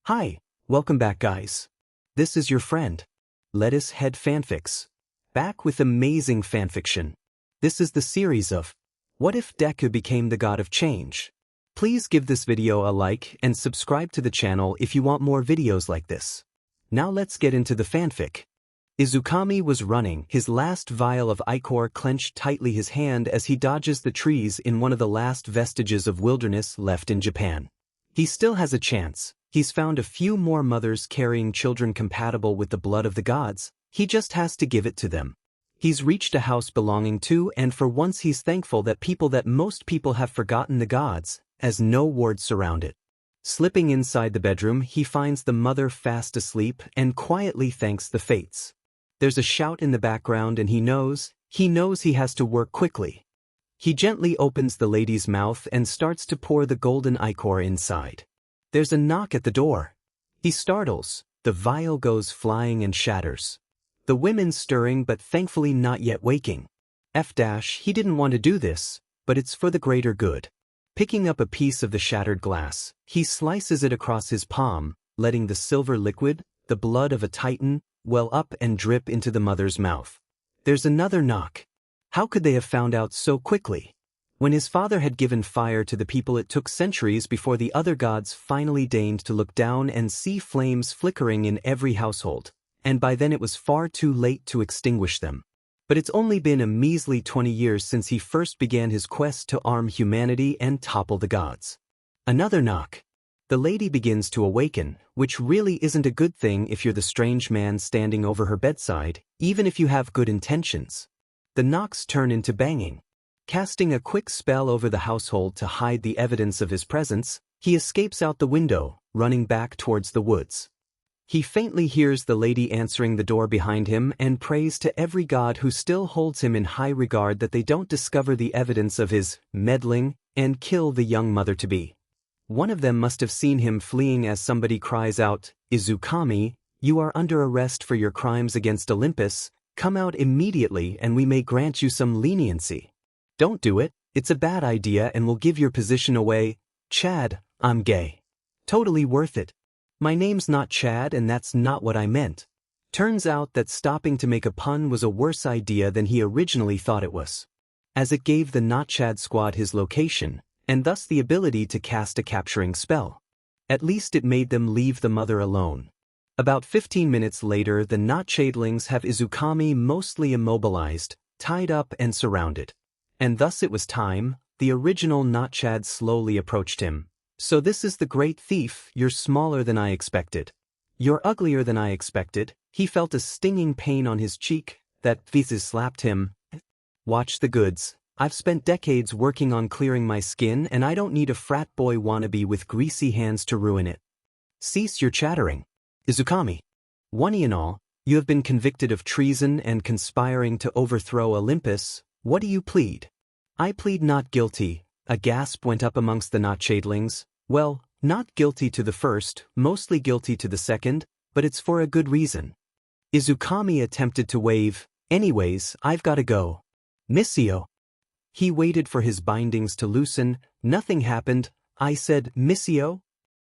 Hi, welcome back guys. This is your friend, Lettuce Head Fanfics, back with amazing fanfiction. This is the series of What If Deku Became the God of Change? Please give this video a like and subscribe to the channel if you want more videos like this. Now let's get into the fanfic. Izukami was running, his last vial of ichor clenched tightly his hand as he dodges the trees in one of the last vestiges of wilderness left in Japan. He still has a chance. He's found a few more mothers carrying children compatible with the blood of the gods. He just has to give it to them. He's reached a house belonging to, and for once he's thankful that most people have forgotten the gods, as no wards surround it. Slipping inside the bedroom, he finds the mother fast asleep and quietly thanks the fates. There's a shout in the background and he knows he has to work quickly. He gently opens the lady's mouth and starts to pour the golden ichor inside. There's a knock at the door. He startles, the vial goes flying and shatters. The women stirring but thankfully not yet waking. He didn't want to do this, but it's for the greater good. Picking up a piece of the shattered glass, he slices it across his palm, letting the silver liquid, the blood of a titan, well up and drip into the mother's mouth. There's another knock. How could they have found out so quickly? When his father had given fire to the people, it took centuries before the other gods finally deigned to look down and see flames flickering in every household, and by then it was far too late to extinguish them. But it's only been a measly 20 years since he first began his quest to arm humanity and topple the gods. Another knock. The lady begins to awaken, which really isn't a good thing if you're the strange man standing over her bedside, even if you have good intentions. The knocks turn into banging. Casting a quick spell over the household to hide the evidence of his presence, he escapes out the window, running back towards the woods. He faintly hears the lady answering the door behind him and prays to every god who still holds him in high regard that they don't discover the evidence of his meddling and kill the young mother-to-be. One of them must have seen him fleeing as somebody cries out, "Izukami, you are under arrest for your crimes against Olympus. Come out immediately and we may grant you some leniency." Don't do it, it's a bad idea and will give your position away. Chad, I'm gay. Totally worth it. My name's not Chad and that's not what I meant. Turns out that stopping to make a pun was a worse idea than he originally thought it was, as it gave the Not Chad squad his location, and thus the ability to cast a capturing spell. At least it made them leave the mother alone. About 15 minutes later, the Not Chadlings have Izukami mostly immobilized, tied up and surrounded. And thus it was time. The original Not Chad slowly approached him. "So this is the great thief. You're smaller than I expected. You're uglier than I expected." He felt a stinging pain on his cheek. That Thesis slapped him. "Watch the goods. I've spent decades working on clearing my skin and I don't need a frat boy wannabe with greasy hands to ruin it. Cease your chattering. Izukami. One and all, you have been convicted of treason and conspiring to overthrow Olympus. What do you plead?" "I plead not guilty." A gasp went up amongst the Not Chadlings. "Well, not guilty to the first, mostly guilty to the second, but it's for a good reason." Izukami attempted to wave. "Anyways, I've gotta go. Missio." He waited for his bindings to loosen. Nothing happened. "I said, Missio?"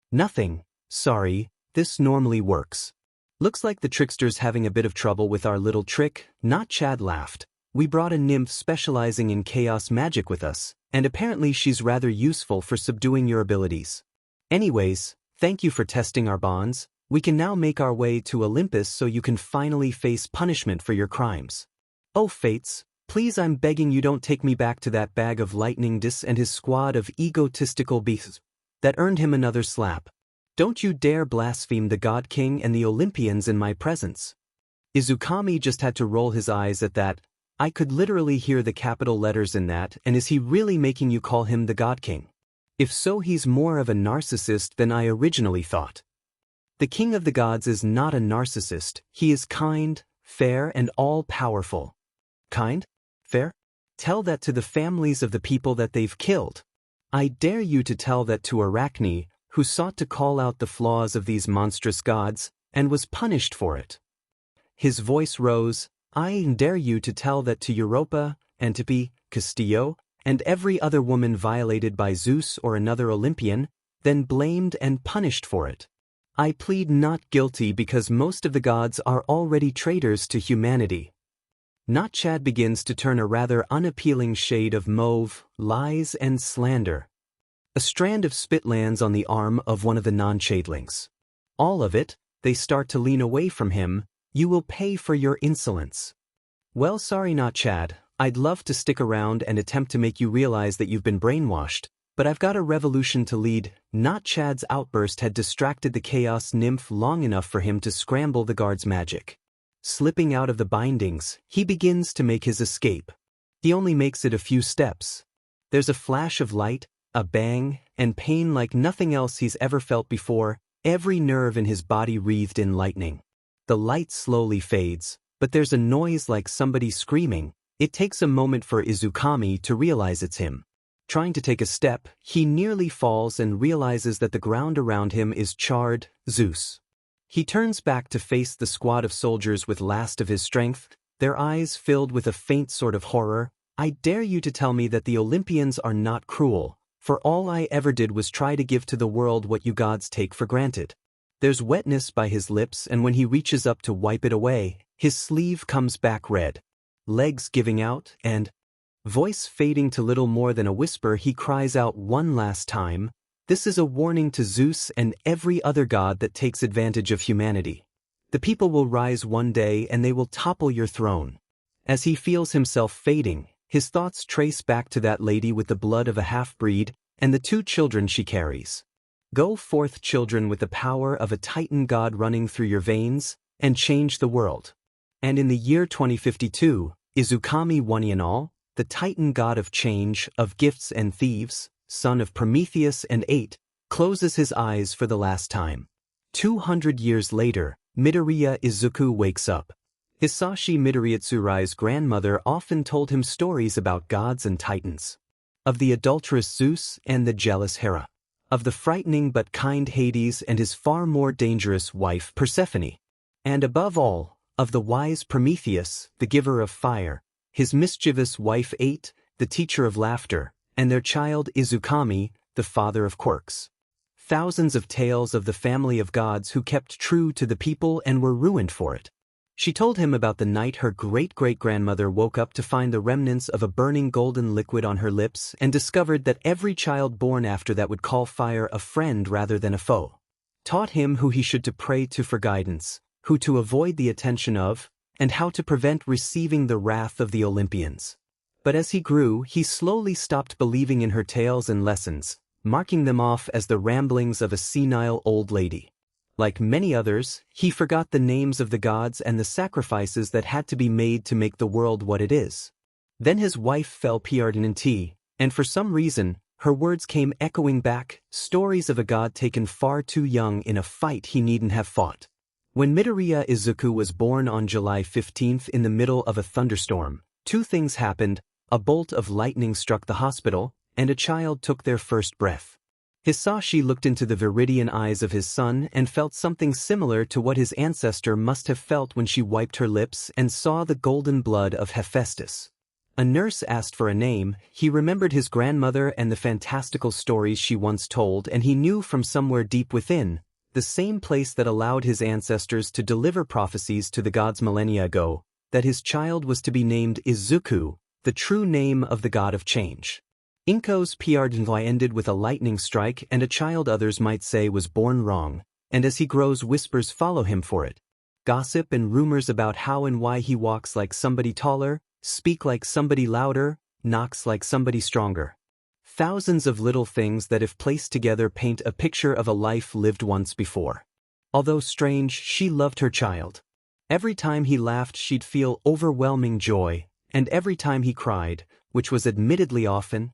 "Nothing. Sorry, this normally works." "Looks like the trickster's having a bit of trouble with our little trick." Not Chad laughed. "We brought a nymph specializing in chaos magic with us, and apparently she's rather useful for subduing your abilities. Anyways, thank you for testing our bonds. We can now make our way to Olympus so you can finally face punishment for your crimes." "Oh fates, please, I'm begging you, don't take me back to that bag of lightning dis and his squad of egotistical beasts." That earned him another slap. "Don't you dare blaspheme the God King and the Olympians in my presence." Izukami just had to roll his eyes at that. I could literally hear the capital letters in that, and is he really making you call him the God King? If so, he's more of a narcissist than I originally thought. The King of the Gods is not a narcissist. He is kind, fair, and all-powerful. Kind? Fair? Tell that to the families of the people that they've killed. I dare you to tell that to Arachne, who sought to call out the flaws of these monstrous gods, and was punished for it. His voice rose. I dare you to tell that to Europa, Antipe, Castillo, and every other woman violated by Zeus or another Olympian, then blamed and punished for it. I plead not guilty because most of the gods are already traitors to humanity. Not Chad begins to turn a rather unappealing shade of mauve, lies and slander. A strand of spit lands on the arm of one of the non-Chadlings. All of it, they start to lean away from him. You will pay for your insolence. Well, sorry, Not Chad. I'd love to stick around and attempt to make you realize that you've been brainwashed, but I've got a revolution to lead. Not Chad's outburst had distracted the chaos nymph long enough for him to scramble the guard's magic. Slipping out of the bindings, he begins to make his escape. He only makes it a few steps. There's a flash of light, a bang, and pain like nothing else he's ever felt before, every nerve in his body wreathed in lightning. The light slowly fades, but there's a noise like somebody screaming. It takes a moment for Izukami to realize it's him. Trying to take a step, he nearly falls and realizes that the ground around him is charred. Zeus. He turns back to face the squad of soldiers with last of his strength, their eyes filled with a faint sort of horror. I dare you to tell me that the Olympians are not cruel, for all I ever did was try to give to the world what you gods take for granted. There's wetness by his lips, and when he reaches up to wipe it away, his sleeve comes back red. Legs giving out, and, voice fading to little more than a whisper, he cries out one last time, "This is a warning to Zeus and every other god that takes advantage of humanity. The people will rise one day and they will topple your throne." As he feels himself fading, his thoughts trace back to that lady with the blood of a half-breed and the 2 children she carries. Go forth, children, with the power of a Titan god running through your veins, and change the world. And in the year 2052, Izukami One, the Titan god of change, of gifts and thieves, son of Prometheus and 8, closes his eyes for the last time. 200 years later, Midoriya Izuku wakes up. Hisashi Midoriya Tsurai's grandmother often told him stories about gods and titans. Of the adulterous Zeus and the jealous Hera. Of the frightening but kind Hades and his far more dangerous wife Persephone. And above all, of the wise Prometheus, the giver of fire, his mischievous wife 8, the teacher of laughter, and their child Izukami, the father of quirks. Thousands of tales of the family of gods who kept true to the people and were ruined for it. She told him about the night her great-great-grandmother woke up to find the remnants of a burning golden liquid on her lips and discovered that every child born after that would call fire a friend rather than a foe. Taught him who he should to pray to for guidance, who to avoid the attention of, and how to prevent receiving the wrath of the Olympians. But as he grew, he slowly stopped believing in her tales and lessons, marking them off as the ramblings of a senile old lady. Like many others, he forgot the names of the gods and the sacrifices that had to be made to make the world what it is. Then his wife fell pregnant, and for some reason, her words came echoing back, stories of a god taken far too young in a fight he needn't have fought. When Midoriya Izuku was born on July 15th in the middle of a thunderstorm, 2 things happened: a bolt of lightning struck the hospital, and a child took their first breath. Hisashi looked into the viridian eyes of his son and felt something similar to what his ancestor must have felt when she wiped her lips and saw the golden blood of Hephaestus. A nurse asked for a name. He remembered his grandmother and the fantastical stories she once told, and he knew from somewhere deep within, the same place that allowed his ancestors to deliver prophecies to the gods millennia ago, that his child was to be named Izuku, the true name of the god of change. Inko's Piardnvi ended with a lightning strike, and a child others might say was born wrong, and as he grows whispers follow him for it. Gossip and rumors about how and why he walks like somebody taller, speak like somebody louder, knocks like somebody stronger. Thousands of little things that if placed together paint a picture of a life lived once before. Although strange, she loved her child. Every time he laughed she'd feel overwhelming joy, and every time he cried, which was admittedly often,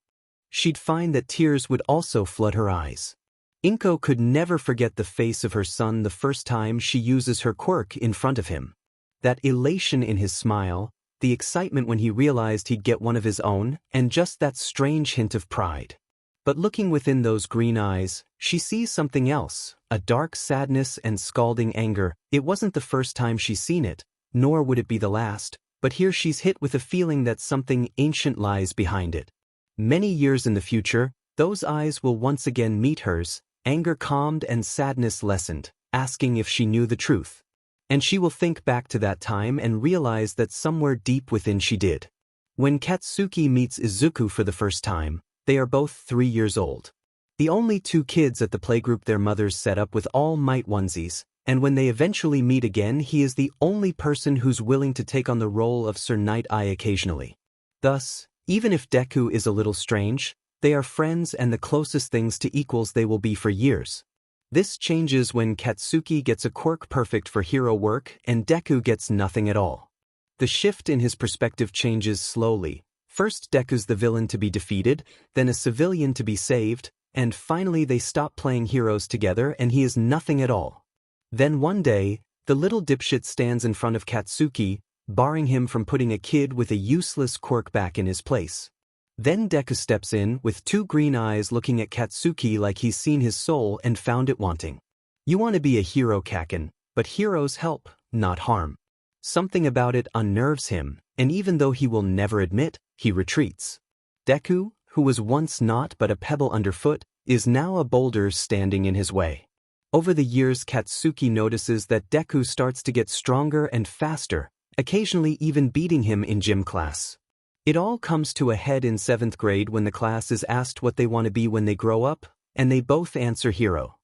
she'd find that tears would also flood her eyes. Inko could never forget the face of her son the first time she uses her quirk in front of him. That elation in his smile, the excitement when he realized he'd get one of his own, and just that strange hint of pride. But looking within those green eyes, she sees something else, a dark sadness and scalding anger. It wasn't the first time she's seen it, nor would it be the last, but here she's hit with a feeling that something ancient lies behind it. Many years in the future, those eyes will once again meet hers, anger calmed and sadness lessened, asking if she knew the truth. And she will think back to that time and realize that somewhere deep within she did. When Katsuki meets Izuku for the first time, they are both 3 years old. The only 2 kids at the playgroup their mothers set up with All Might onesies, and when they eventually meet again he is the only person who's willing to take on the role of Sir Night Eye occasionally. Thus, even if Deku is a little strange, they are friends and the closest things to equals they will be for years. This changes when Katsuki gets a quirk perfect for hero work and Deku gets nothing at all. The shift in his perspective changes slowly. First Deku's the villain to be defeated, then a civilian to be saved, and finally they stop playing heroes together and he is nothing at all. Then one day, the little dipshit stands in front of Katsuki, barring him from putting a kid with a useless quirk back in his place. Then Deku steps in with 2 green eyes looking at Katsuki like he's seen his soul and found it wanting. You want to be a hero, Kaken, but heroes help, not harm. Something about it unnerves him, and even though he will never admit, he retreats. Deku, who was once naught but a pebble underfoot, is now a boulder standing in his way. Over the years Katsuki notices that Deku starts to get stronger and faster, occasionally even beating him in gym class. It all comes to a head in 7th grade when the class is asked what they want to be when they grow up, and they both answer hero.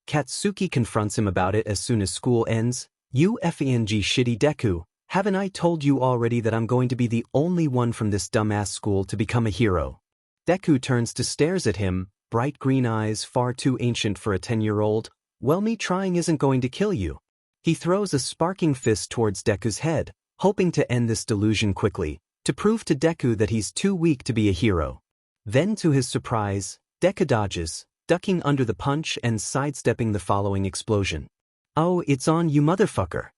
Katsuki confronts him about it as soon as school ends. You effing shitty Deku, haven't I told you already that I'm going to be the only one from this dumbass school to become a hero? Deku turns to stares at him, bright green eyes far too ancient for a 10-year-old. Well, me trying isn't going to kill you. He throws a sparking fist towards Deku's head, hoping to end this delusion quickly, to prove to Deku that he's too weak to be a hero. Then to his surprise, Deku dodges, ducking under the punch and sidestepping the following explosion. Oh, it's on you motherfucker.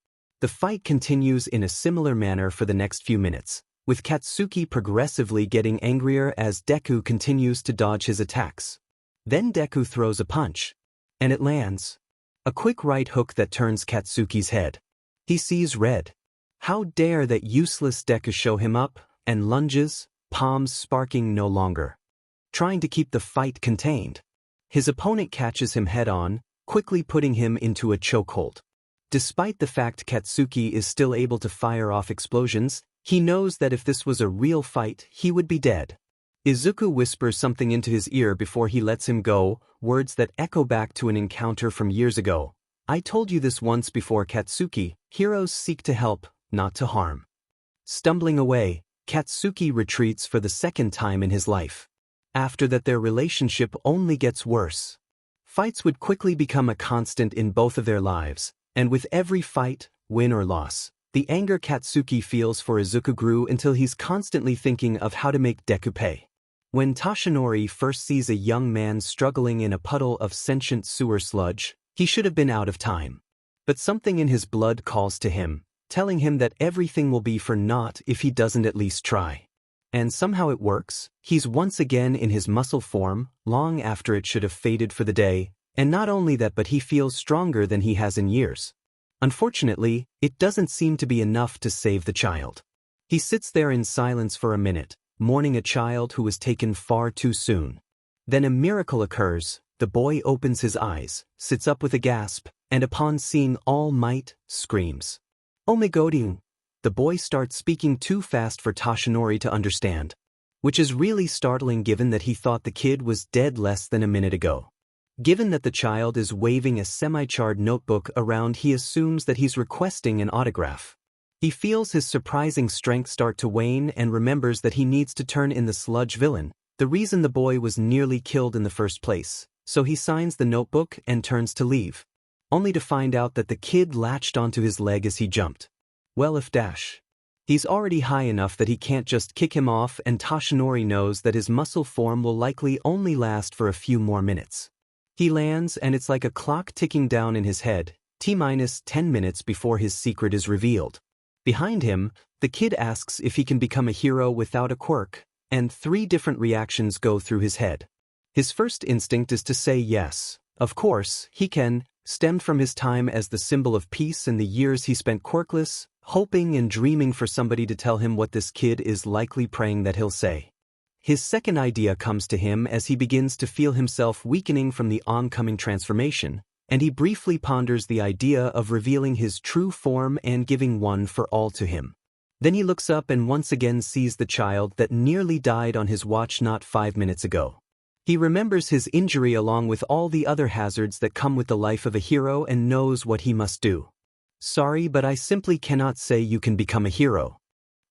The fight continues in a similar manner for the next few minutes, with Katsuki progressively getting angrier as Deku continues to dodge his attacks. Then Deku throws a punch, and it lands. A quick right hook that turns Katsuki's head. He sees red. How dare that useless Deku show him up, and lunges, palms sparking no longer, trying to keep the fight contained. His opponent catches him head-on, quickly putting him into a chokehold. Despite the fact Katsuki is still able to fire off explosions, he knows that if this was a real fight, he would be dead. Izuku whispers something into his ear before he lets him go, words that echo back to an encounter from years ago. I told you this once before, Katsuki, heroes seek to help, not to harm. Stumbling away, Katsuki retreats for the 2nd time in his life. After that their relationship only gets worse. Fights would quickly become a constant in both of their lives, and with every fight, win or loss, the anger Katsuki feels for Izuku grew until he's constantly thinking of how to make Deku pay. When Toshinori first sees a young man struggling in a puddle of sentient sewer sludge, he should have been out of time. But something in his blood calls to him, telling him that everything will be for naught if he doesn't at least try. And somehow it works. He's once again in his muscle form, long after it should have faded for the day, and not only that but he feels stronger than he has in years. Unfortunately, it doesn't seem to be enough to save the child. He sits there in silence for a minute, mourning a child who was taken far too soon. Then a miracle occurs. The boy opens his eyes, sits up with a gasp, and upon seeing All Might, screams. Oh my god! The boy starts speaking too fast for Toshinori to understand, which is really startling given that he thought the kid was dead less than a minute ago. Given that the child is waving a semi-charred notebook around, he assumes that he's requesting an autograph. He feels his surprising strength start to wane and remembers that he needs to turn in the sludge villain, the reason the boy was nearly killed in the first place, so he signs the notebook and turns to leave, only to find out that the kid latched onto his leg as he jumped. Well, if dash. He's already high enough that he can't just kick him off, and Toshinori knows that his muscle form will likely only last for a few more minutes. He lands and it's like a clock ticking down in his head, T-10 minutes before his secret is revealed. Behind him, the kid asks if he can become a hero without a quirk, and 3 different reactions go through his head. His first instinct is to say yes, of course, he can, stemmed from his time as the symbol of peace and the years he spent quirkless, hoping and dreaming for somebody to tell him what this kid is likely praying that he'll say. His second idea comes to him as he begins to feel himself weakening from the oncoming transformation, and he briefly ponders the idea of revealing his true form and giving one for all to him. Then he looks up and once again sees the child that nearly died on his watch not 5 minutes ago. He remembers his injury along with all the other hazards that come with the life of a hero and knows what he must do. Sorry, but I simply cannot say you can become a hero.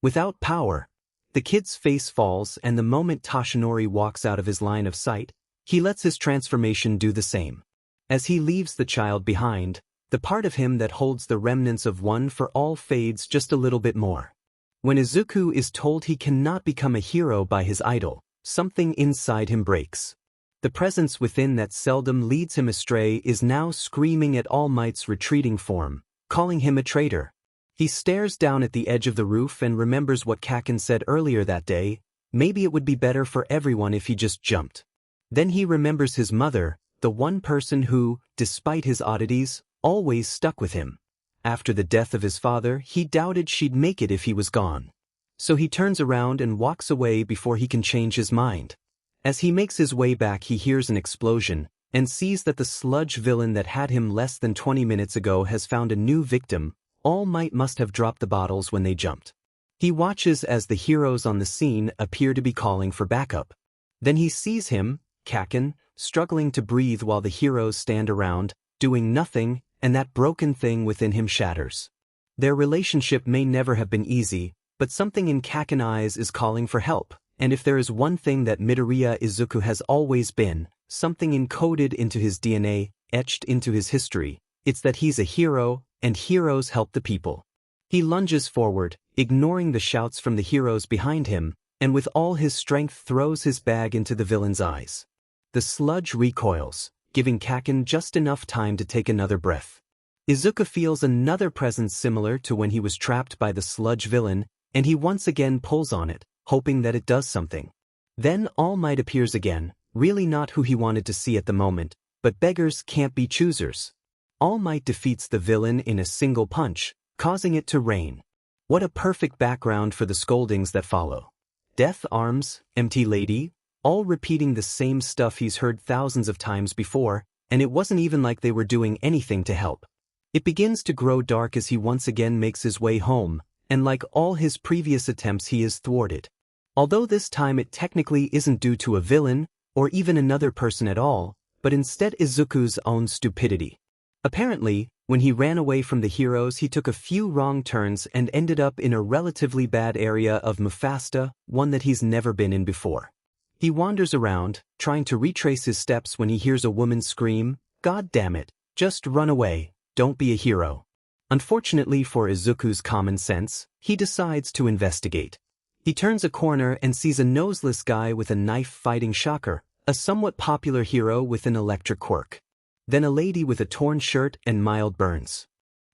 Without power. The kid's face falls, and the moment Toshinori walks out of his line of sight, he lets his transformation do the same. As he leaves the child behind, the part of him that holds the remnants of one for all fades just a little bit more. When Izuku is told he cannot become a hero by his idol, something inside him breaks. The presence within that seldom leads him astray is now screaming at All Might's retreating form, calling him a traitor. He stares down at the edge of the roof and remembers what Kaken said earlier that day, maybe it would be better for everyone if he just jumped. Then he remembers his mother, the one person who, despite his oddities, always stuck with him. After the death of his father, he doubted she'd make it if he was gone. So he turns around and walks away before he can change his mind. As he makes his way back, he hears an explosion, and sees that the sludge villain that had him less than 20 minutes ago has found a new victim. All Might must have dropped the bottles when they jumped. He watches as the heroes on the scene appear to be calling for backup. Then he sees him, Kaken, struggling to breathe while the heroes stand around, doing nothing, and that broken thing within him shatters. Their relationship may never have been easy, but something in Kaken's eyes is calling for help, and if there is one thing that Midoriya Izuku has always been, something encoded into his DNA, etched into his history, it's that he's a hero, and heroes help the people. He lunges forward, ignoring the shouts from the heroes behind him, and with all his strength throws his bag into the villain's eyes. The sludge recoils, giving Kaken just enough time to take another breath. Izuku feels another presence similar to when he was trapped by the sludge villain, and he once again pulls on it, hoping that it does something. Then All Might appears again, really not who he wanted to see at the moment, but beggars can't be choosers. All Might defeats the villain in a single punch, causing it to rain. What a perfect background for the scoldings that follow. Death arms, empty lady, all repeating the same stuff he's heard thousands of times before, and it wasn't even like they were doing anything to help. It begins to grow dark as he once again makes his way home, and like all his previous attempts he is thwarted. Although this time it technically isn't due to a villain, or even another person at all, but instead Izuku's own stupidity. Apparently, when he ran away from the heroes he took a few wrong turns and ended up in a relatively bad area of Mufasta, one that he's never been in before. He wanders around, trying to retrace his steps when he hears a woman scream, "God damn it, just run away, don't be a hero." Unfortunately for Izuku's common sense, he decides to investigate. He turns a corner and sees a noseless guy with a knife fighting Shocker, a somewhat popular hero with an electric quirk. Then a lady with a torn shirt and mild burns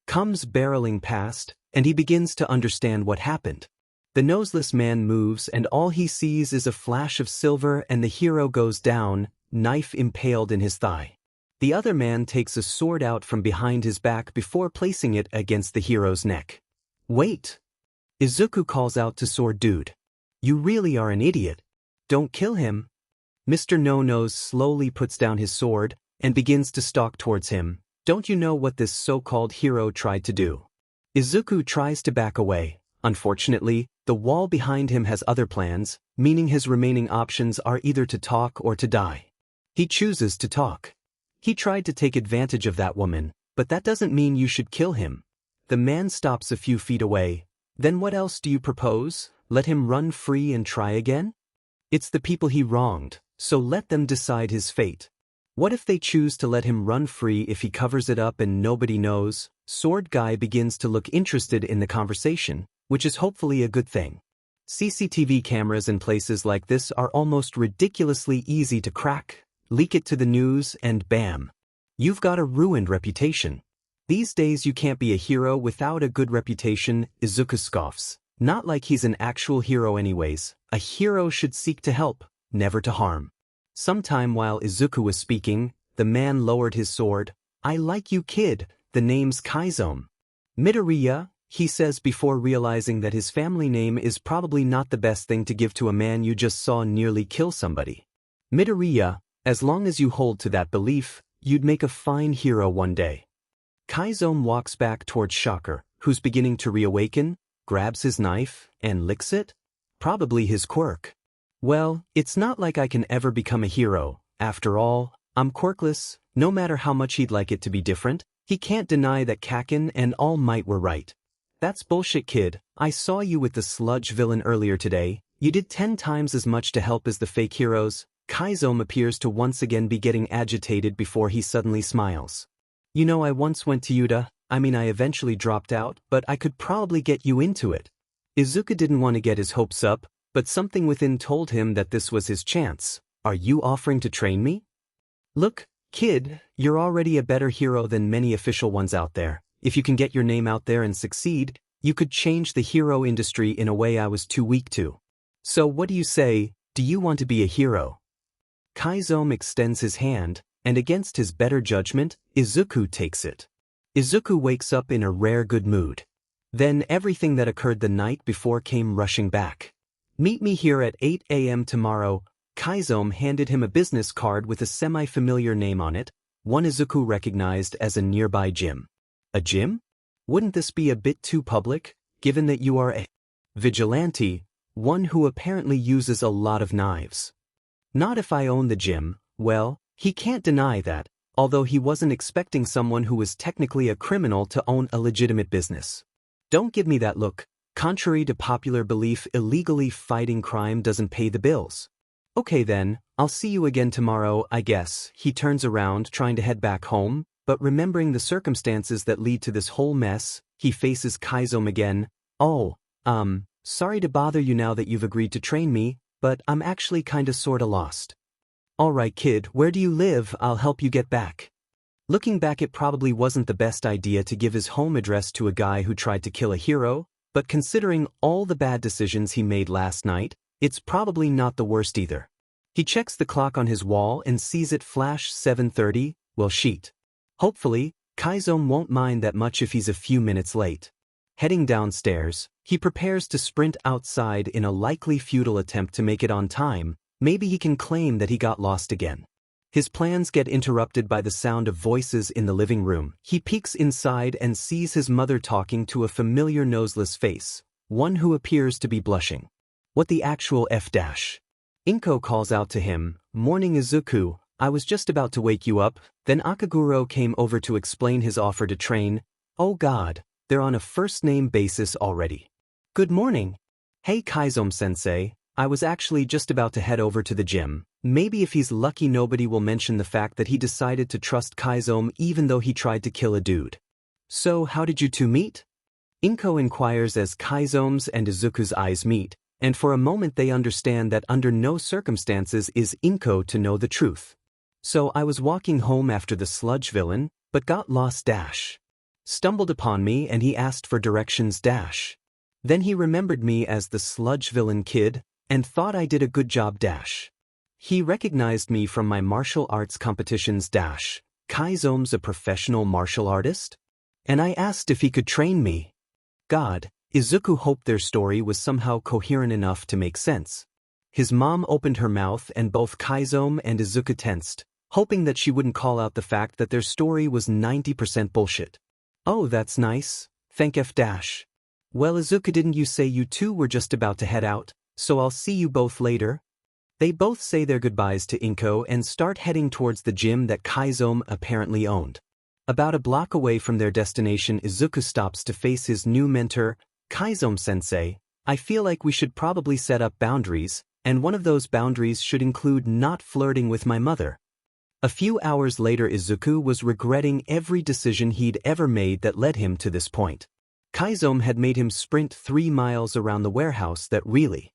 comes barreling past, and he begins to understand what happened. The noseless man moves and all he sees is a flash of silver and the hero goes down, knife impaled in his thigh. The other man takes a sword out from behind his back before placing it against the hero's neck. "Wait!" Izuku calls out to Sword Dude. "You really are an idiot. Don't kill him." Mr. No-Nose slowly puts down his sword and begins to stalk towards him. "Don't you know what this so-called hero tried to do?" Izuku tries to back away. Unfortunately, the wall behind him has other plans, meaning his remaining options are either to talk or to die. He chooses to talk. He tried to take advantage of that woman, but that doesn't mean you should kill him. The man stops a few feet away. "Then what else do you propose? Let him run free and try again?" It's the people he wronged, so let them decide his fate. What if they choose to let him run free if he covers it up and nobody knows? Sword Guy begins to look interested in the conversation, which is hopefully a good thing. CCTV cameras in places like this are almost ridiculously easy to crack. Leak it to the news and bam. You've got a ruined reputation. These days you can't be a hero without a good reputation, Izuku scoffs. Not like he's an actual hero anyways. A hero should seek to help, never to harm. Sometime while Izuku was speaking, the man lowered his sword. "I like you, kid. The name's Kaizome." "Midoriya," he says before realizing that his family name is probably not the best thing to give to a man you just saw nearly kill somebody. "Midoriya, as long as you hold to that belief, you'd make a fine hero one day. Kaizome walks back towards Shocker, who's beginning to reawaken, grabs his knife, and licks it. Probably his quirk. Well, it's not like I can ever become a hero. After all, I'm quirkless. No matter how much he'd like it to be different, he can't deny that Kakin and All Might were right. That's bullshit, kid. I saw you with the sludge villain earlier today. You did 10 times as much to help as the fake heroes. Kaizome appears to once again be getting agitated before he suddenly smiles. You know, I once went to Yuta. I eventually dropped out, but I could probably get you into it. Izuku didn't want to get his hopes up, but something within told him that this was his chance. Are you offering to train me? Look, kid, you're already a better hero than many official ones out there. If you can get your name out there and succeed, you could change the hero industry in a way I was too weak to. So what do you say? Do you want to be a hero? Kaizome extends his hand, and against his better judgment, Izuku takes it. Izuku wakes up in a rare good mood. Then everything that occurred the night before came rushing back. Meet me here at 8 a.m. tomorrow. Kaizome handed him a business card with a semi-familiar name on it, one Izuku recognized as a nearby gym. A gym? Wouldn't this be a bit too public, given that you are a vigilante, one who apparently uses a lot of knives? Not if I own the gym. Well, he can't deny that, although he wasn't expecting someone who was technically a criminal to own a legitimate business. Don't give me that look. Contrary to popular belief, illegally fighting crime doesn't pay the bills. Okay then, I'll see you again tomorrow, I guess. He turns around, trying to head back home, but remembering the circumstances that lead to this whole mess, he faces Kaizome again. Oh, sorry to bother you now that you've agreed to train me, but I'm actually kinda sorta lost. Alright kid, where do you live? I'll help you get back. Looking back, it probably wasn't the best idea to give his home address to a guy who tried to kill a hero, but considering all the bad decisions he made last night, it's probably not the worst either. He checks the clock on his wall and sees it flash 7:30, well shit. Hopefully, Kaizome won't mind that much if he's a few minutes late. Heading downstairs, he prepares to sprint outside in a likely futile attempt to make it on time. Maybe he can claim that he got lost again. His plans get interrupted by the sound of voices in the living room. He peeks inside and sees his mother talking to a familiar noseless face, one who appears to be blushing. What the actual F dash? Inko calls out to him, "Morning Izuku, I was just about to wake you up." Then Akaguro came over to explain his offer to train. Oh god, they're on a first-name basis already. Good morning. Hey Kaizome-sensei, I was actually just about to head over to the gym. Maybe if he's lucky nobody will mention the fact that he decided to trust Kaizome even though he tried to kill a dude. So how did you two meet? Inko inquires as Kaizome's and Izuku's eyes meet, and for a moment they understand that under no circumstances is Inko to know the truth. So I was walking home after the sludge villain, but got lost dash. Stumbled upon me and he asked for directions dash. Then he remembered me as the sludge villain kid, and thought I did a good job dash. He recognized me from my martial arts competitions dash. Kaizome's a professional martial artist? And I asked if he could train me. God, Izuku hoped their story was somehow coherent enough to make sense. His mom opened her mouth and both Kaizome and Izuku tensed, hoping that she wouldn't call out the fact that their story was 90% bullshit. Oh, that's nice. Thank F dash. Well Izuku, didn't you say you two were just about to head out? So I'll see you both later. They both say their goodbyes to Inko and start heading towards the gym that Kaizome apparently owned. About a block away from their destination, Izuku stops to face his new mentor. Kaizome-sensei, I feel like we should probably set up boundaries, and one of those boundaries should include not flirting with my mother. A few hours later, Izuku was regretting every decision he'd ever made that led him to this point. Kaizome had made him sprint 3 miles around the warehouse that really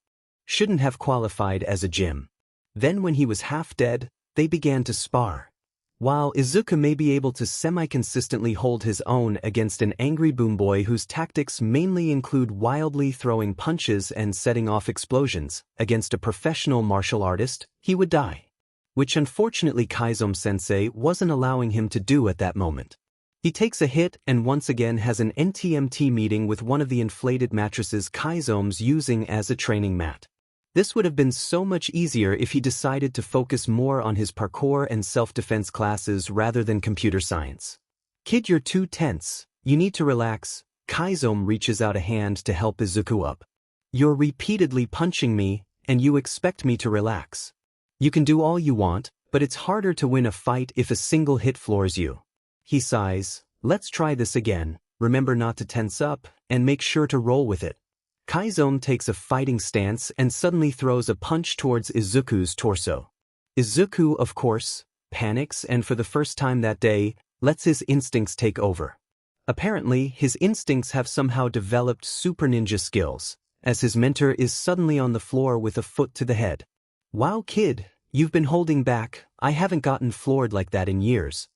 shouldn't have qualified as a gym. Then when he was half dead, they began to spar. While Izuku may be able to semi-consistently hold his own against an angry boomboy whose tactics mainly include wildly throwing punches and setting off explosions, against a professional martial artist, he would die. Which unfortunately Kaizome-sensei wasn't allowing him to do at that moment. He takes a hit and once again has an NTMT meeting with one of the inflated mattresses Kaizome's using as a training mat. This would have been so much easier if he decided to focus more on his parkour and self-defense classes rather than computer science. Kid, you're too tense. You need to relax. Kaizome reaches out a hand to help Izuku up. You're repeatedly punching me, and you expect me to relax. You can do all you want, but it's harder to win a fight if a single hit floors you. He sighs. Let's try this again. Remember not to tense up, and make sure to roll with it. Kaizome takes a fighting stance and suddenly throws a punch towards Izuku's torso. Izuku, of course, panics and for the first time that day, lets his instincts take over. Apparently, his instincts have somehow developed super ninja skills, as his mentor is suddenly on the floor with a foot to the head. Wow, kid, you've been holding back. I haven't gotten floored like that in years.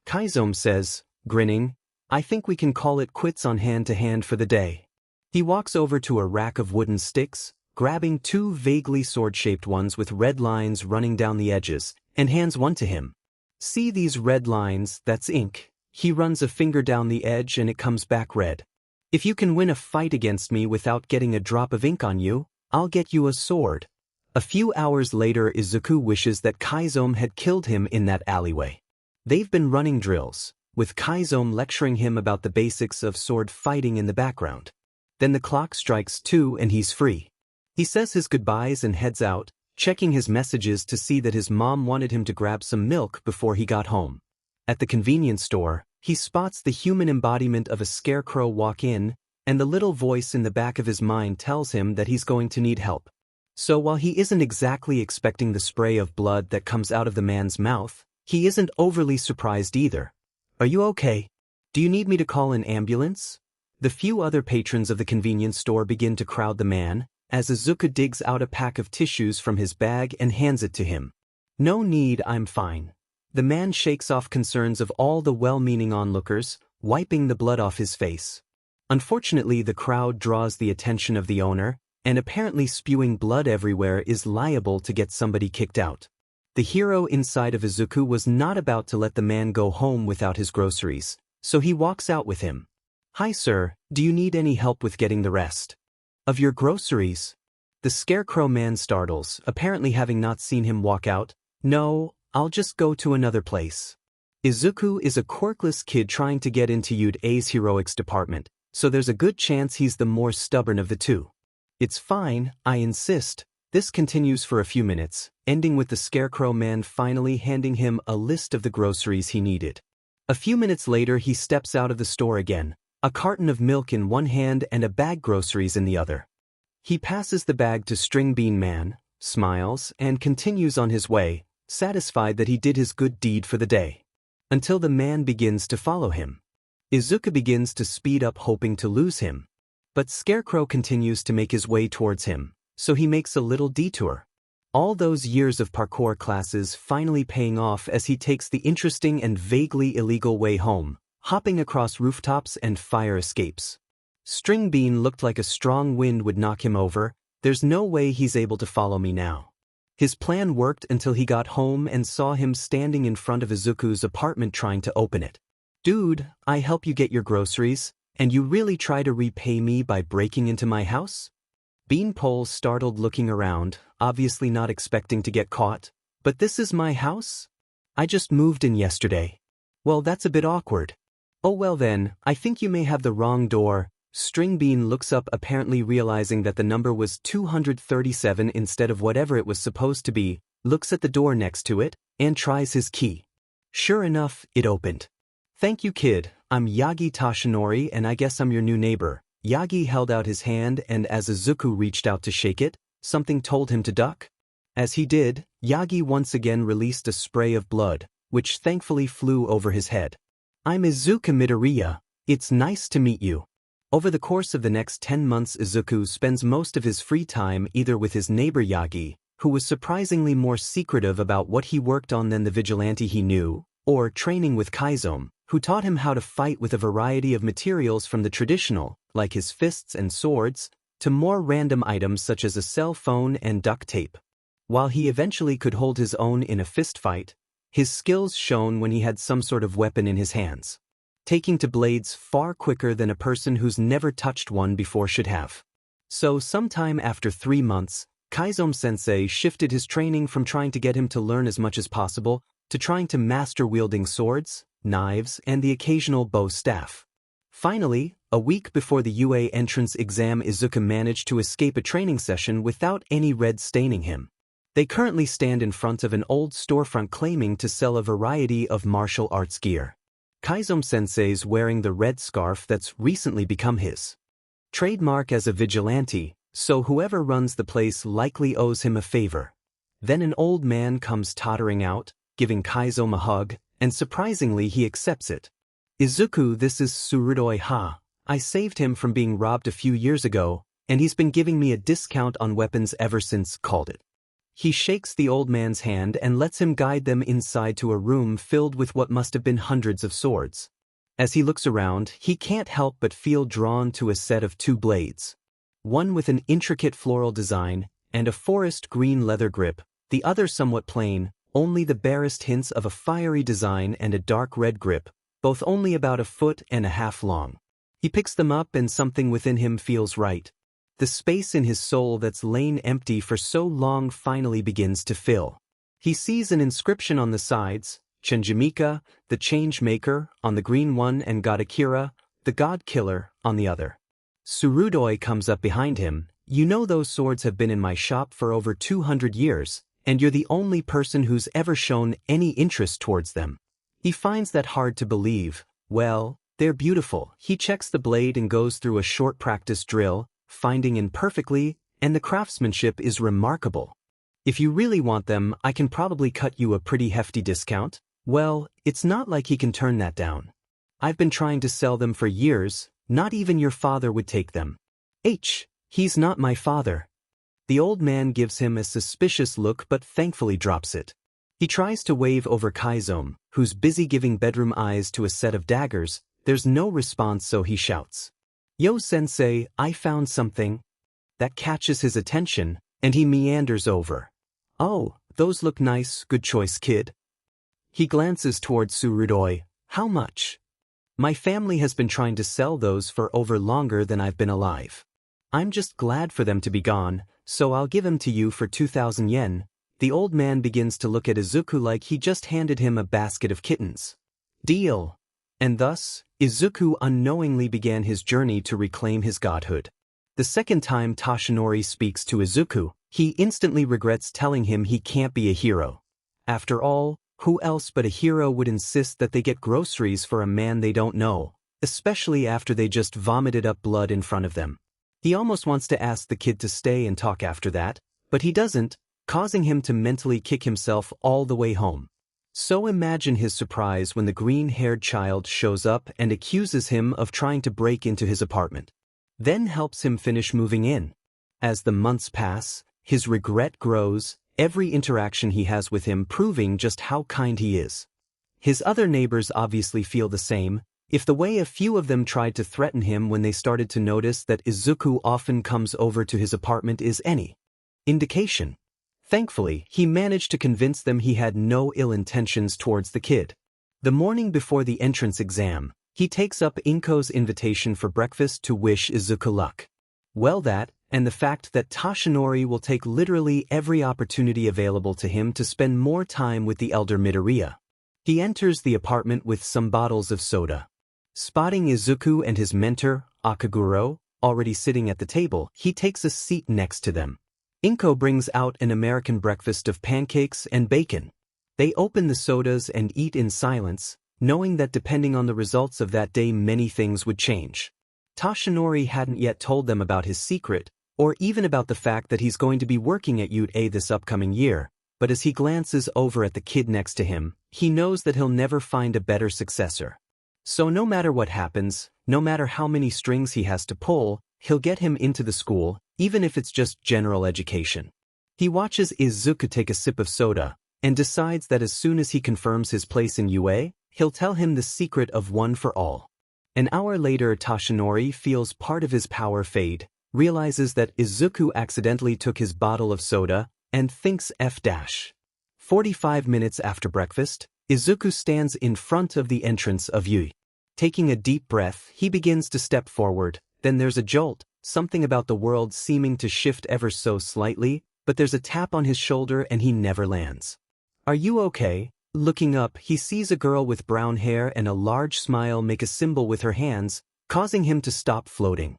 Kaizome says, grinning, I think we can call it quits on hand-to-hand for the day. He walks over to a rack of wooden sticks, grabbing two vaguely sword-shaped ones with red lines running down the edges, and hands one to him. See these red lines? That's ink. He runs a finger down the edge and it comes back red. If you can win a fight against me without getting a drop of ink on you, I'll get you a sword. A few hours later, Izuku wishes that Kaizome had killed him in that alleyway. They've been running drills, with Kaizome lecturing him about the basics of sword fighting in the background. Then the clock strikes 2 and he's free. He says his goodbyes and heads out, checking his messages to see that his mom wanted him to grab some milk before he got home. At the convenience store, he spots the human embodiment of a scarecrow walk in, and the little voice in the back of his mind tells him that he's going to need help. So while he isn't exactly expecting the spray of blood that comes out of the man's mouth, he isn't overly surprised either. Are you okay? Do you need me to call an ambulance? The few other patrons of the convenience store begin to crowd the man, as Izuku digs out a pack of tissues from his bag and hands it to him. No need, I'm fine. The man shakes off concerns of all the well-meaning onlookers, wiping the blood off his face. Unfortunately, the crowd draws the attention of the owner, and apparently spewing blood everywhere is liable to get somebody kicked out. The hero inside of Izuku was not about to let the man go home without his groceries, so he walks out with him. Hi sir, do you need any help with getting the rest of your groceries? The scarecrow man startles, apparently having not seen him walk out. No, I'll just go to another place. Izuku is a quirkless kid trying to get into A's heroics department, so there's a good chance he's the more stubborn of the two. It's fine, I insist. This continues for a few minutes, ending with the scarecrow man finally handing him a list of the groceries he needed. A few minutes later he steps out of the store again, a carton of milk in one hand and a bag groceries in the other. He passes the bag to String Bean Man, smiles, and continues on his way, satisfied that he did his good deed for the day. Until the man begins to follow him. Izuku begins to speed up hoping to lose him. But Scarecrow continues to make his way towards him, so he makes a little detour. All those years of parkour classes finally paying off as he takes the interesting and vaguely illegal way home, hopping across rooftops and fire escapes. String Bean looked like a strong wind would knock him over. There's no way he's able to follow me now. His plan worked until he got home and saw him standing in front of Izuku's apartment trying to open it. Dude, I help you get your groceries, and you really try to repay me by breaking into my house? Beanpole startled looking around, obviously not expecting to get caught. But this is my house? I just moved in yesterday. Well, that's a bit awkward. Oh well then, I think you may have the wrong door. String Bean looks up, apparently realizing that the number was 237 instead of whatever it was supposed to be, looks at the door next to it, and tries his key. Sure enough, it opened. Thank you kid, I'm Yagi Tashinori and I guess I'm your new neighbor. Yagi held out his hand and as Izuku reached out to shake it, something told him to duck. As he did, Yagi once again released a spray of blood, which thankfully flew over his head. I'm Izuku Midoriya. It's nice to meet you. Over the course of the next 10 months, Izuku spends most of his free time either with his neighbor Yagi, who was surprisingly more secretive about what he worked on than the vigilante he knew, or training with Kaizome, who taught him how to fight with a variety of materials from the traditional, like his fists and swords, to more random items such as a cell phone and duct tape. While he eventually could hold his own in a fist fight, his skills shone when he had some sort of weapon in his hands, taking to blades far quicker than a person who's never touched one before should have. So sometime after 3 months, Kaizomi-sensei shifted his training from trying to get him to learn as much as possible to trying to master wielding swords, knives, and the occasional bow staff. Finally, a week before the UA entrance exam, Izuku managed to escape a training session without any red staining him. They currently stand in front of an old storefront claiming to sell a variety of martial arts gear. Kaizomi-sensei's wearing the red scarf that's recently become his trademark as a vigilante, so whoever runs the place likely owes him a favor. Then an old man comes tottering out, giving Kaizomi a hug, and surprisingly he accepts it. Izuku, this is Tsurudoy ha. I saved him from being robbed a few years ago, and he's been giving me a discount on weapons ever since, called it. He shakes the old man's hand and lets him guide them inside to a room filled with what must have been hundreds of swords. As he looks around, he can't help but feel drawn to a set of two blades. One with an intricate floral design and a forest green leather grip, the other somewhat plain, only the barest hints of a fiery design and a dark red grip, both only about 1.5 feet long. He picks them up and something within him feels right. The space in his soul that's lain empty for so long finally begins to fill. He sees an inscription on the sides, Chenjimika, the Change Maker, on the green one, and God Akira, the God Killer, on the other. Tsurudoy comes up behind him. You know, those swords have been in my shop for over 200 years, and you're the only person who's ever shown any interest towards them. He finds that hard to believe. Well, they're beautiful. He checks the blade and goes through a short practice drill, finding in perfectly, and the craftsmanship is remarkable. If you really want them, I can probably cut you a pretty hefty discount. Well, it's not like he can turn that down. I've been trying to sell them for years, not even your father would take them. He's not my father. The old man gives him a suspicious look but thankfully drops it. He tries to wave over Kaizomi, who's busy giving bedroom eyes to a set of daggers. There's no response, so he shouts, "Yo sensei, I found something." That catches his attention, and he meanders over. "Oh, those look nice, good choice, kid." He glances towards Tsurudoy. "How much?" "My family has been trying to sell those for over longer than I've been alive. I'm just glad for them to be gone, so I'll give them to you for 2,000 yen. The old man begins to look at Izuku like he just handed him a basket of kittens. Deal. And thus, Izuku unknowingly began his journey to reclaim his godhood. The second time Toshinori speaks to Izuku, he instantly regrets telling him he can't be a hero. After all, who else but a hero would insist that they get groceries for a man they don't know, especially after they just vomited up blood in front of them? He almost wants to ask the kid to stay and talk after that, but he doesn't, causing him to mentally kick himself all the way home. So imagine his surprise when the green-haired child shows up and accuses him of trying to break into his apartment, then helps him finish moving in. As the months pass, his regret grows, every interaction he has with him proving just how kind he is. His other neighbors obviously feel the same, if the way a few of them tried to threaten him when they started to notice that Izuku often comes over to his apartment is any indication. Thankfully, he managed to convince them he had no ill intentions towards the kid. The morning before the entrance exam, he takes up Inko's invitation for breakfast to wish Izuku luck. Well, that, and the fact that Toshinori will take literally every opportunity available to him to spend more time with the elder Midoriya. He enters the apartment with some bottles of soda. Spotting Izuku and his mentor, Akaguro, already sitting at the table, he takes a seat next to them. Inko brings out an American breakfast of pancakes and bacon. They open the sodas and eat in silence, knowing that depending on the results of that day many things would change. Toshinori hadn't yet told them about his secret, or even about the fact that he's going to be working at UA this upcoming year, but as he glances over at the kid next to him, he knows that he'll never find a better successor. So no matter what happens, no matter how many strings he has to pull, he'll get him into the school, even if it's just general education. He watches Izuku take a sip of soda, and decides that as soon as he confirms his place in UA, he'll tell him the secret of One for All. An hour later, Toshinori feels part of his power fade, realizes that Izuku accidentally took his bottle of soda, and thinks F-. 45 minutes after breakfast, Izuku stands in front of the entrance of UA. Taking a deep breath, he begins to step forward, then there's a jolt, something about the world seeming to shift ever so slightly, but there's a tap on his shoulder and he never lands. Are you okay? Looking up, he sees a girl with brown hair and a large smile make a symbol with her hands, causing him to stop floating.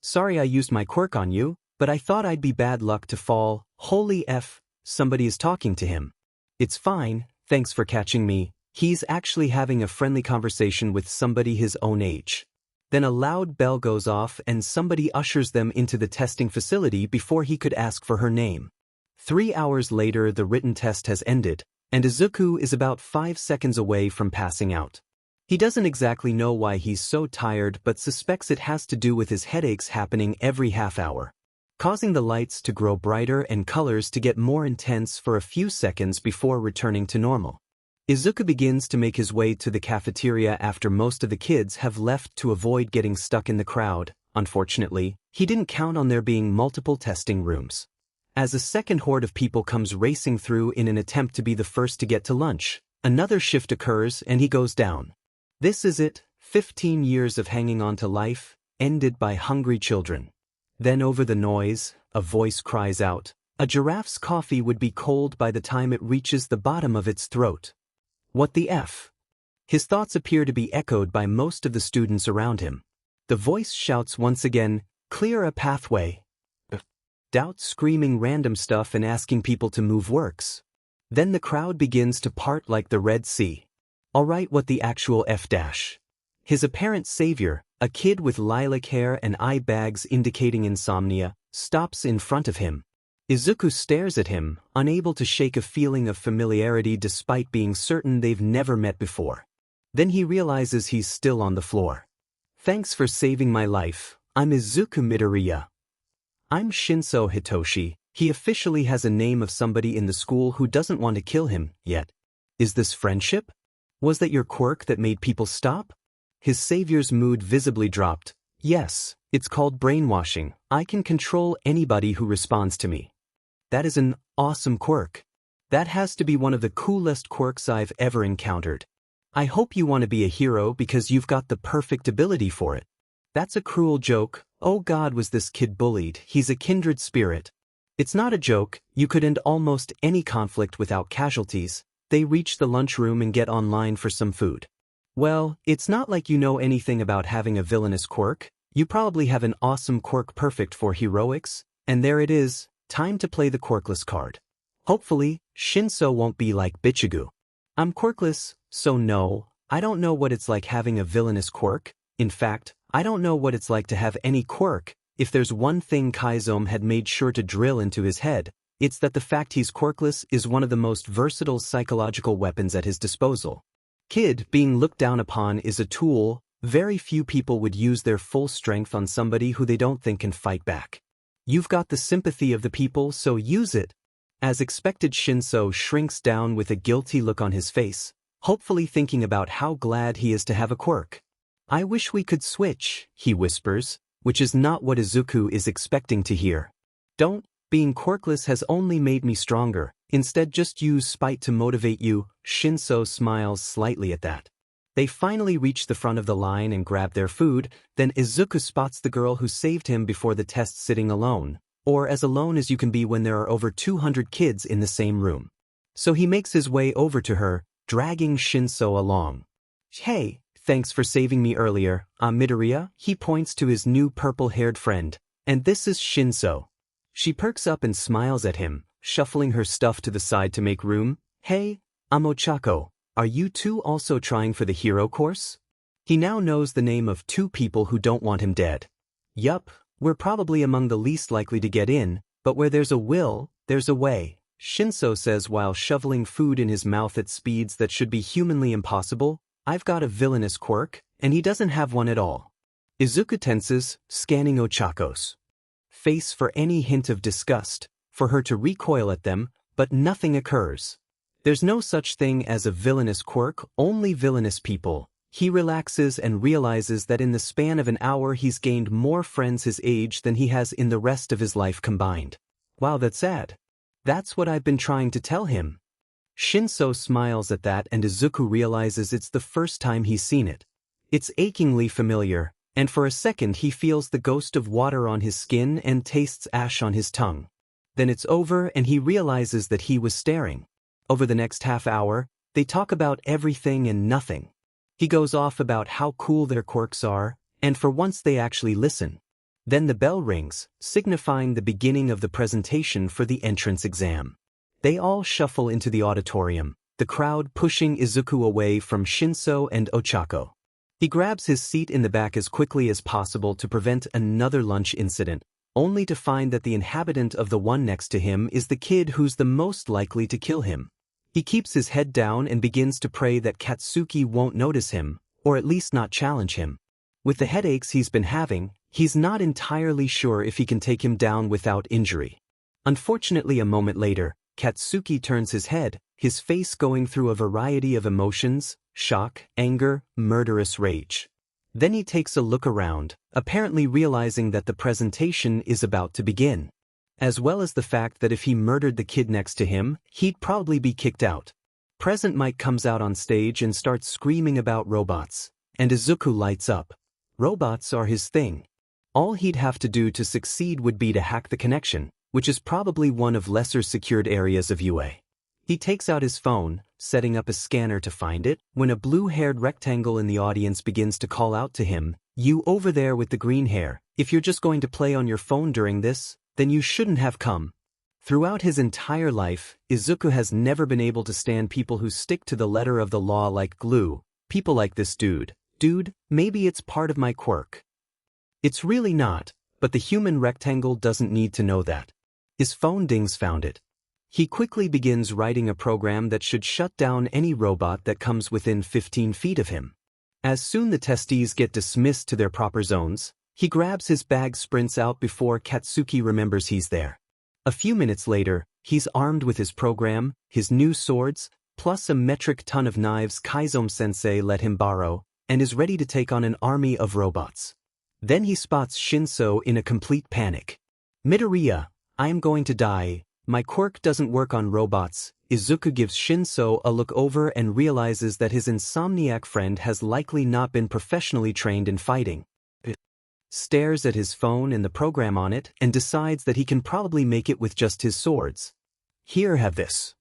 Sorry I used my quirk on you, but I thought I'd be bad luck to fall. Holy F, somebody is talking to him. It's fine, thanks for catching me. He's actually having a friendly conversation with somebody his own age. Then a loud bell goes off and somebody ushers them into the testing facility before he could ask for her name. 3 hours later, the written test has ended, and Izuku is about 5 seconds away from passing out. He doesn't exactly know why he's so tired but suspects it has to do with his headaches happening every half hour, causing the lights to grow brighter and colors to get more intense for a few seconds before returning to normal. Izuku begins to make his way to the cafeteria after most of the kids have left to avoid getting stuck in the crowd. Unfortunately, he didn't count on there being multiple testing rooms. As a second horde of people comes racing through in an attempt to be the first to get to lunch, another shift occurs and he goes down. This is it, 15 years of hanging on to life, ended by hungry children. Then over the noise, a voice cries out, a giraffe's coffee would be cold by the time it reaches the bottom of its throat. What the F? His thoughts appear to be echoed by most of the students around him. The voice shouts once again, clear a pathway. Doubt screaming random stuff and asking people to move works. Then the crowd begins to part like the Red Sea. Alright, what the actual F dash? His apparent savior, a kid with lilac hair and eye bags indicating insomnia, stops in front of him. Izuku stares at him, unable to shake a feeling of familiarity despite being certain they've never met before. Then he realizes he's still on the floor. Thanks for saving my life, I'm Izuku Midoriya. I'm Shinso Hitoshi. He officially has a name of somebody in the school who doesn't want to kill him, yet. Is this friendship? Was that your quirk that made people stop? His savior's mood visibly dropped. Yes, it's called brainwashing. I can control anybody who responds to me. That is an awesome quirk. That has to be one of the coolest quirks I've ever encountered. I hope you want to be a hero because you've got the perfect ability for it. That's a cruel joke. Oh God, was this kid bullied? He's a kindred spirit. It's not a joke. You could end almost any conflict without casualties. They reach the lunchroom and get online for some food. Well, it's not like you know anything about having a villainous quirk. You probably have an awesome quirk perfect for heroics, and there it is, time to play the quirkless card. Hopefully, Shinso won't be like Bichigu. I'm quirkless, so no, I don't know what it's like having a villainous quirk. In fact, I don't know what it's like to have any quirk. If there's one thing Kaizome had made sure to drill into his head, it's that the fact he's quirkless is one of the most versatile psychological weapons at his disposal. Kid, being looked down upon is a tool. Very few people would use their full strength on somebody who they don't think can fight back. You've got the sympathy of the people, so use it. As expected, Shinso shrinks down with a guilty look on his face, hopefully thinking about how glad he is to have a quirk. I wish we could switch, he whispers, which is not what Izuku is expecting to hear. Don't, being quirkless has only made me stronger, instead just use spite to motivate you. Shinso smiles slightly at that. They finally reach the front of the line and grab their food, then Izuku spots the girl who saved him before the test sitting alone, or as alone as you can be when there are over 200 kids in the same room. So he makes his way over to her, dragging Shinso along. Hey, thanks for saving me earlier, I'm Midoriya. He points to his new purple-haired friend, and this is Shinso. She perks up and smiles at him, shuffling her stuff to the side to make room. Hey, I'm Ochako. Are you two also trying for the hero course? He now knows the name of 2 people who don't want him dead. Yup, we're probably among the least likely to get in, but where there's a will, there's a way, Shinso says while shoveling food in his mouth at speeds that should be humanly impossible. I've got a villainous quirk, and he doesn't have one at all. Izuku tenses, scanning Ochako's face for any hint of disgust, for her to recoil at them, but nothing occurs. There's no such thing as a villainous quirk, only villainous people. He relaxes and realizes that in the span of an hour he's gained more friends his age than he has in the rest of his life combined. Wow, that's sad. That's what I've been trying to tell him. Shinso smiles at that and Izuku realizes it's the first time he's seen it. It's achingly familiar, and for a second he feels the ghost of water on his skin and tastes ash on his tongue. Then it's over and he realizes that he was staring. Over the next half hour, they talk about everything and nothing. He goes off about how cool their quirks are, and for once they actually listen. Then the bell rings, signifying the beginning of the presentation for the entrance exam. They all shuffle into the auditorium, the crowd pushing Izuku away from Shinso and Ochako. He grabs his seat in the back as quickly as possible to prevent another lunch incident, only to find that the inhabitant of the one next to him is the kid who's the most likely to kill him. He keeps his head down and begins to pray that Katsuki won't notice him, or at least not challenge him. With the headaches he's been having, he's not entirely sure if he can take him down without injury. Unfortunately, a moment later, Katsuki turns his head, his face going through a variety of emotions: shock, anger, murderous rage. Then he takes a look around, apparently realizing that the presentation is about to begin. As well as the fact that if he murdered the kid next to him, he'd probably be kicked out. Present Mike comes out on stage and starts screaming about robots, and Izuku lights up. Robots are his thing. All he'd have to do to succeed would be to hack the connection, which is probably one of lesser secured areas of UA. He takes out his phone, setting up a scanner to find it, when a blue-haired rectangle in the audience begins to call out to him, "You over there with the green hair, if you're just going to play on your phone during this, then you shouldn't have come." Throughout his entire life, Izuku has never been able to stand people who stick to the letter of the law like glue. People like this dude. Dude, maybe it's part of my quirk. It's really not, but the human rectangle doesn't need to know that. His phone dings found it. He quickly begins writing a program that should shut down any robot that comes within 15 feet of him. As soon the testees get dismissed to their proper zones, he grabs his bag, sprints out before Katsuki remembers he's there. A few minutes later, he's armed with his program, his new swords, plus a metric ton of knives Kaizomi-sensei let him borrow, and is ready to take on an army of robots. Then he spots Shinso in a complete panic. "Midoriya, I am going to die. My quirk doesn't work on robots." Izuku gives Shinso a look over and realizes that his insomniac friend has likely not been professionally trained in fighting. Stares at his phone and the program on it and decides that he can probably make it with just his swords. "Here, have this."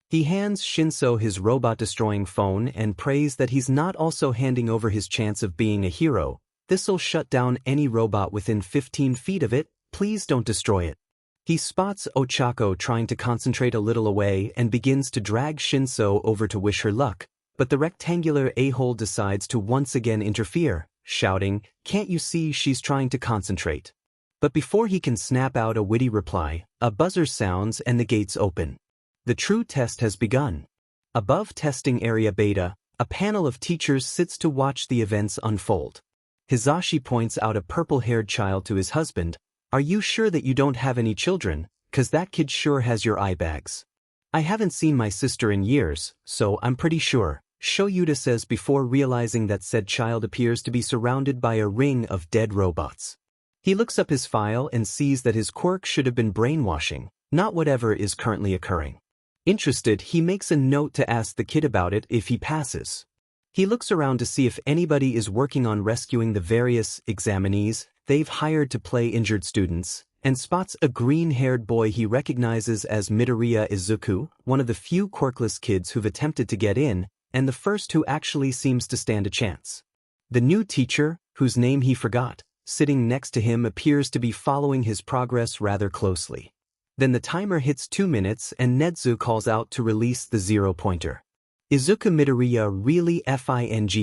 He hands Shinso his robot-destroying phone and prays that he's not also handing over his chance of being a hero. "This'll shut down any robot within 15 feet of it, please don't destroy it." He spots Ochako trying to concentrate a little away and begins to drag Shinso over to wish her luck, but the rectangular a-hole decides to once again interfere, shouting, "Can't you see she's trying to concentrate?" But before he can snap out a witty reply, a buzzer sounds and the gates open. The true test has begun. Above testing area beta, a panel of teachers sits to watch the events unfold. Hizashi points out a purple-haired child to his husband. "Are you sure that you don't have any children? 'Cause that kid sure has your eye bags." "I haven't seen my sister in years, so I'm pretty sure," Shoyuta says before realizing that said child appears to be surrounded by a ring of dead robots. He looks up his file and sees that his quirk should have been brainwashing, not whatever is currently occurring. Interested, he makes a note to ask the kid about it if he passes. He looks around to see if anybody is working on rescuing the various examinees they've hired to play injured students, and spots a green-haired boy he recognizes as Midoriya Izuku, one of the few quirkless kids who've attempted to get in, and the first who actually seems to stand a chance. The new teacher, whose name he forgot, sitting next to him appears to be following his progress rather closely. Then the timer hits 2 minutes and Netsu calls out to release the zero-pointer. Izuku Midoriya really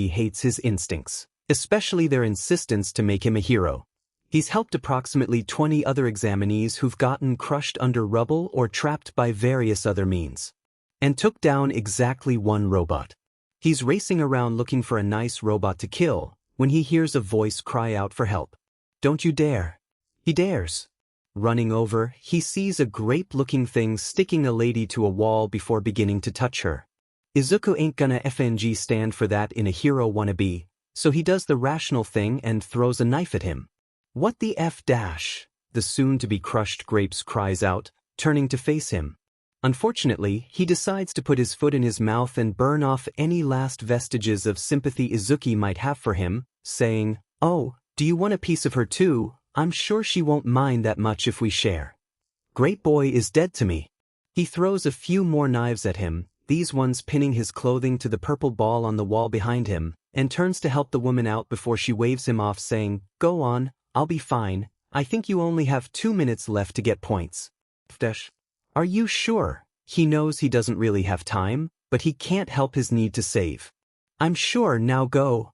hates his instincts, especially their insistence to make him a hero. He's helped approximately 20 other examinees who've gotten crushed under rubble or trapped by various other means, and took down exactly one robot. He's racing around looking for a nice robot to kill when he hears a voice cry out for help. "Don't you dare." He dares. Running over, he sees a grape-looking thing sticking a lady to a wall before beginning to touch her. Izuku ain't gonna stand for that in a hero wannabe, so he does the rational thing and throws a knife at him. "What the F dash?" the soon-to-be-crushed grapes cries out, turning to face him. Unfortunately, he decides to put his foot in his mouth and burn off any last vestiges of sympathy Izuku might have for him, saying, "Oh, do you want a piece of her too? I'm sure she won't mind that much if we share." Great boy is dead to me. He throws a few more knives at him, these ones pinning his clothing to the purple ball on the wall behind him, and turns to help the woman out before she waves him off saying, "Go on, I'll be fine. I think you only have 2 minutes left to get points." Are you sure? He knows he doesn't really have time, but he can't help his need to save. I'm sure, now go.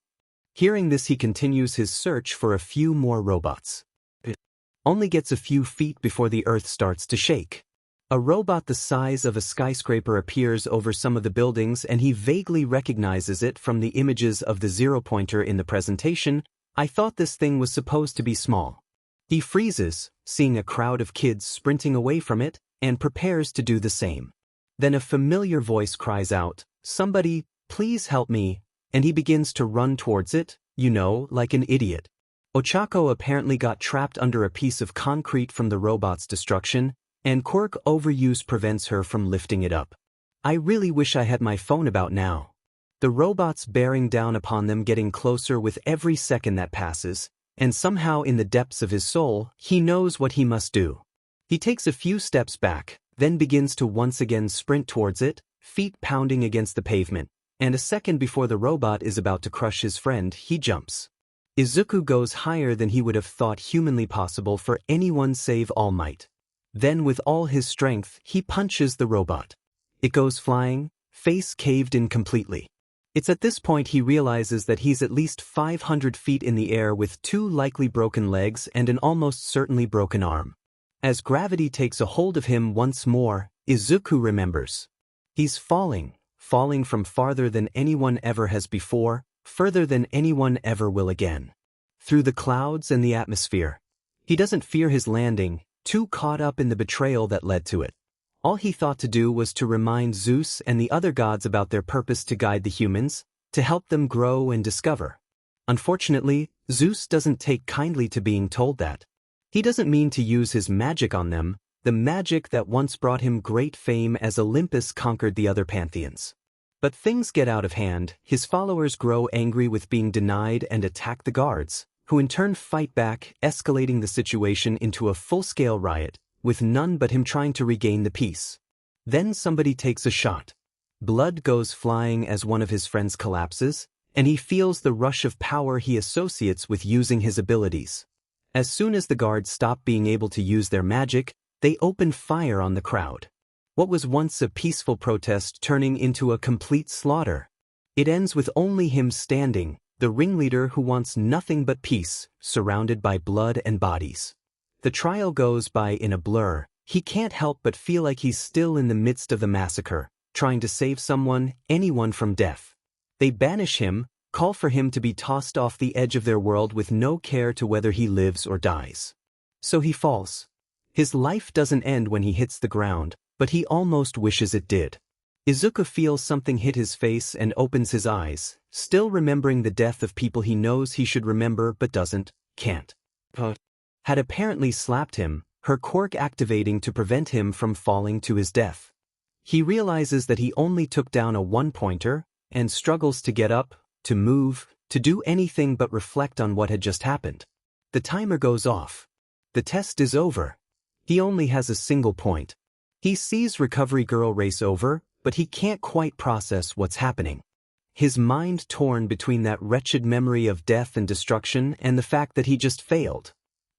Hearing this, he continues his search for a few more robots. It only gets a few feet before the earth starts to shake. A robot the size of a skyscraper appears over some of the buildings, and he vaguely recognizes it from the images of the zero-pointer in the presentation. I thought this thing was supposed to be small. He freezes, seeing a crowd of kids sprinting away from it, and prepares to do the same. Then a familiar voice cries out, "Somebody, please help me," and he begins to run towards it, like an idiot. Ochako apparently got trapped under a piece of concrete from the robot's destruction, and quirk overuse prevents her from lifting it up. I really wish I had my phone about now. The robot's bearing down upon them, getting closer with every second that passes, and somehow in the depths of his soul, he knows what he must do. He takes a few steps back, then begins to once again sprint towards it, feet pounding against the pavement, and a second before the robot is about to crush his friend, he jumps. Izuku goes higher than he would have thought humanly possible for anyone save All Might. Then with all his strength, he punches the robot. It goes flying, face caved in completely. It's at this point he realizes that he's at least 500 feet in the air with 2 likely broken legs and an almost certainly broken arm. As gravity takes a hold of him once more, Izuku remembers. He's falling from farther than anyone ever has before, further than anyone ever will again. Through the clouds and the atmosphere. He doesn't fear his landing, too caught up in the betrayal that led to it. All he thought to do was to remind Zeus and the other gods about their purpose to guide the humans, to help them grow and discover. Unfortunately, Zeus doesn't take kindly to being told that. He doesn't mean to use his magic on them, the magic that once brought him great fame as Olympus conquered the other pantheons. But things get out of hand, his followers grow angry with being denied and attack the guards, who in turn fight back, escalating the situation into a full-scale riot, with none but him trying to regain the peace. Then somebody takes a shot. Blood goes flying as one of his friends collapses, and he feels the rush of power he associates with using his abilities. As soon as the guards stop being able to use their magic, they open fire on the crowd. What was once a peaceful protest turning into a complete slaughter. It ends with only him standing, the ringleader who wants nothing but peace, surrounded by blood and bodies. The trial goes by in a blur. He can't help but feel like he's still in the midst of the massacre, trying to save someone, anyone from death. They banish him, call for him to be tossed off the edge of their world with no care to whether he lives or dies. So he falls. His life doesn't end when he hits the ground, but he almost wishes it did. Izuku feels something hit his face and opens his eyes, still remembering the death of people he knows he should remember but can't. Had apparently slapped him, her quirk activating to prevent him from falling to his death. He realizes that he only took down a one-pointer, and struggles to get up, to move, to do anything but reflect on what had just happened. The timer goes off. The test is over. He only has a single point. He sees Recovery Girl race over, but he can't quite process what's happening. His mind torn between that wretched memory of death and destruction and the fact that he just failed.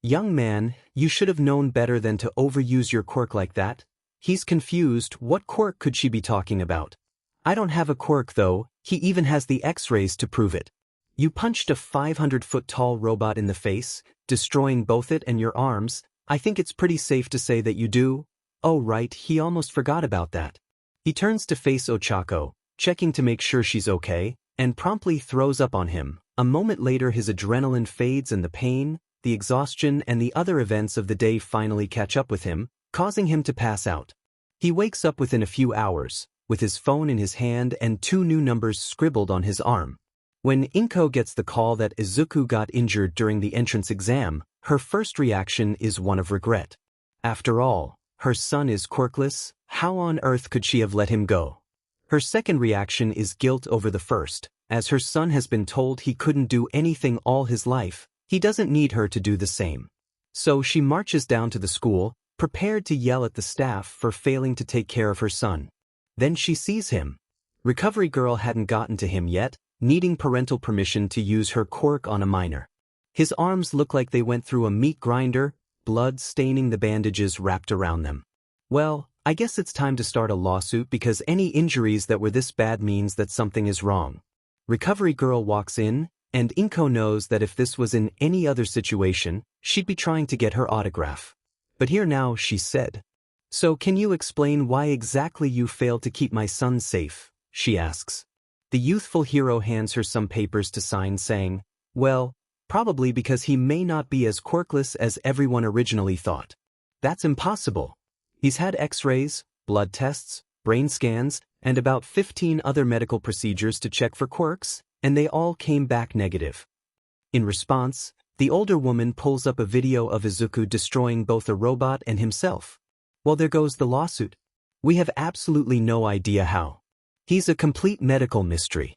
Young man, you should have known better than to overuse your quirk like that. He's confused. What quirk could she be talking about? I don't have a quirk though, he even has the X-rays to prove it. You punched a 500-foot-tall robot in the face, destroying both it and your arms. I think it's pretty safe to say that you do. Oh right, he almost forgot about that. He turns to face Ochako, checking to make sure she's okay, and promptly throws up on him. A moment later his adrenaline fades and the pain, the exhaustion and the other events of the day finally catch up with him, causing him to pass out. He wakes up within a few hours, with his phone in his hand and 2 new numbers scribbled on his arm. When Inko gets the call that Izuku got injured during the entrance exam, her first reaction is one of regret. After all, her son is quirkless, how on earth could she have let him go? Her second reaction is guilt over the first, as her son has been told he couldn't do anything all his life, he doesn't need her to do the same. So she marches down to the school, prepared to yell at the staff for failing to take care of her son. Then she sees him. Recovery girl hadn't gotten to him yet, needing parental permission to use her quirk on a minor. His arms look like they went through a meat grinder, blood staining the bandages wrapped around them. Well, I guess it's time to start a lawsuit because any injuries that were this bad means that something is wrong. Recovery girl walks in, and Inko knows that if this was in any other situation, she'd be trying to get her autograph. But here now, she said. "So can you explain why exactly you failed to keep my son safe?" she asks. The youthful hero hands her some papers to sign saying, "Well, probably because he may not be as quirkless as everyone originally thought. That's impossible. He's had x-rays, blood tests, brain scans, and about 15 other medical procedures to check for quirks, and they all came back negative." In response, the older woman pulls up a video of Izuku destroying both a robot and himself. Well, there goes the lawsuit. We have absolutely no idea how. He's a complete medical mystery.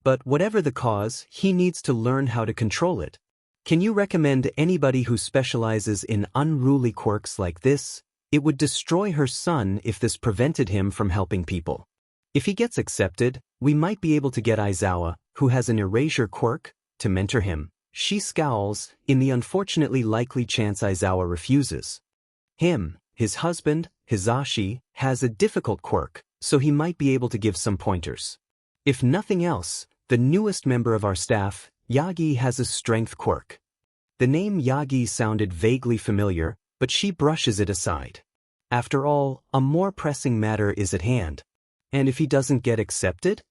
But whatever the cause, he needs to learn how to control it. Can you recommend anybody who specializes in unruly quirks like this? It would destroy her son if this prevented him from helping people. If he gets accepted, we might be able to get Aizawa, who has an erasure quirk, to mentor him. She scowls, in the unfortunately likely chance Aizawa refuses. His husband, Hisashi, has a difficult quirk, so he might be able to give some pointers. If nothing else, the newest member of our staff, Yagi, has a strength quirk. The name Yagi sounded vaguely familiar, but she brushes it aside. After all, a more pressing matter is at hand. And if he doesn't get accepted?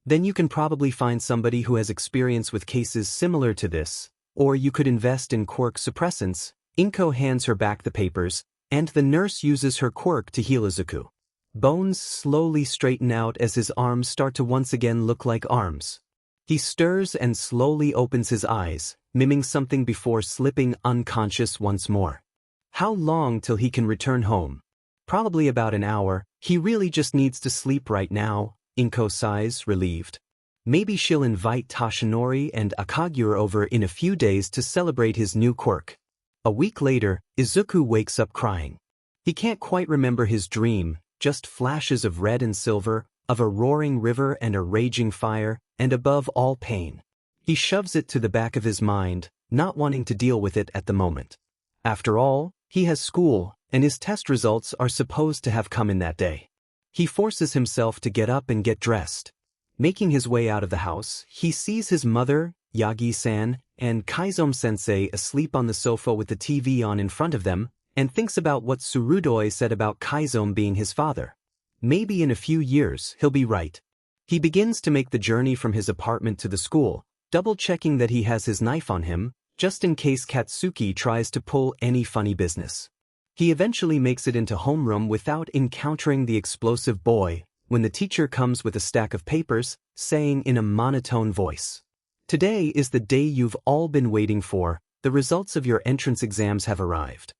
Then you can probably find somebody who has experience with cases similar to this, or you could invest in quirk suppressants. Inko hands her back the papers, and the nurse uses her quirk to heal Izuku. Bones slowly straighten out as his arms start to once again look like arms. He stirs and slowly opens his eyes, miming something before slipping unconscious once more. How long till he can return home? Probably about an hour. He really just needs to sleep right now. Inko sighs, relieved. Maybe she'll invite Tashinori and Akagura over in a few days to celebrate his new quirk. A week later, Izuku wakes up crying. He can't quite remember his dream, just flashes of red and silver, of a roaring river and a raging fire, and above all pain. He shoves it to the back of his mind, not wanting to deal with it at the moment. After all, he has school, and his test results are supposed to have come in that day. He forces himself to get up and get dressed. Making his way out of the house, he sees his mother, Yagi-san, and Kaizomi-sensei asleep on the sofa with the TV on in front of them, and thinks about what Tsurudoi said about Kaizomi being his father. Maybe in a few years, he'll be right. He begins to make the journey from his apartment to the school, double-checking that he has his knife on him, just in case Katsuki tries to pull any funny business. He eventually makes it into homeroom without encountering the explosive boy, when the teacher comes with a stack of papers, saying in a monotone voice, "Today is the day you've all been waiting for. The results of your entrance exams have arrived."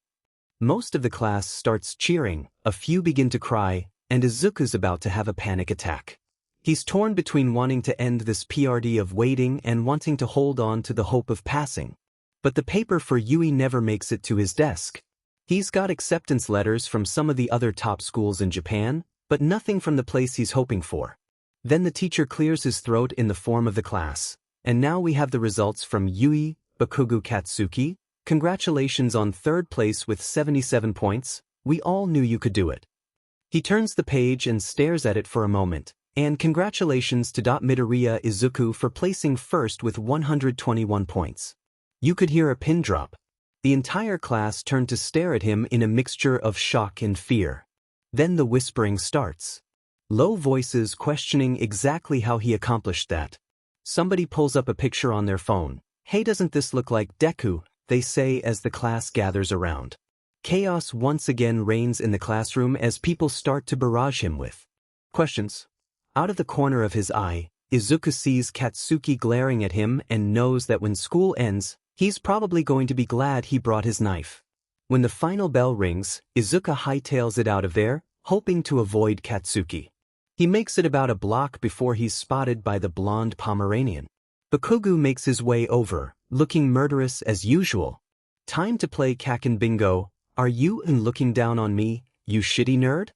Most of the class starts cheering, a few begin to cry, and Izuku's about to have a panic attack. He's torn between wanting to end this PRD of waiting and wanting to hold on to the hope of passing. But the paper for Yui never makes it to his desk. He's got acceptance letters from some of the other top schools in Japan, but nothing from the place he's hoping for. Then the teacher clears his throat in the form of the class, and now we have the results from Yui, Bakugo Katsuki. Congratulations on third place with 77 points, we all knew you could do it. He turns the page and stares at it for a moment, and congratulations to Midoriya Izuku for placing first with 121 points. You could hear a pin drop. The entire class turned to stare at him in a mixture of shock and fear. Then the whispering starts. Low voices questioning exactly how he accomplished that. Somebody pulls up a picture on their phone. "Hey, doesn't this look like Deku?" they say as the class gathers around. Chaos once again reigns in the classroom as people start to barrage him with questions. Out of the corner of his eye, Izuku sees Katsuki glaring at him and knows that when school ends, he's probably going to be glad he brought his knife. When the final bell rings, Izuku hightails it out of there, hoping to avoid Katsuki. He makes it about a block before he's spotted by the blonde Pomeranian. Bakugo makes his way over, looking murderous as usual. "Time to play Kaken Bingo. Are you looking down on me, you shitty nerd?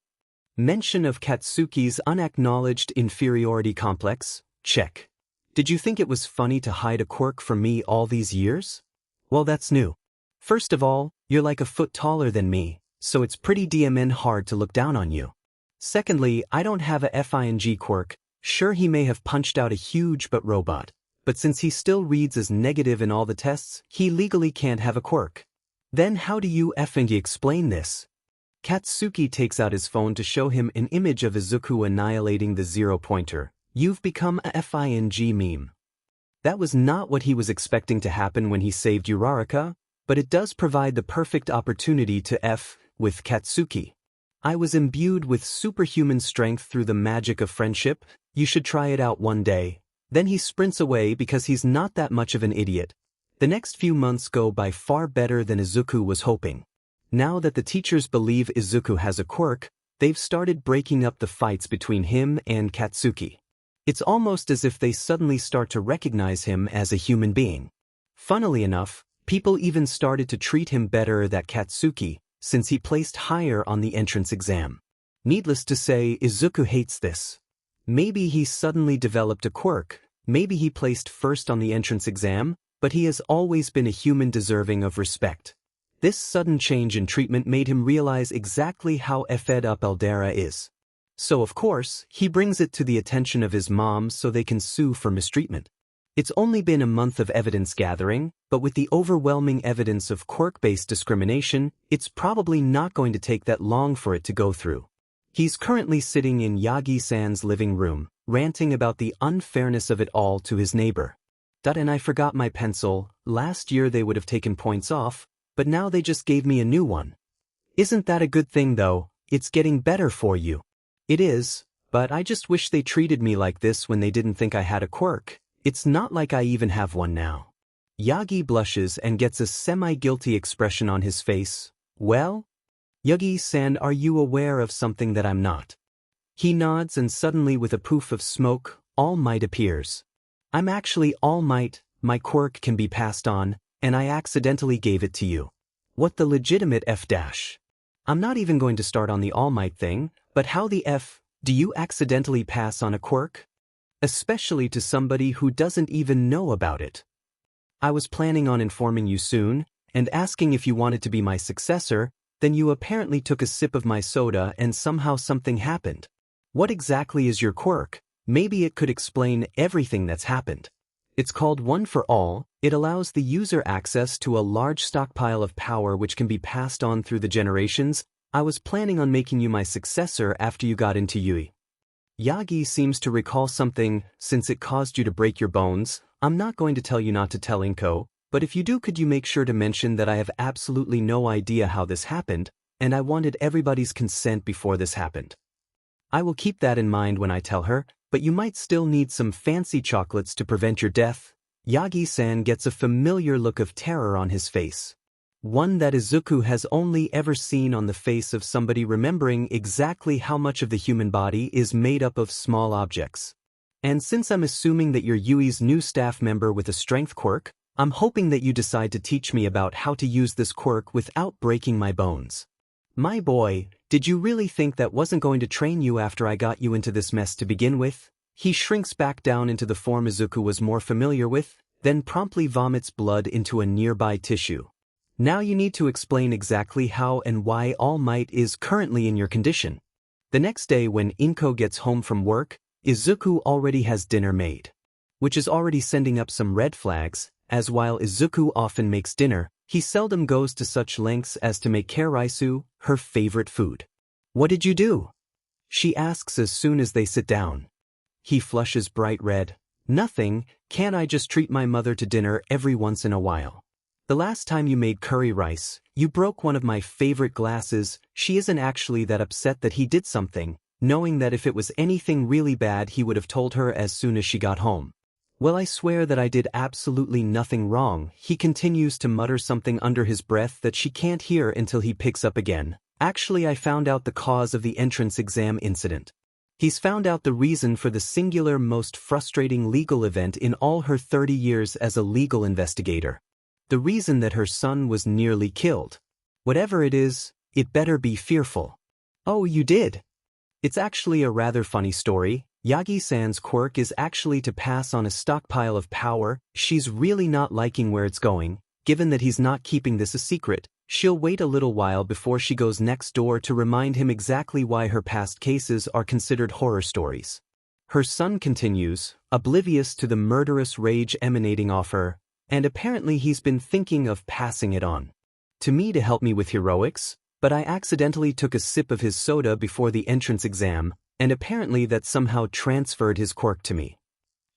Mention of Katsuki's unacknowledged inferiority complex? Check. Did you think it was funny to hide a quirk from me all these years? Well, that's new. First of all, you're like a foot taller than me, so it's pretty DMN hard to look down on you. Secondly, I don't have a FING quirk. Sure, he may have punched out a huge robot, but since he still reads as negative in all the tests, he legally can't have a quirk. Then how do you effing explain this? Katsuki takes out his phone to show him an image of Izuku annihilating the zero-pointer. You've become a FING meme. That was not what he was expecting to happen when he saved Uraraka, but it does provide the perfect opportunity to F with Katsuki. I was imbued with superhuman strength through the magic of friendship. You should try it out one day. Then he sprints away because he's not that much of an idiot. The next few months go by far better than Izuku was hoping. Now that the teachers believe Izuku has a quirk, they've started breaking up the fights between him and Katsuki. It's almost as if they suddenly start to recognize him as a human being. Funnily enough, people even started to treat him better than Katsuki, since he placed higher on the entrance exam. Needless to say, Izuku hates this. Maybe he suddenly developed a quirk, maybe he placed first on the entrance exam, but he has always been a human deserving of respect. This sudden change in treatment made him realize exactly how fed up Eldera is. So of course, he brings it to the attention of his mom so they can sue for mistreatment. It's only been a month of evidence gathering, but with the overwhelming evidence of quirk-based discrimination, it's probably not going to take that long for it to go through. He's currently sitting in Yagi-san's living room, ranting about the unfairness of it all to his neighbor. And I forgot my pencil. Last year they would have taken points off, but now they just gave me a new one. Isn't that a good thing though? It's getting better for you. It is, but I just wish they treated me like this when they didn't think I had a quirk. It's not like I even have one now. Yagi blushes and gets a semi-guilty expression on his face. Well? Yagi-san, are you aware of something that I'm not? He nods and suddenly with a poof of smoke, All Might appears. I'm actually All Might, my quirk can be passed on, and I accidentally gave it to you. What the legitimate F dash? I'm not even going to start on the All Might thing, but how the F do you accidentally pass on a quirk? Especially to somebody who doesn't even know about it. I was planning on informing you soon, and asking if you wanted to be my successor, then you apparently took a sip of my soda and somehow something happened. What exactly is your quirk? Maybe it could explain everything that's happened. It's called One for All. It allows the user access to a large stockpile of power which can be passed on through the generations. I was planning on making you my successor after you got into Yui. Yagi seems to recall something, since it caused you to break your bones. I'm not going to tell you not to tell Inko, but if you do, could you make sure to mention that I have absolutely no idea how this happened, and I wanted everybody's consent before this happened. I will keep that in mind when I tell her, but you might still need some fancy chocolates to prevent your death. Yagi-san gets a familiar look of terror on his face. One that Izuku has only ever seen on the face of somebody remembering exactly how much of the human body is made up of small objects. And since I'm assuming that you're Yui's new staff member with a strength quirk, I'm hoping that you decide to teach me about how to use this quirk without breaking my bones. My boy, did you really think that wasn't going to train you after I got you into this mess to begin with? He shrinks back down into the form Izuku was more familiar with, then promptly vomits blood into a nearby tissue. Now you need to explain exactly how and why All Might is currently in your condition. The next day when Inko gets home from work, Izuku already has dinner made. Which is already sending up some red flags, as while Izuku often makes dinner, he seldom goes to such lengths as to make kairaisu her favorite food. What did you do? She asks as soon as they sit down. He flushes bright red. Nothing, can't I just treat my mother to dinner every once in a while? The last time you made curry rice, you broke one of my favorite glasses. She isn't actually that upset that he did something, knowing that if it was anything really bad he would have told her as soon as she got home. Well, I swear that I did absolutely nothing wrong. He continues to mutter something under his breath that she can't hear until he picks up again. Actually, I found out the cause of the entrance exam incident. He's found out the reason for the singular most frustrating legal event in all her 30 years as a legal investigator. The reason that her son was nearly killed. Whatever it is, it better be fearful. Oh, you did? It's actually a rather funny story. Yagi-san's quirk is actually to pass on a stockpile of power. She's really not liking where it's going. Given that he's not keeping this a secret, she'll wait a little while before she goes next door to remind him exactly why her past cases are considered horror stories. Her son continues, oblivious to the murderous rage emanating off her, and apparently he's been thinking of passing it on to me to help me with heroics, but I accidentally took a sip of his soda before the entrance exam, and apparently that somehow transferred his quirk to me.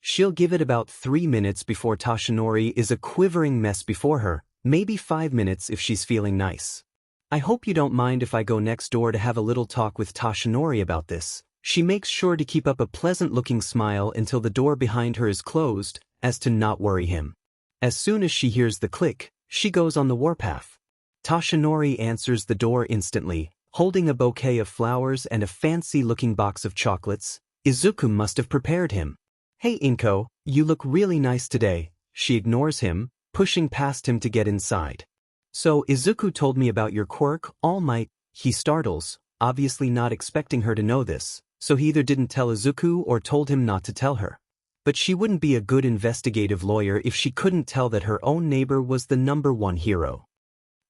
She'll give it about 3 minutes before Toshinori is a quivering mess before her, maybe 5 minutes if she's feeling nice. I hope you don't mind if I go next door to have a little talk with Toshinori about this. She makes sure to keep up a pleasant-looking smile until the door behind her is closed, as to not worry him. As soon as she hears the click, she goes on the warpath. Toshinori answers the door instantly, holding a bouquet of flowers and a fancy-looking box of chocolates. Izuku must have prepared him. Hey Inko, you look really nice today. She ignores him, pushing past him to get inside. So Izuku told me about your quirk, All Might. He startles, obviously not expecting her to know this, so he either didn't tell Izuku or told him not to tell her. But she wouldn't be a good investigative lawyer if she couldn't tell that her own neighbor was the #1 hero.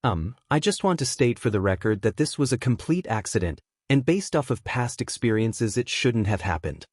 I just want to state for the record that this was a complete accident, and based off of past experiences it shouldn't have happened.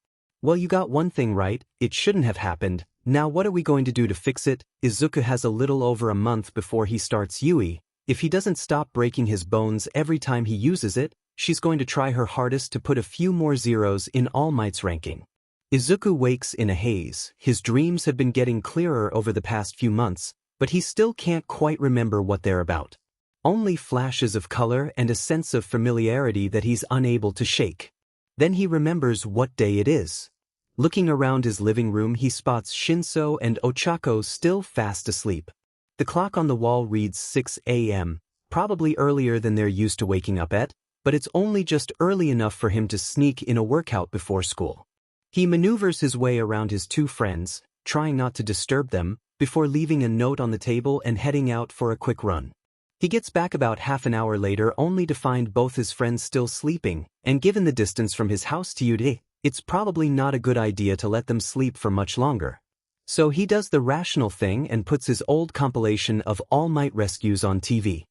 Well, you got one thing right, it shouldn't have happened. Now what are we going to do to fix it? Izuku has a little over a month before he starts Yui. If he doesn't stop breaking his bones every time he uses it, she's going to try her hardest to put a few more zeros in All Might's ranking. Izuku wakes in a haze. His dreams have been getting clearer over the past few months, but he still can't quite remember what they're about. Only flashes of color and a sense of familiarity that he's unable to shake. Then he remembers what day it is. Looking around his living room, he spots Shinso and Ochako still fast asleep. The clock on the wall reads 6 a.m., probably earlier than they're used to waking up at, but it's only just early enough for him to sneak in a workout before school. He maneuvers his way around his two friends, trying not to disturb them, before leaving a note on the table and heading out for a quick run. He gets back about half an hour later only to find both his friends still sleeping, and given the distance from his house to Yude, it's probably not a good idea to let them sleep for much longer. So he does the rational thing and puts his old compilation of All Might rescues on TV,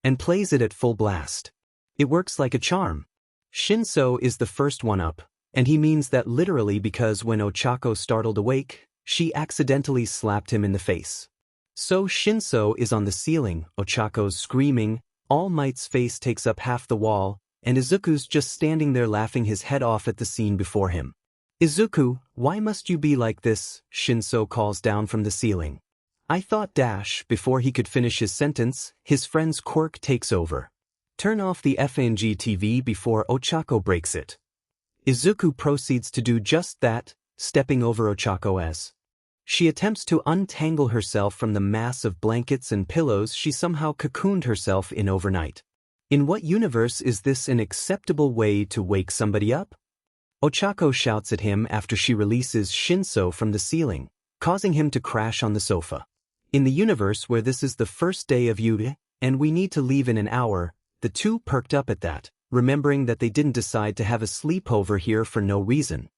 and plays it at full blast. It works like a charm. Shinso is the first one up, and he means that literally because when Ochako startled awake, she accidentally slapped him in the face. So Shinso is on the ceiling, Ochako's screaming, All Might's face takes up half the wall, and Izuku's just standing there laughing his head off at the scene before him. Izuku, why must you be like this? Shinso calls down from the ceiling. I thought before he could finish his sentence, his friend's quirk takes over. Turn off the FNG TV before Ochako breaks it. Izuku proceeds to do just that, stepping over Ochako as she attempts to untangle herself from the mass of blankets and pillows she somehow cocooned herself in overnight. In what universe is this an acceptable way to wake somebody up? Ochako shouts at him after she releases Shinso from the ceiling, causing him to crash on the sofa. In the universe where this is the first day of Yuri, and we need to leave in an hour, the two perked up at that, remembering that they didn't decide to have a sleepover here for no reason.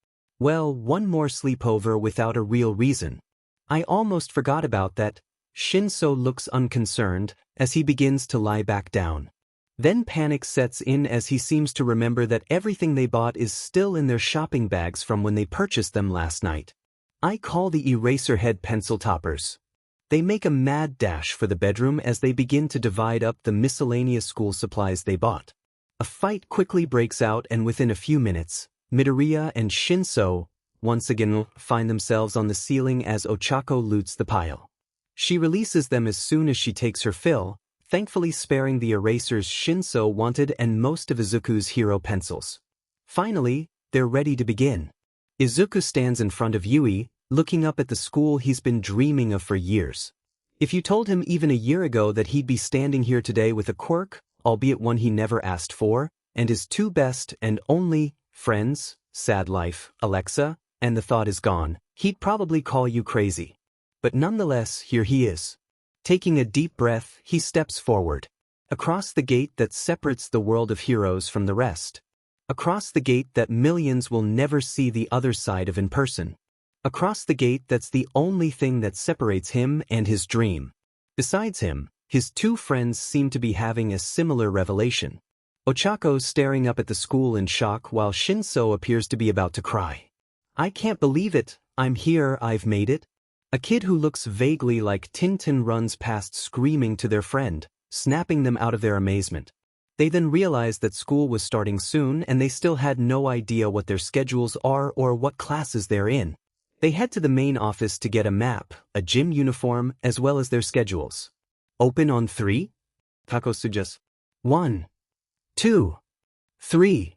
Well, one more sleepover without a real reason. I almost forgot about that. Shinso looks unconcerned as he begins to lie back down. Then panic sets in as he seems to remember that everything they bought is still in their shopping bags from when they purchased them last night. I call the Eraserhead pencil toppers. They make a mad dash for the bedroom as they begin to divide up the miscellaneous school supplies they bought. A fight quickly breaks out, and within a few minutes, Midoriya and Shinso once again find themselves on the ceiling as Ochako loots the pile. She releases them as soon as she takes her fill, thankfully sparing the erasers Shinso wanted and most of Izuku's hero pencils. Finally, they're ready to begin. Izuku stands in front of Yui, looking up at the school he's been dreaming of for years. If you told him even a year ago that he'd be standing here today with a quirk, albeit one he never asked for, and his two best and only friends, sad life, Alexa, and the thought is gone, he'd probably call you crazy. But nonetheless, here he is. Taking a deep breath, he steps forward. Across the gate that separates the world of heroes from the rest. Across the gate that millions will never see the other side of in person. Across the gate that's the only thing that separates him and his dream. Besides him, his two friends seem to be having a similar revelation. Ochako staring up at the school in shock while Shinso appears to be about to cry. I can't believe it, I'm here, I've made it. A kid who looks vaguely like Tintin runs past screaming to their friend, snapping them out of their amazement. They then realize that school was starting soon and they still had no idea what their schedules are or what classes they're in. They head to the main office to get a map, a gym uniform, as well as their schedules. Open on 3? Tako suggests. 1, 2, 3.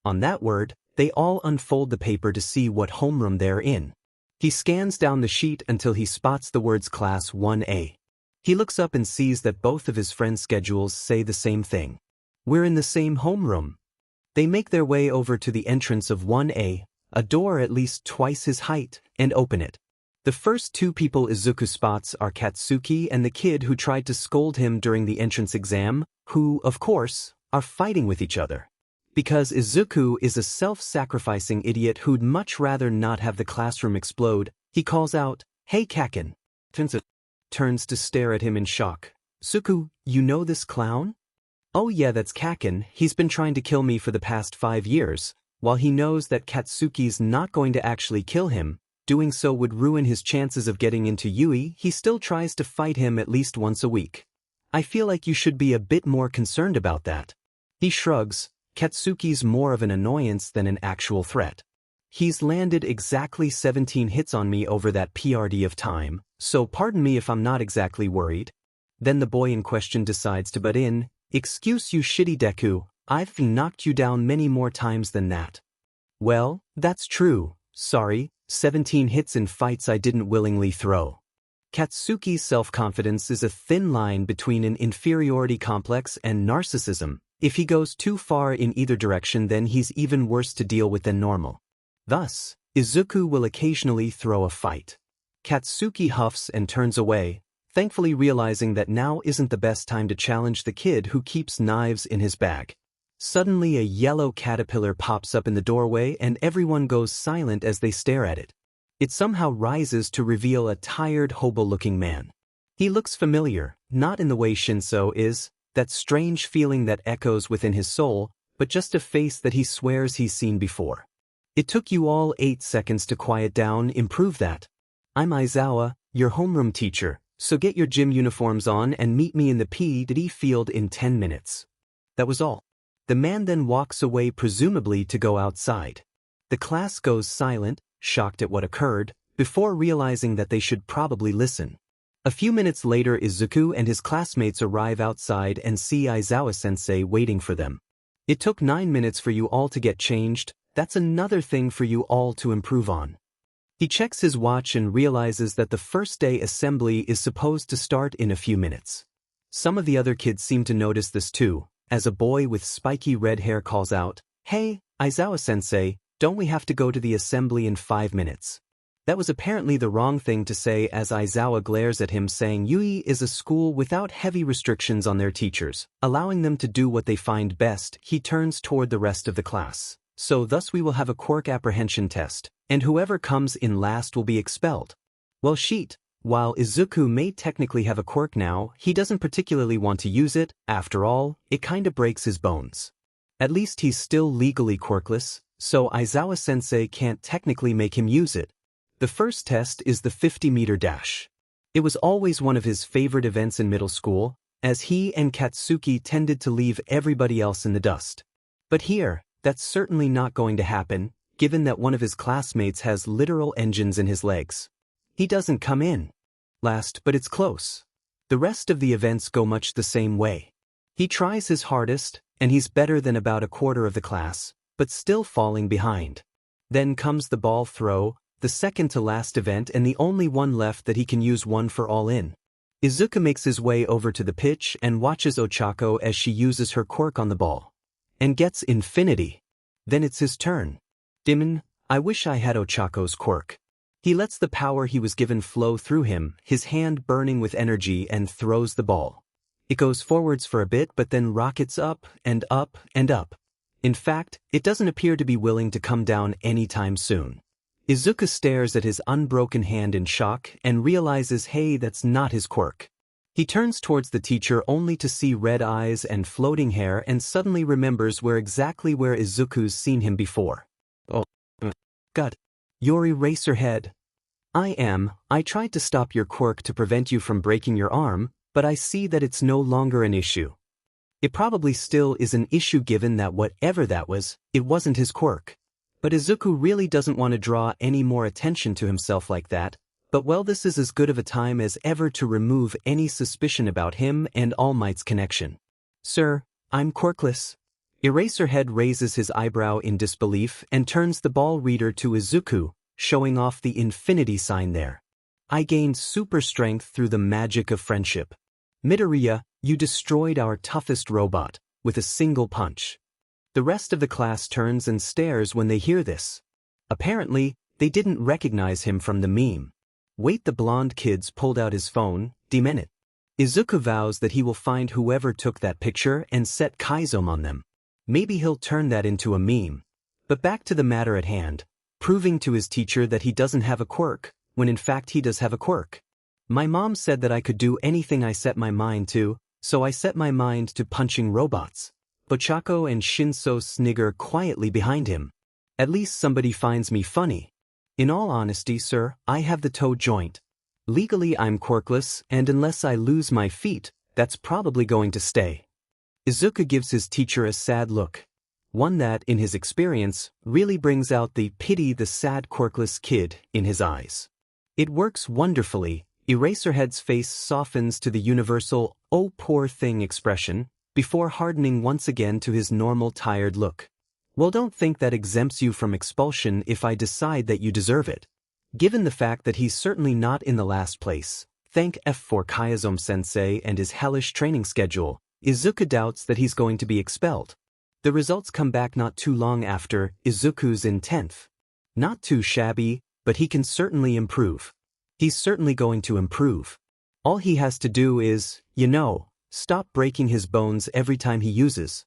On that word, they all unfold the paper to see what homeroom they're in. He scans down the sheet until he spots the words Class 1A. He looks up and sees that both of his friends' schedules say the same thing. We're in the same homeroom. They make their way over to the entrance of 1A, a door at least twice his height, and open it. The first two people Izuku spots are Katsuki and the kid who tried to scold him during the entrance exam, who, of course, are fighting with each other. Because Izuku is a self-sacrificing idiot who'd much rather not have the classroom explode, he calls out, "Hey Kaken." Tensa turns to stare at him in shock. "Suku, you know this clown?" "Oh yeah, that's Kaken, he's been trying to kill me for the past 5 years. While he knows that Katsuki's not going to actually kill him, doing so would ruin his chances of getting into Yui, he still tries to fight him at least once a week. I feel like you should be a bit more concerned about that." He shrugs. Katsuki's more of an annoyance than an actual threat. "He's landed exactly 17 hits on me over that PRD of time, so pardon me if I'm not exactly worried." Then the boy in question decides to butt in. "Excuse you shitty Deku, I've knocked you down many more times than that." "Well, that's true, sorry, 17 hits in fights I didn't willingly throw." Katsuki's self-confidence is a thin line between an inferiority complex and narcissism. If he goes too far in either direction, then he's even worse to deal with than normal. Thus, Izuku will occasionally throw a fight. Katsuki huffs and turns away, thankfully realizing that now isn't the best time to challenge the kid who keeps knives in his bag. Suddenly a yellow caterpillar pops up in the doorway and everyone goes silent as they stare at it. It somehow rises to reveal a tired, hobo-looking man. He looks familiar, not in the way Shinso is, that strange feeling that echoes within his soul, but just a face that he swears he's seen before. "It took you all 8 seconds to quiet down, improve that. I'm Aizawa, your homeroom teacher, so get your gym uniforms on and meet me in the P.D. field in 10 minutes. That was all. The man then walks away, presumably to go outside. The class goes silent, shocked at what occurred, before realizing that they should probably listen. A few minutes later, Izuku and his classmates arrive outside and see Aizawa-sensei waiting for them. "It took 9 minutes for you all to get changed, that's another thing for you all to improve on." He checks his watch and realizes that the first day assembly is supposed to start in a few minutes. Some of the other kids seem to notice this too, as a boy with spiky red hair calls out, "Hey, Aizawa-sensei, don't we have to go to the assembly in 5 minutes?" That was apparently the wrong thing to say, as Aizawa glares at him, saying Yui is a school without heavy restrictions on their teachers, allowing them to do what they find best. He turns toward the rest of the class. "So thus we will have a quirk apprehension test, and whoever comes in last will be expelled." Well, sheet. While Izuku may technically have a quirk now, he doesn't particularly want to use it. After all, it kinda breaks his bones. At least he's still legally quirkless, so Aizawa-sensei can't technically make him use it. The first test is the 50-meter dash. It was always one of his favorite events in middle school, as he and Katsuki tended to leave everybody else in the dust. But here, that's certainly not going to happen, given that one of his classmates has literal engines in his legs. He doesn't come in last, but it's close. The rest of the events go much the same way. He tries his hardest, and he's better than about a quarter of the class, but still falling behind. Then comes the ball throw, the second to last event and the only one left that he can use one for all in. Izuku makes his way over to the pitch and watches Ochako as she uses her quirk on the ball. And gets infinity. Then it's his turn. "Dimon, I wish I had Ochako's quirk." He lets the power he was given flow through him, his hand burning with energy, and throws the ball. It goes forwards for a bit but then rockets up and up and up. In fact, it doesn't appear to be willing to come down anytime soon. Izuku stares at his unbroken hand in shock and realizes hey, that's not his quirk. He turns towards the teacher only to see red eyes and floating hair and suddenly remembers where Izuku's seen him before. Oh, God. Your eraser head. I tried to stop your quirk to prevent you from breaking your arm, but I see that it's no longer an issue. It probably still is an issue given that whatever that was, it wasn't his quirk. But Izuku really doesn't want to draw any more attention to himself like that, but well, this is as good of a time as ever to remove any suspicion about him and All Might's connection. Sir, I'm quirkless. Eraserhead raises his eyebrow in disbelief and turns the ball reader to Izuku, showing off the infinity sign there. I gained super strength through the magic of friendship. Midoriya, you destroyed our toughest robot, with a single punch. The rest of the class turns and stares when they hear this. Apparently, they didn't recognize him from the meme. Wait, the blonde kid's pulled out his phone, demon it. Izuku vows that he will find whoever took that picture and set Kaizome on them. Maybe he'll turn that into a meme. But back to the matter at hand, proving to his teacher that he doesn't have a quirk, when in fact he does have a quirk. My mom said that I could do anything I set my mind to, so I set my mind to punching robots. Bochako and Shinso snigger quietly behind him. At least somebody finds me funny. In all honesty, sir, I have the toe joint. Legally I'm quirkless, and unless I lose my feet, that's probably going to stay. Izuku gives his teacher a sad look. One that, in his experience, really brings out the pity the sad quirkless kid in his eyes. It works wonderfully. Eraserhead's face softens to the universal, oh poor thing expression, before hardening once again to his normal tired look. Well, don't think that exempts you from expulsion if I decide that you deserve it. Given the fact that he's certainly not in the last place, thank F for Kaizome-sensei and his hellish training schedule, Izuku doubts that he's going to be expelled. The results come back not too long after. Izuku's in 10th. Not too shabby, but he can certainly improve. He's certainly going to improve. All he has to do is, stop breaking his bones every time he uses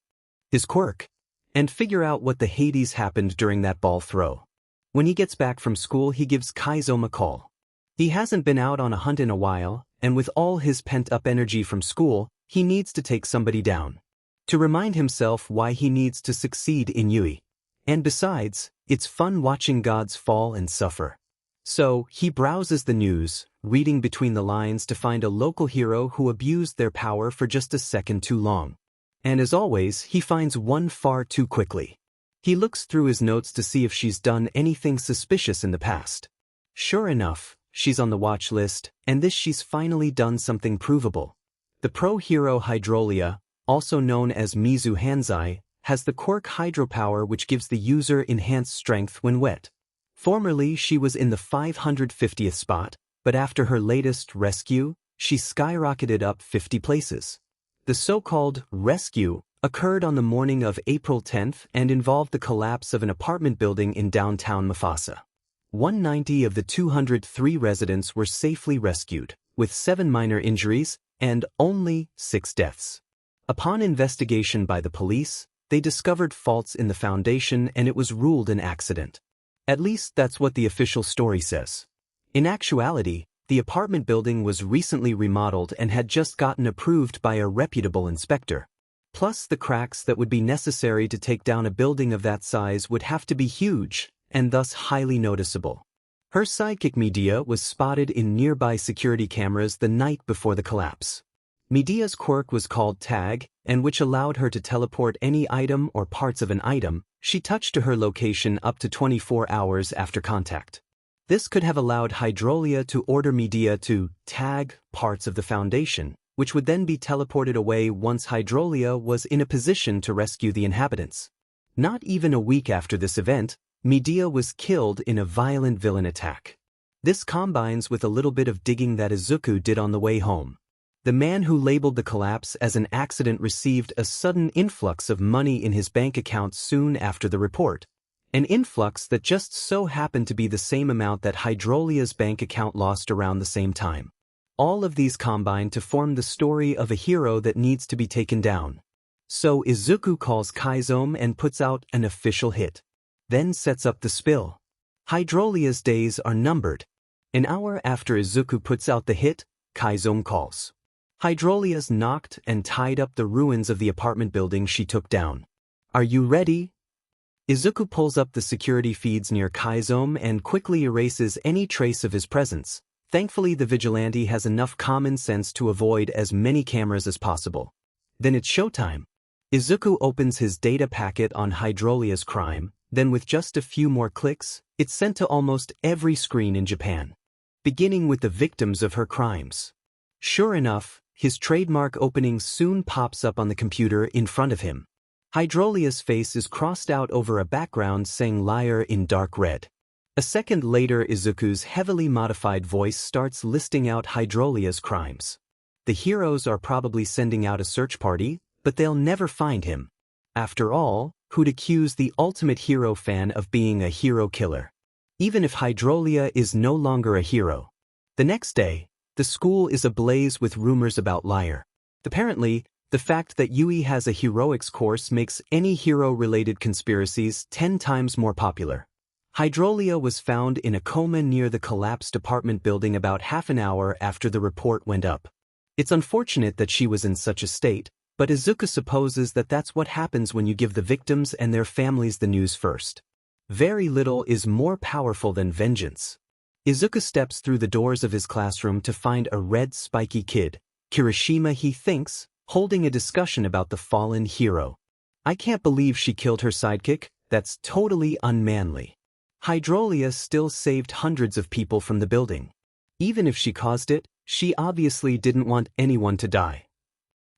his quirk, and figure out what the Hades happened during that ball throw. When he gets back from school, he gives Kaizome a call. He hasn't been out on a hunt in a while, and with all his pent-up energy from school, he needs to take somebody down. To remind himself why he needs to succeed in Yui. And besides, it's fun watching gods fall and suffer. So, he browses the news, reading between the lines to find a local hero who abused their power for just a second too long. And as always, he finds one far too quickly. He looks through his notes to see if she's done anything suspicious in the past. Sure enough, she's on the watch list, and this she's finally done something provable. The pro-hero Hydrolia, also known as Mizu Hanzai, has the quirk Hydropower, which gives the user enhanced strength when wet. Formerly she was in the 550th spot, but after her latest rescue, she skyrocketed up 50 places. The so-called rescue occurred on the morning of April 10th and involved the collapse of an apartment building in downtown Mufasa. 190 of the 203 residents were safely rescued, with 7 minor injuries and only 6 deaths. Upon investigation by the police, they discovered faults in the foundation and it was ruled an accident. At least that's what the official story says. In actuality, the apartment building was recently remodeled and had just gotten approved by a reputable inspector. Plus, the cracks that would be necessary to take down a building of that size would have to be huge, and thus highly noticeable. Her sidekick Midoriya was spotted in nearby security cameras the night before the collapse. Midoriya's quirk was called Tag, and which allowed her to teleport any item or parts of an item she touched to her location up to 24 hours after contact. This could have allowed Hydrolia to order Midoriya to tag parts of the foundation, which would then be teleported away once Hydrolia was in a position to rescue the inhabitants. Not even a week after this event, Midoriya was killed in a violent villain attack. This combines with a little bit of digging that Izuku did on the way home. The man who labeled the collapse as an accident received a sudden influx of money in his bank account soon after the report. An influx that just so happened to be the same amount that Hydrolia's bank account lost around the same time. All of these combine to form the story of a hero that needs to be taken down. So Izuku calls Kaizome and puts out an official hit. Then sets up the spill. Hydrolia's days are numbered. An hour after Izuku puts out the hit, Kaizome calls. Hydrolia's knocked and tied up the ruins of the apartment building she took down. Are you ready? Izuku pulls up the security feeds near Kaizome and quickly erases any trace of his presence. Thankfully, the vigilante has enough common sense to avoid as many cameras as possible. Then it's showtime. Izuku opens his data packet on Hydrolia's crime, then with just a few more clicks, it's sent to almost every screen in Japan. Beginning with the victims of her crimes. Sure enough, his trademark opening soon pops up on the computer in front of him. Hydrolia's face is crossed out over a background saying liar in dark red. A second later, Izuku's heavily modified voice starts listing out Hydrolia's crimes. The heroes are probably sending out a search party, but they'll never find him. After all, who'd accuse the ultimate hero fan of being a hero killer? Even if Hydrolia is no longer a hero. The next day, the school is ablaze with rumors about Liar. Apparently, the fact that Yui has a heroics course makes any hero-related conspiracies 10 times more popular. Hydrolia was found in a coma near the collapsed apartment building about half an hour after the report went up. It's unfortunate that she was in such a state, but Izuku supposes that that's what happens when you give the victims and their families the news first. Very little is more powerful than vengeance. Izuku steps through the doors of his classroom to find a red spiky kid, Kirishima he thinks, holding a discussion about the fallen hero. I can't believe she killed her sidekick, that's totally unmanly. Hydrolia still saved hundreds of people from the building. Even if she caused it, she obviously didn't want anyone to die.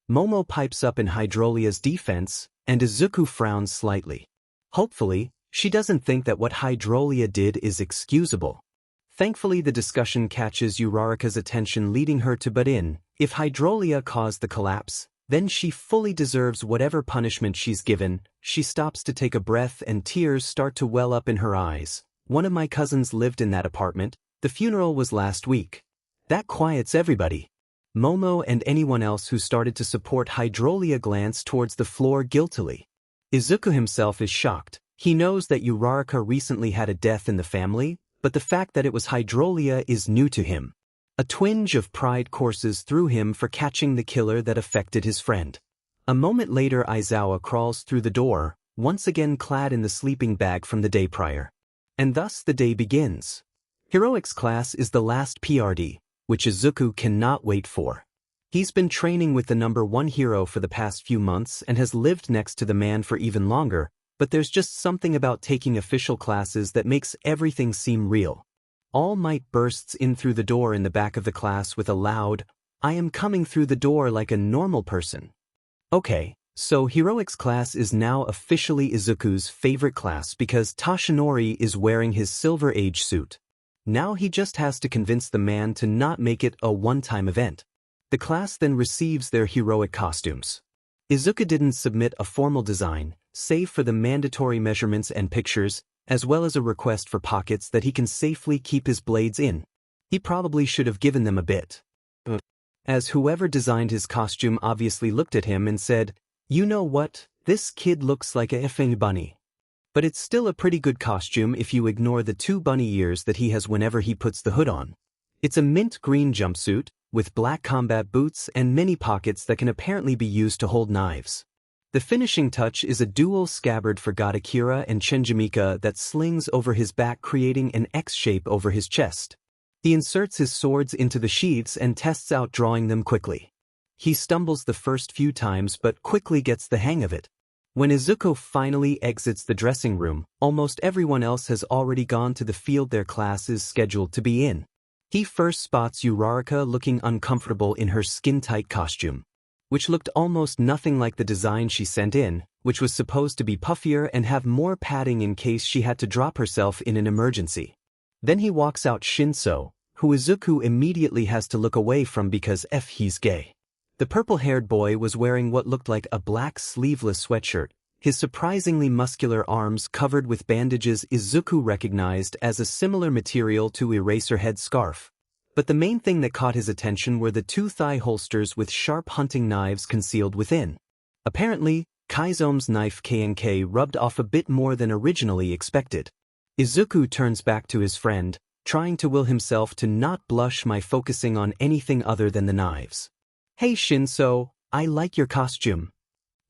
Momo pipes up in Hydrolia's defense, and Izuku frowns slightly. Hopefully, she doesn't think that what Hydrolia did is excusable. Thankfully, the discussion catches Uraraka's attention, leading her to butt in. If Hydrolia caused the collapse, then she fully deserves whatever punishment she's given. She stops to take a breath and tears start to well up in her eyes. One of my cousins lived in that apartment. The funeral was last week. That quiets everybody. Momo and anyone else who started to support Hydrolia glance towards the floor guiltily. Izuku himself is shocked. He knows that Uraraka recently had a death in the family, but the fact that it was Hydrolia is new to him. A twinge of pride courses through him for catching the killer that affected his friend. A moment later, Aizawa crawls through the door, once again clad in the sleeping bag from the day prior. And thus the day begins. Heroics class is the last PRD, which Izuku cannot wait for. He's been training with the #1 hero for the past few months and has lived next to the man for even longer, but there's just something about taking official classes that makes everything seem real. All Might bursts in through the door in the back of the class with a loud, "I am coming through the door like a normal person." Okay, so Heroics class is now officially Izuku's favorite class because Tashinori is wearing his Silver Age suit. Now he just has to convince the man to not make it a one-time event. The class then receives their heroic costumes. Izuku didn't submit a formal design, save for the mandatory measurements and pictures, as well as a request for pockets that he can safely keep his blades in. He probably should have given them a bit. As whoever designed his costume obviously looked at him and said, "You know what, this kid looks like a effing bunny." But it's still a pretty good costume if you ignore the 2 bunny ears that he has whenever he puts the hood on. It's a mint green jumpsuit, with black combat boots and many pockets that can apparently be used to hold knives. The finishing touch is a dual scabbard for Godakira and Chenjimika that slings over his back, creating an X shape over his chest. He inserts his swords into the sheaths and tests out drawing them quickly. He stumbles the first few times but quickly gets the hang of it. When Izuku finally exits the dressing room, almost everyone else has already gone to the field their class is scheduled to be in. He first spots Uraraka looking uncomfortable in her skin-tight costume, which looked almost nothing like the design she sent in, which was supposed to be puffier and have more padding in case she had to drop herself in an emergency. Then he walks out Shinso, who Izuku immediately has to look away from because he's gay. The purple-haired boy was wearing what looked like a black sleeveless sweatshirt, his surprisingly muscular arms covered with bandages Izuku recognized as a similar material to Eraserhead's scarf. But the main thing that caught his attention were the two thigh holsters with sharp hunting knives concealed within. Apparently, Kaizome's knife K&K rubbed off a bit more than originally expected. Izuku turns back to his friend, trying to will himself to not blush by focusing on anything other than the knives. "Hey Shinso, I like your costume."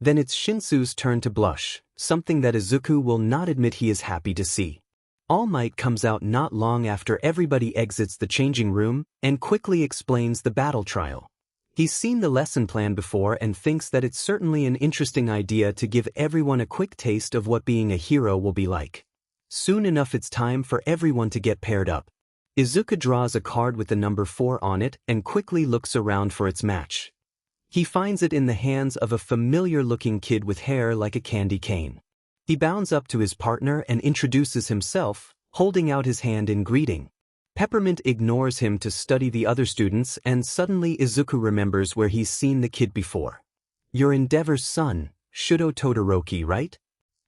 Then it's Shinsu's turn to blush, something that Izuku will not admit he is happy to see. All Might comes out not long after everybody exits the changing room and quickly explains the battle trial. He's seen the lesson plan before and thinks that it's certainly an interesting idea to give everyone a quick taste of what being a hero will be like. Soon enough it's time for everyone to get paired up. Izuku draws a card with the number 4 on it and quickly looks around for its match. He finds it in the hands of a familiar-looking kid with hair like a candy cane. He bounds up to his partner and introduces himself, holding out his hand in greeting. Peppermint ignores him to study the other students and suddenly Izuku remembers where he's seen the kid before. "You're Endeavor's son, Shudo Todoroki, right?"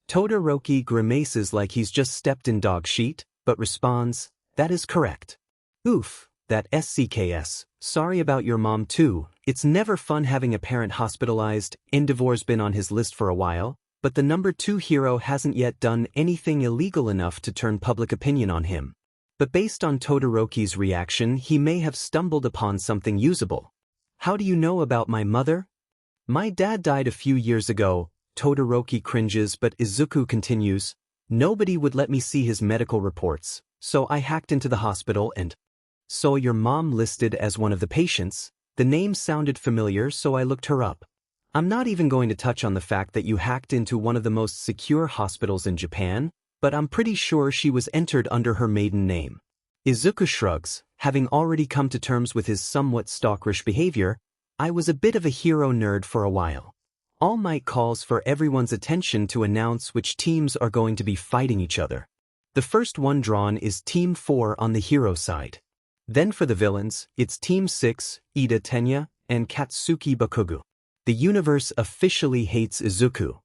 Todoroki grimaces like he's just stepped in dog shit, but responds, "That is correct." "Oof, that SCKS, sorry about your mom too. It's never fun having a parent hospitalized. Endeavor's been on his list for a while, but the number 2 hero hasn't yet done anything illegal enough to turn public opinion on him. But based on Todoroki's reaction, he may have stumbled upon something usable." "How do you know about my mother?" "My dad died a few years ago." Todoroki cringes but Izuku continues, "Nobody would let me see his medical reports, so I hacked into the hospital and saw your mom listed as one of the patients. The name sounded familiar so I looked her up. I'm not even going to touch on the fact that you hacked into one of the most secure hospitals in Japan, but I'm pretty sure she was entered under her maiden name." Izuku shrugs, having already come to terms with his somewhat stalkerish behavior. "I was a bit of a hero nerd for a while." All Might calls for everyone's attention to announce which teams are going to be fighting each other. The first one drawn is Team 4 on the hero side. Then for the villains, it's Team 6, Ida Tenya, and Katsuki Bakugo. The universe officially hates Izuku.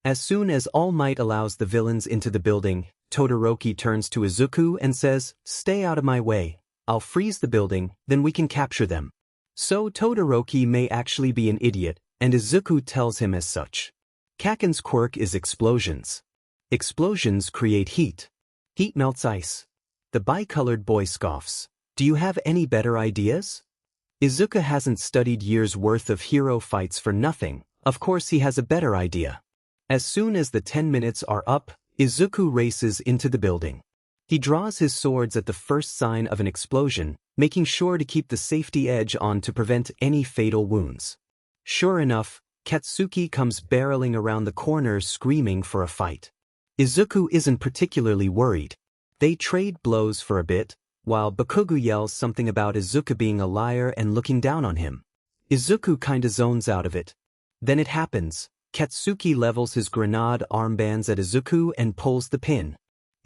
As soon as All Might allows the villains into the building, Todoroki turns to Izuku and says, "Stay out of my way. I'll freeze the building, then we can capture them." So Todoroki may actually be an idiot, and Izuku tells him as such. Kaken's quirk is explosions. Explosions create heat. Heat melts ice. The bicolored boy scoffs. "Do you have any better ideas?" Izuku hasn't studied years' worth of hero fights for nothing. Of course he has a better idea. As soon as the 10 minutes are up, Izuku races into the building. He draws his swords at the first sign of an explosion, making sure to keep the safety edge on to prevent any fatal wounds. Sure enough, Katsuki comes barreling around the corner screaming for a fight. Izuku isn't particularly worried. They trade blows for a bit, while Bakugo yells something about Izuku being a liar and looking down on him. Izuku kinda zones out of it. Then it happens. Katsuki levels his grenade armbands at Izuku and pulls the pin.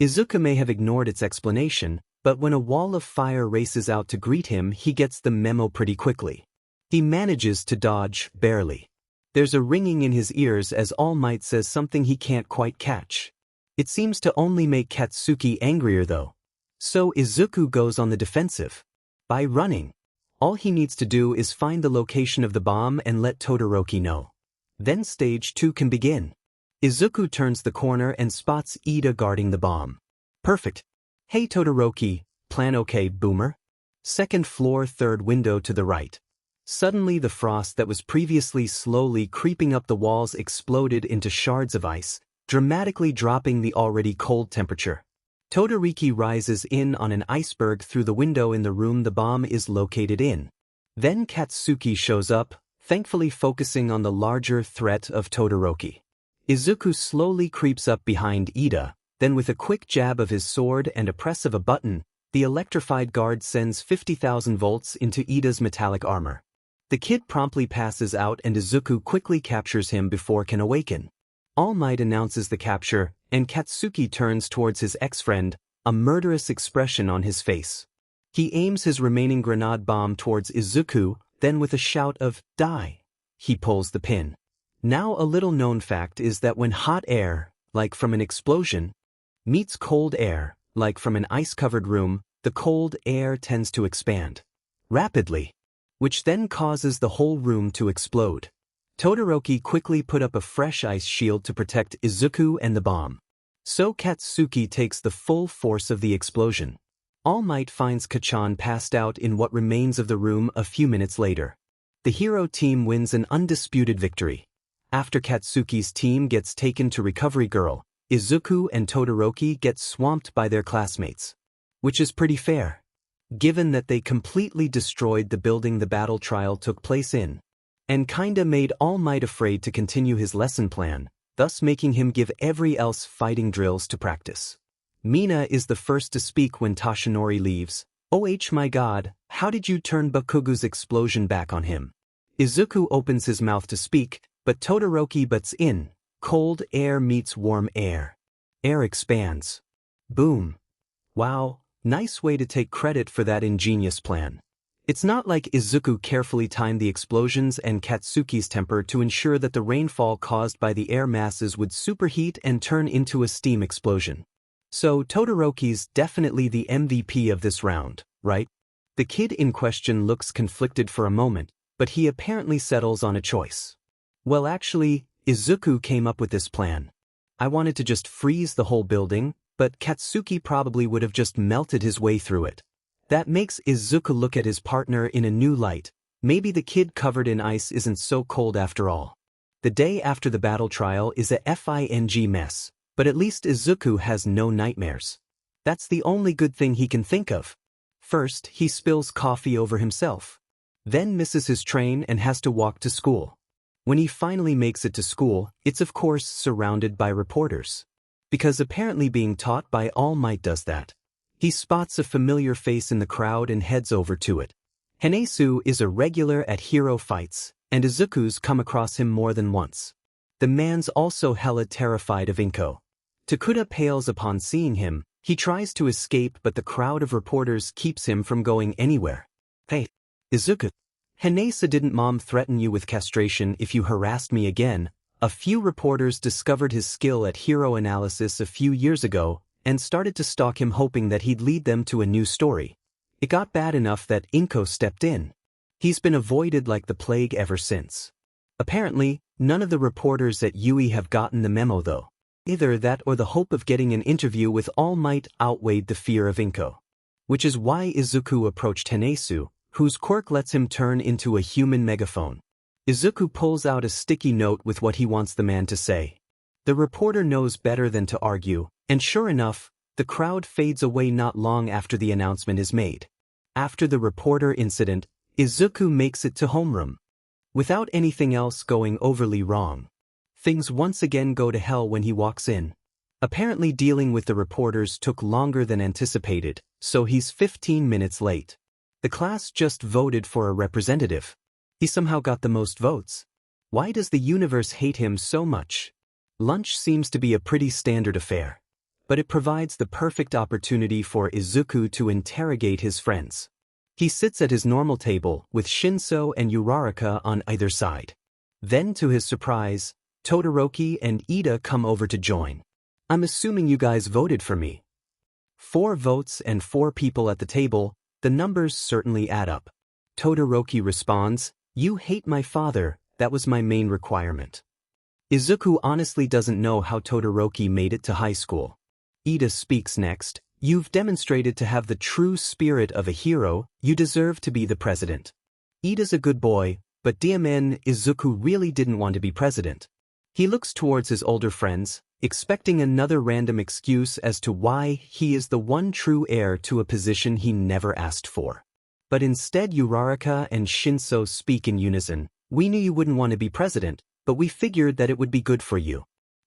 Izuku may have ignored its explanation, but when a wall of fire races out to greet him he gets the memo pretty quickly. He manages to dodge, barely. There's a ringing in his ears as All Might says something he can't quite catch. It seems to only make Katsuki angrier though. So Izuku goes on the defensive. By running. All he needs to do is find the location of the bomb and let Todoroki know. Then stage 2 can begin. Izuku turns the corner and spots Ida guarding the bomb. Perfect. "Hey Todoroki, plan okay, boomer?" Second floor, third window to the right. Suddenly the frost that was previously slowly creeping up the walls exploded into shards of ice, dramatically dropping the already cold temperature. Todoroki rises in on an iceberg through the window in the room the bomb is located in. Then Katsuki shows up, thankfully focusing on the larger threat of Todoroki. Izuku slowly creeps up behind Ida, then with a quick jab of his sword and a press of a button, the electrified guard sends 50,000 volts into Ida's metallic armor. The kid promptly passes out and Izuku quickly captures him before can awaken. All Might announces the capture, and Katsuki turns towards his ex-friend, a murderous expression on his face. He aims his remaining grenade bomb towards Izuku, then with a shout of, "Die!" he pulls the pin. Now a little known fact is that when hot air, like from an explosion, meets cold air, like from an ice-covered room, the cold air tends to expand. rapidly, which then causes the whole room to explode. Todoroki quickly put up a fresh ice shield to protect Izuku and the bomb. So Katsuki takes the full force of the explosion. All Might finds Kachan passed out in what remains of the room a few minutes later. The hero team wins an undisputed victory. After Katsuki's team gets taken to Recovery Girl, Izuku and Todoroki get swamped by their classmates. Which is pretty fair, given that they completely destroyed the building the battle trial took place in, and kinda made All Might afraid to continue his lesson plan, thus making him give every else fighting drills to practice. Mina is the first to speak when Toshinori leaves. "Oh my god, how did you turn Bakugo's explosion back on him?" Izuku opens his mouth to speak, but Todoroki butts in. Cold air meets warm air. Air expands. Boom. Wow, nice way to take credit for that ingenious plan. It's not like Izuku carefully timed the explosions and Katsuki's temper to ensure that the rainfall caused by the air masses would superheat and turn into a steam explosion. So Todoroki's definitely the MVP of this round, right? The kid in question looks conflicted for a moment, but he apparently settles on a choice. Well, actually, Izuku came up with this plan. I wanted to just freeze the whole building, but Katsuki probably would have just melted his way through it. That makes Izuku look at his partner in a new light. Maybe the kid covered in ice isn't so cold after all. The day after the battle trial is a FING mess, but at least Izuku has no nightmares. That's the only good thing he can think of. First, he spills coffee over himself. Then misses his train and has to walk to school. When he finally makes it to school, it's of course surrounded by reporters. Because apparently being taught by All Might does that. He spots a familiar face in the crowd and heads over to it. Henesu is a regular at hero fights, and Izuku's come across him more than once. The man's also hella terrified of Inko. Takuda pales upon seeing him. He tries to escape, but the crowd of reporters keeps him from going anywhere. "Hey, Izuku. Henesa, didn't mom threaten you with castration if you harassed me again?" A few reporters discovered his skill at hero analysis a few years ago and started to stalk him, hoping that he'd lead them to a new story. It got bad enough that Inko stepped in. He's been avoided like the plague ever since. Apparently, none of the reporters at Yui have gotten the memo though. Either that or the hope of getting an interview with All Might outweighed the fear of Inko. Which is why Izuku approached Henesu, whose quirk lets him turn into a human megaphone. Izuku pulls out a sticky note with what he wants the man to say. The reporter knows better than to argue, and sure enough, the crowd fades away not long after the announcement is made. After the reporter incident, Izuku makes it to homeroom. Without anything else going overly wrong. Things once again go to hell when he walks in. Apparently dealing with the reporters took longer than anticipated, so he's 15 minutes late. The class just voted for a representative. He somehow got the most votes. Why does the universe hate him so much? Lunch seems to be a pretty standard affair, but it provides the perfect opportunity for Izuku to interrogate his friends. He sits at his normal table with Shinso and Uraraka on either side. Then, to his surprise, Todoroki and Ida come over to join. "I'm assuming you guys voted for me." 4 votes and 4 people at the table, the numbers certainly add up. Todoroki responds, "You hate my father, that was my main requirement." Izuku honestly doesn't know how Todoroki made it to high school. Ida speaks next. "You've demonstrated to have the true spirit of a hero, you deserve to be the president." Ida's a good boy, but DMN Izuku really didn't want to be president. He looks towards his older friends, expecting another random excuse as to why he is the one true heir to a position he never asked for. But instead Uraraka and Shinso speak in unison. "We knew you wouldn't want to be president, but we figured that it would be good for you."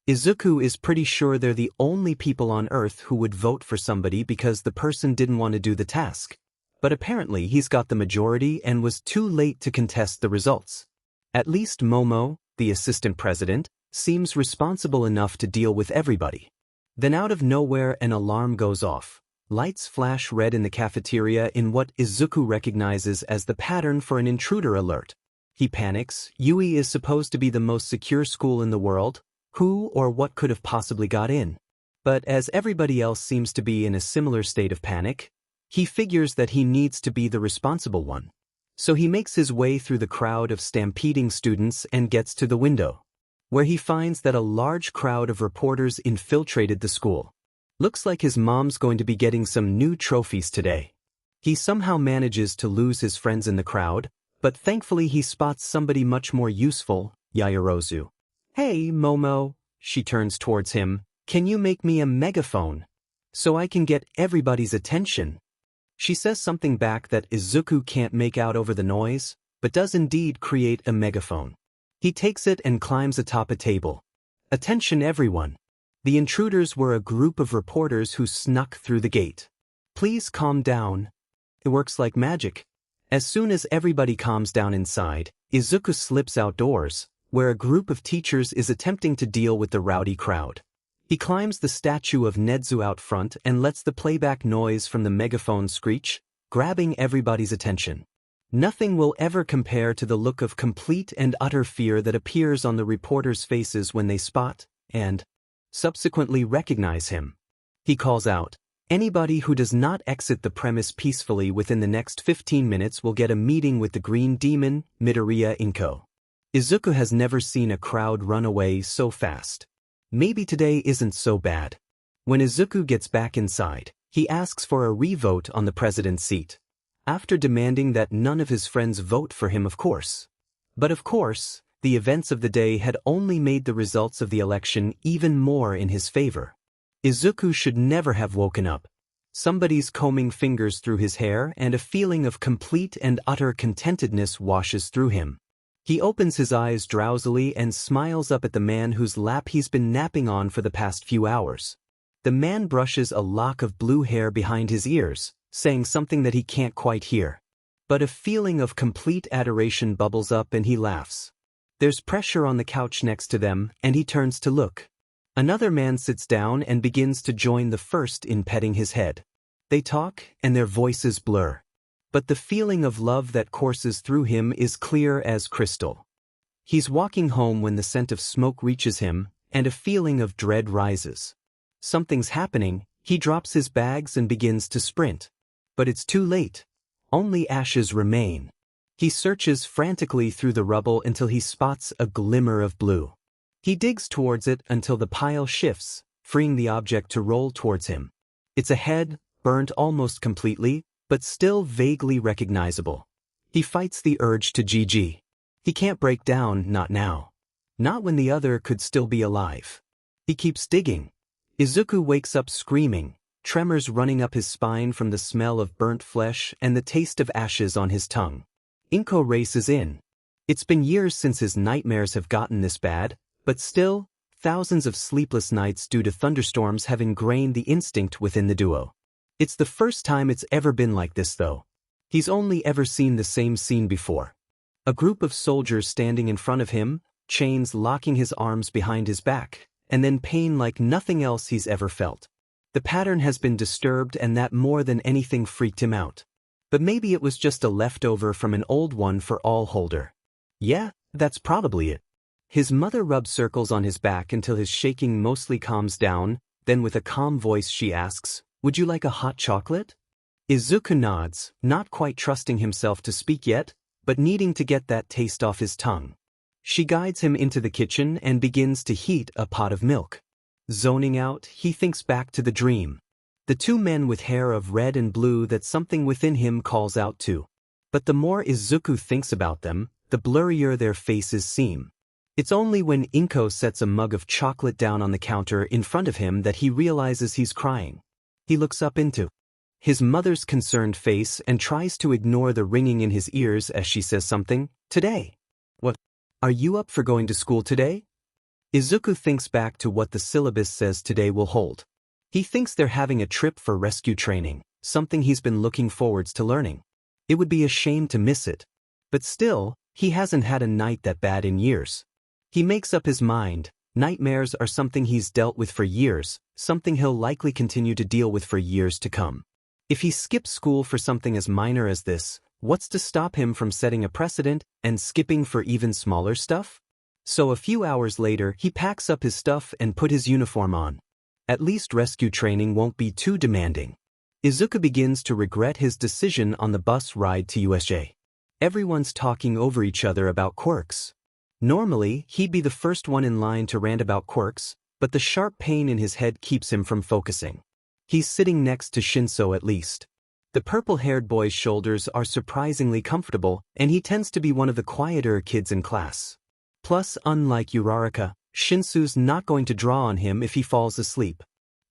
Izuku is pretty sure they're the only people on Earth who would vote for somebody because the person didn't want to do the task. But apparently he's got the majority and was too late to contest the results. At least Momo, the assistant president, seems responsible enough to deal with everybody. Then out of nowhere an alarm goes off. Lights flash red in the cafeteria in what Izuku recognizes as the pattern for an intruder alert. He panics. Yui is supposed to be the most secure school in the world. Who or what could have possibly got in? But as everybody else seems to be in a similar state of panic, He figures that he needs to be the responsible one. So he makes his way through the crowd of stampeding students and gets to the window, where he finds that a large crowd of reporters infiltrated the school. Looks like his mom's going to be getting some new trophies today. He somehow manages to lose his friends in the crowd, but thankfully he spots somebody much more useful, Yaoyorozu. "Hey, Momo," she turns towards him, "can you make me a megaphone? So I can get everybody's attention." She says something back that Izuku can't make out over the noise, but does indeed create a megaphone. He takes it and climbs atop a table. "Attention everyone. The intruders were a group of reporters who snuck through the gate. Please calm down." It works like magic. As soon as everybody calms down inside, Izuku slips outdoors, where a group of teachers is attempting to deal with the rowdy crowd. He climbs the statue of Nezu out front and lets the playback noise from the megaphone screech, grabbing everybody's attention. Nothing will ever compare to the look of complete and utter fear that appears on the reporters' faces when they spot, and subsequently recognize him. He calls out, "Anybody who does not exit the premise peacefully within the next 15 minutes will get a meeting with the green demon, Midoriya Izuku." Izuku has never seen a crowd run away so fast. Maybe today isn't so bad. When Izuku gets back inside, he asks for a re-vote on the president's seat, after demanding that none of his friends vote for him, of course. But of course, the events of the day had only made the results of the election even more in his favor. Izuku should never have woken up. Somebody's combing fingers through his hair and a feeling of complete and utter contentedness washes through him. He opens his eyes drowsily and smiles up at the man whose lap he's been napping on for the past few hours. The man brushes a lock of blue hair behind his ears, saying something that he can't quite hear. But a feeling of complete adoration bubbles up and he laughs. There's pressure on the couch next to them, and he turns to look. Another man sits down and begins to join the first in petting his head. They talk, and their voices blur. But the feeling of love that courses through him is clear as crystal. He's walking home when the scent of smoke reaches him, and a feeling of dread rises. Something's happening. He drops his bags and begins to sprint. But it's too late. Only ashes remain. He searches frantically through the rubble until he spots a glimmer of blue. He digs towards it until the pile shifts, freeing the object to roll towards him. It's a head, burnt almost completely, but still vaguely recognizable. He fights the urge to GG. He can't break down, not now. Not when the other could still be alive. He keeps digging. Izuku wakes up screaming, tremors running up his spine from the smell of burnt flesh and the taste of ashes on his tongue. Inko races in. It's been years since his nightmares have gotten this bad, but still, thousands of sleepless nights due to thunderstorms have ingrained the instinct within the duo. It's the first time it's ever been like this, though. He's only ever seen the same scene before. A group of soldiers standing in front of him, chains locking his arms behind his back, and then pain like nothing else he's ever felt. The pattern has been disturbed, and that more than anything freaked him out. But maybe it was just a leftover from an old one for all holder. Yeah, that's probably it. His mother rubs circles on his back until his shaking mostly calms down, then with a calm voice she asks, "Would you like a hot chocolate?" Izuku nods, not quite trusting himself to speak yet, but needing to get that taste off his tongue. She guides him into the kitchen and begins to heat a pot of milk. Zoning out, he thinks back to the dream. The two men with hair of red and blue that something within him calls out to. But the more Izuku thinks about them, the blurrier their faces seem. It's only when Inko sets a mug of chocolate down on the counter in front of him that he realizes he's crying. He looks up into his mother's concerned face and tries to ignore the ringing in his ears as she says something. "Today. What? Are you up for going to school today?" Izuku thinks back to what the syllabus says today will hold. He thinks they're having a trip for rescue training, something he's been looking forwards to learning. It would be a shame to miss it. But still, he hasn't had a night that bad in years. He makes up his mind. Nightmares are something he's dealt with for years, something he'll likely continue to deal with for years to come. If he skips school for something as minor as this, what's to stop him from setting a precedent and skipping for even smaller stuff? So a few hours later, he packs up his stuff and put his uniform on. At least rescue training won't be too demanding. Izuku begins to regret his decision on the bus ride to USJ. Everyone's talking over each other about quirks. Normally, he'd be the first one in line to rant about quirks, but the sharp pain in his head keeps him from focusing. He's sitting next to Shinso at least. The purple-haired boy's shoulders are surprisingly comfortable, and he tends to be one of the quieter kids in class. Plus, unlike Uraraka, Shinsu's not going to draw on him if he falls asleep.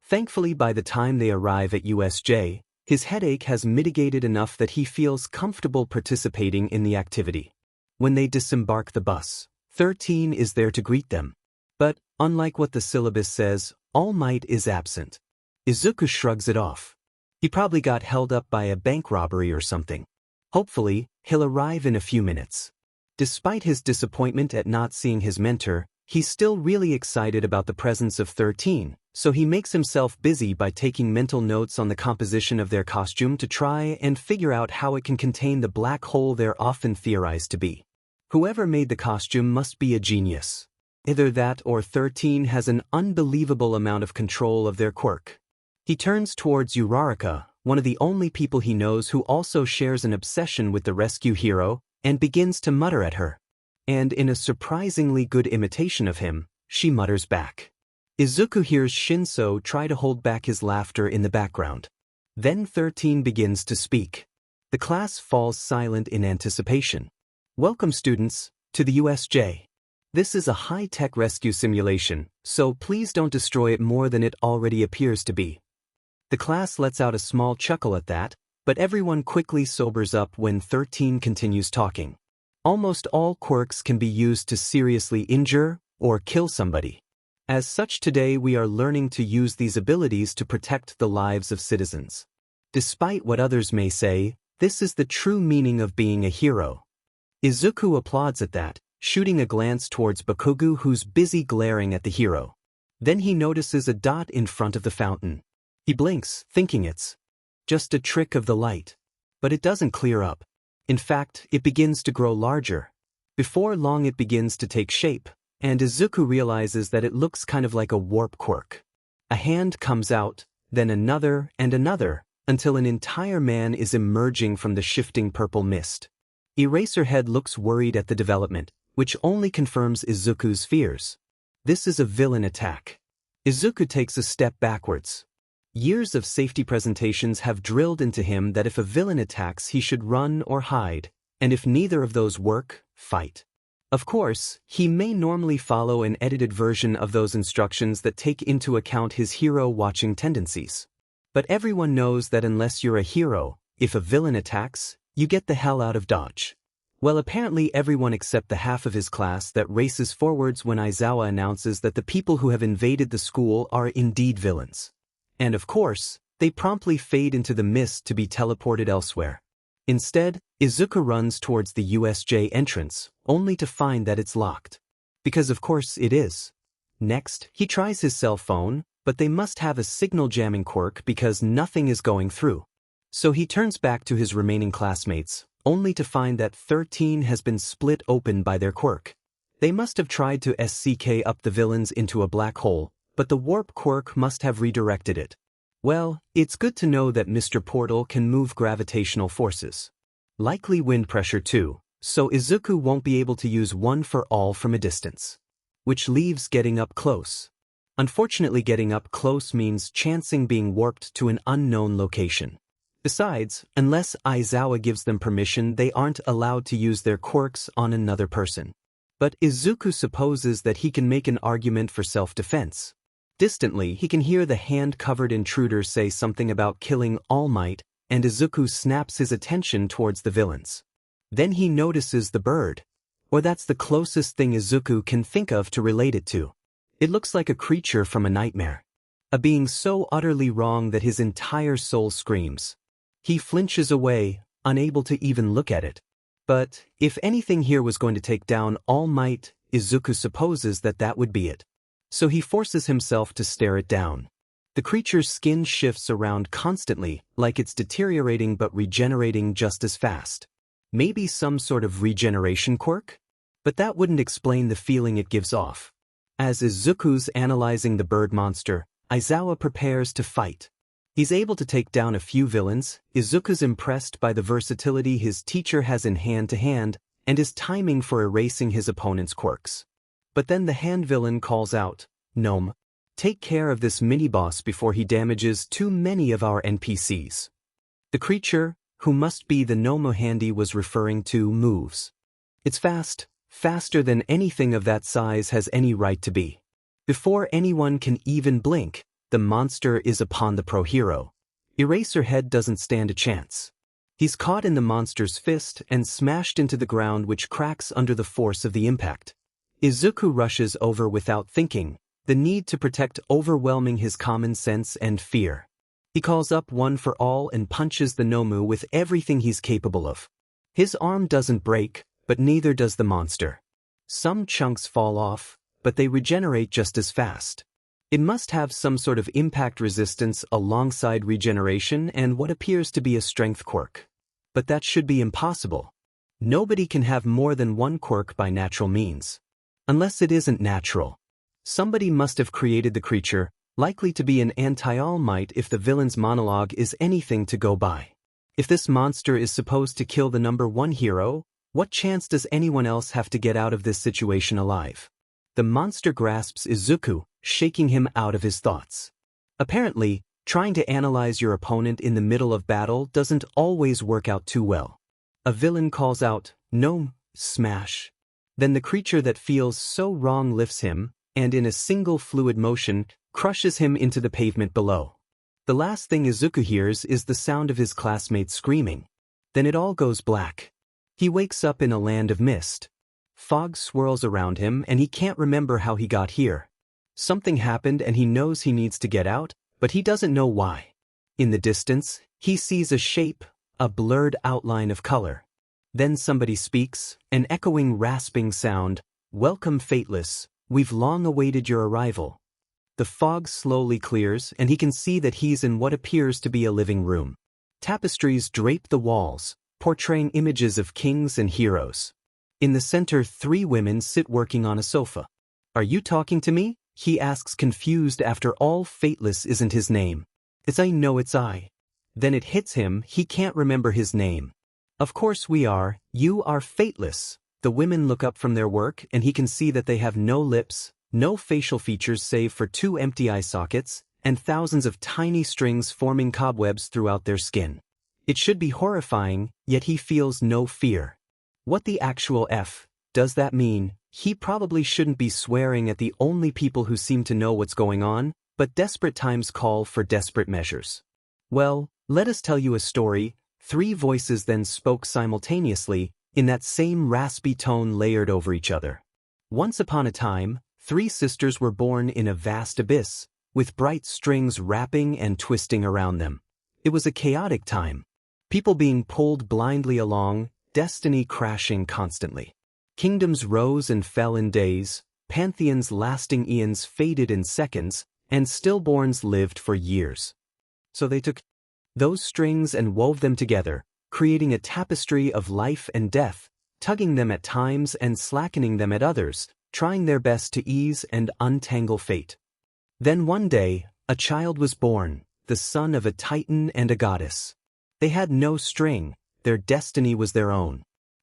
Thankfully, by the time they arrive at USJ, his headache has mitigated enough that he feels comfortable participating in the activity. When they disembark the bus, 13 is there to greet them. But, unlike what the syllabus says, All Might is absent. Izuku shrugs it off. He probably got held up by a bank robbery or something. Hopefully, he'll arrive in a few minutes. Despite his disappointment at not seeing his mentor, he's still really excited about the presence of 13, so he makes himself busy by taking mental notes on the composition of their costume to try and figure out how it can contain the black hole they're often theorized to be. Whoever made the costume must be a genius. Either that or 13 has an unbelievable amount of control of their quirk. He turns towards Uraraka, one of the only people he knows who also shares an obsession with the rescue hero, and begins to mutter at her. And in a surprisingly good imitation of him, she mutters back. Izuku hears Shinso try to hold back his laughter in the background. Then 13 begins to speak. The class falls silent in anticipation. Welcome, students, to the USJ. This is a high-tech rescue simulation, so please don't destroy it more than it already appears to be. The class lets out a small chuckle at that, but everyone quickly sobers up when 13 continues talking. Almost all quirks can be used to seriously injure or kill somebody. As such, today we are learning to use these abilities to protect the lives of citizens. Despite what others may say, this is the true meaning of being a hero. Izuku applauds at that, shooting a glance towards Bakugo, who's busy glaring at the hero. Then he notices a dot in front of the fountain. He blinks, thinking it's just a trick of the light. But it doesn't clear up. In fact, it begins to grow larger. Before long it begins to take shape, and Izuku realizes that it looks kind of like a warp quirk. A hand comes out, then another and another, until an entire man is emerging from the shifting purple mist. Eraserhead looks worried at the development, which only confirms Izuku's fears. This is a villain attack. Izuku takes a step backwards. Years of safety presentations have drilled into him that if a villain attacks he should run or hide, and if neither of those work, fight. Of course, he may normally follow an edited version of those instructions that take into account his hero-watching tendencies. But everyone knows that unless you're a hero, if a villain attacks, you get the hell out of Dodge. Well, apparently everyone except the half of his class that races forwards when Aizawa announces that the people who have invaded the school are indeed villains. And of course, they promptly fade into the mist to be teleported elsewhere. Instead, Izuku runs towards the USJ entrance, only to find that it's locked. Because of course it is. Next, he tries his cell phone, but they must have a signal jamming quirk because nothing is going through. So he turns back to his remaining classmates, only to find that 13 has been split open by their quirk. They must have tried to SCK up the villains into a black hole, but the warp quirk must have redirected it. Well, it's good to know that Mr. Portal can move gravitational forces. Likely wind pressure too, so Izuku won't be able to use one for all from a distance. Which leaves getting up close. Unfortunately, getting up close means chancing being warped to an unknown location. Besides, unless Aizawa gives them permission, they aren't allowed to use their quirks on another person. But Izuku supposes that he can make an argument for self-defense. Distantly, he can hear the hand-covered intruder say something about killing All Might, and Izuku snaps his attention towards the villains. Then he notices the bird. Or that's the closest thing Izuku can think of to relate it to. It looks like a creature from a nightmare. A being so utterly wrong that his entire soul screams. He flinches away, unable to even look at it. But, if anything here was going to take down All Might, Izuku supposes that that would be it. So he forces himself to stare it down. The creature's skin shifts around constantly, like it's deteriorating but regenerating just as fast. Maybe some sort of regeneration quirk? But that wouldn't explain the feeling it gives off. As Izuku's analyzing the bird monster, Aizawa prepares to fight. He's able to take down a few villains. Izuku's impressed by the versatility his teacher has in hand-to-hand, and his timing for erasing his opponent's quirks. But then the hand villain calls out, "Gnome, take care of this mini-boss before he damages too many of our NPCs." The creature, who must be the Gnome Handy was referring to, moves. It's fast, faster than anything of that size has any right to be. Before anyone can even blink, the monster is upon the pro hero. Eraserhead doesn't stand a chance. He's caught in the monster's fist and smashed into the ground, which cracks under the force of the impact. Izuku rushes over without thinking, the need to protect overwhelming his common sense and fear. He calls up One for All and punches the Nomu with everything he's capable of. His arm doesn't break, but neither does the monster. Some chunks fall off, but they regenerate just as fast. It must have some sort of impact resistance alongside regeneration and what appears to be a strength quirk. But that should be impossible. Nobody can have more than one quirk by natural means. Unless it isn't natural. Somebody must have created the creature, likely to be an anti-all might if the villain's monologue is anything to go by. If this monster is supposed to kill the number one hero, what chance does anyone else have to get out of this situation alive? The monster grasps Izuku, shaking him out of his thoughts. Apparently, trying to analyze your opponent in the middle of battle doesn't always work out too well. A villain calls out, "Gnome, smash." Then the creature that feels so wrong lifts him, and in a single fluid motion, crushes him into the pavement below. The last thing Izuku hears is the sound of his classmates screaming. Then it all goes black. He wakes up in a land of mist. Fog swirls around him and he can't remember how he got here. Something happened and he knows he needs to get out, but he doesn't know why. In the distance, he sees a shape, a blurred outline of color. Then somebody speaks, an echoing rasping sound, "Welcome, Fateless, we've long awaited your arrival." The fog slowly clears and he can see that he's in what appears to be a living room. Tapestries drape the walls, portraying images of kings and heroes. In the center, 3 women sit working on a sofa. "Are you talking to me?" he asks, confused. After all, Fateless isn't his name. "It's I know it's I." Then it hits him, he can't remember his name. "Of course we are, you are Fateless." The women look up from their work and he can see that they have no lips, no facial features save for 2 empty eye sockets, and thousands of tiny strings forming cobwebs throughout their skin. It should be horrifying, yet he feels no fear. What the actual F does that mean? He probably shouldn't be swearing at the only people who seem to know what's going on, but desperate times call for desperate measures. "Well, let us tell you a story." 3 voices then spoke simultaneously, in that same raspy tone layered over each other. "Once upon a time, 3 sisters were born in a vast abyss, with bright strings wrapping and twisting around them. It was a chaotic time. People being pulled blindly along, destiny crashing constantly. Kingdoms rose and fell in days, pantheons lasting eons faded in seconds, and stillborns lived for years. So they took those strings and wove them together, creating a tapestry of life and death, tugging them at times and slackening them at others, trying their best to ease and untangle fate. Then one day, a child was born, the son of a titan and a goddess. They had no string, their destiny was their own.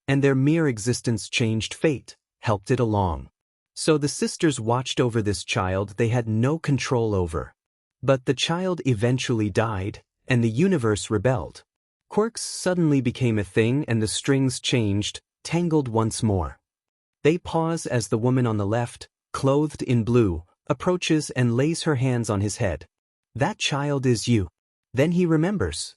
And their mere existence changed fate, helped it along. So the sisters watched over this child they had no control over. But the child eventually died, and the universe rebelled. Quirks suddenly became a thing and the strings changed, tangled once more. They pause as the woman on the left, clothed in blue, approaches and lays her hands on his head. "That child is you." Then he remembers.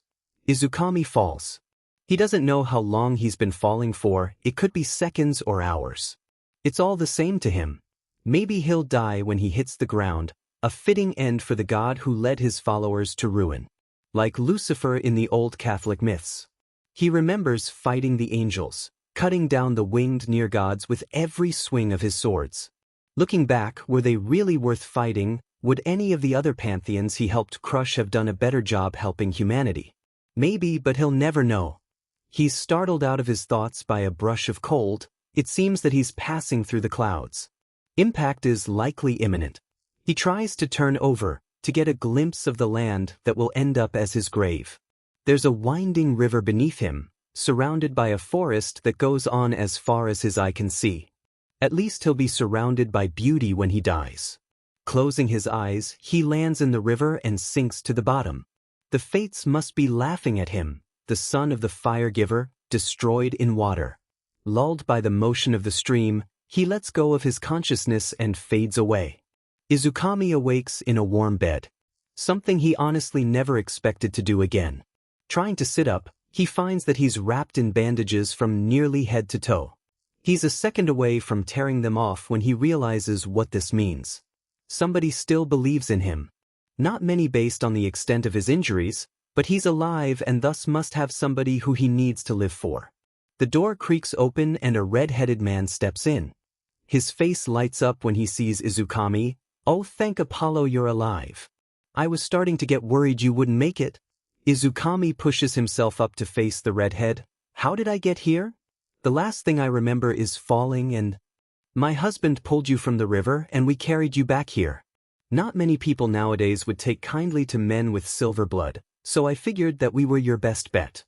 Izukami falls. He doesn't know how long he's been falling for, it could be seconds or hours. It's all the same to him. Maybe he'll die when he hits the ground, a fitting end for the god who led his followers to ruin. Like Lucifer in the old Catholic myths. He remembers fighting the angels, cutting down the winged near-gods with every swing of his swords. Looking back, were they really worth fighting? Would any of the other pantheons he helped crush have done a better job helping humanity? Maybe, but he'll never know. He's startled out of his thoughts by a brush of cold. It seems that he's passing through the clouds. Impact is likely imminent. He tries to turn over, to get a glimpse of the land that will end up as his grave. There's a winding river beneath him, surrounded by a forest that goes on as far as his eye can see. At least he'll be surrounded by beauty when he dies. Closing his eyes, he lands in the river and sinks to the bottom. The fates must be laughing at him, the son of the fire giver, destroyed in water. Lulled by the motion of the stream, he lets go of his consciousness and fades away. Izukami awakes in a warm bed, something he honestly never expected to do again. Trying to sit up, he finds that he's wrapped in bandages from nearly head to toe. He's a second away from tearing them off when he realizes what this means. Somebody still believes in him. Not many based on the extent of his injuries, but he's alive and thus must have somebody who he needs to live for. The door creaks open and a red-headed man steps in. His face lights up when he sees Izukami. "Oh, thank Apollo you're alive. I was starting to get worried you wouldn't make it." Izukami pushes himself up to face the redhead. "How did I get here? The last thing I remember is falling and... My husband pulled you from the river and we carried you back here. Not many people nowadays would take kindly to men with silver blood, so I figured that we were your best bet."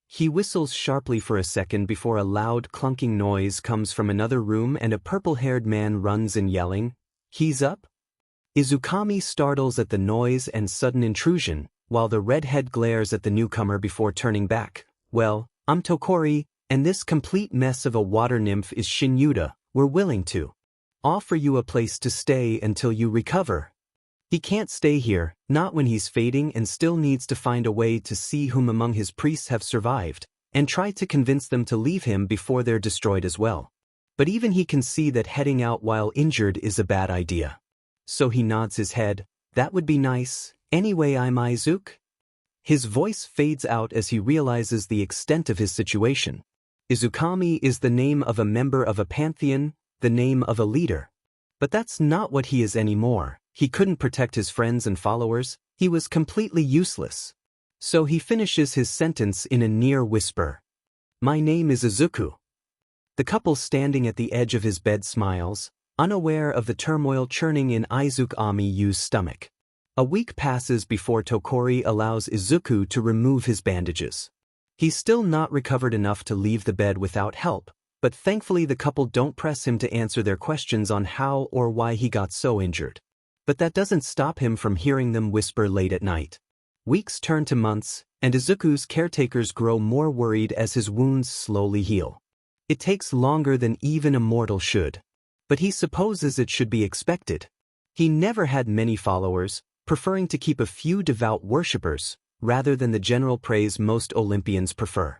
He whistles sharply for a second before a loud clunking noise comes from another room and a purple-haired man runs in yelling, "He's up?" Izukami startles at the noise and sudden intrusion, while the redhead glares at the newcomer before turning back. "Well, I'm Tokori, and this complete mess of a water nymph is Shinyuda. We're willing to offer you a place to stay until you recover." He can't stay here, not when he's fading and still needs to find a way to see whom among his priests have survived, and try to convince them to leave him before they're destroyed as well. But even he can see that heading out while injured is a bad idea. So he nods his head. "That would be nice. Anyway, I'm Izuku." His voice fades out as he realizes the extent of his situation. Izukami is the name of a member of a pantheon, the name of a leader. But that's not what he is anymore. He couldn't protect his friends and followers. He was completely useless. So he finishes his sentence in a near whisper. "My name is Izuku." The couple standing at the edge of his bed smiles, unaware of the turmoil churning in Izukami's stomach. A week passes before Tokori allows Izuku to remove his bandages. He's still not recovered enough to leave the bed without help, but thankfully the couple don't press him to answer their questions on how or why he got so injured. But that doesn't stop him from hearing them whisper late at night. Weeks turn to months, and Izuku's caretakers grow more worried as his wounds slowly heal. It takes longer than even a mortal should. But he supposes it should be expected. He never had many followers, preferring to keep a few devout worshippers, rather than the general praise most Olympians prefer.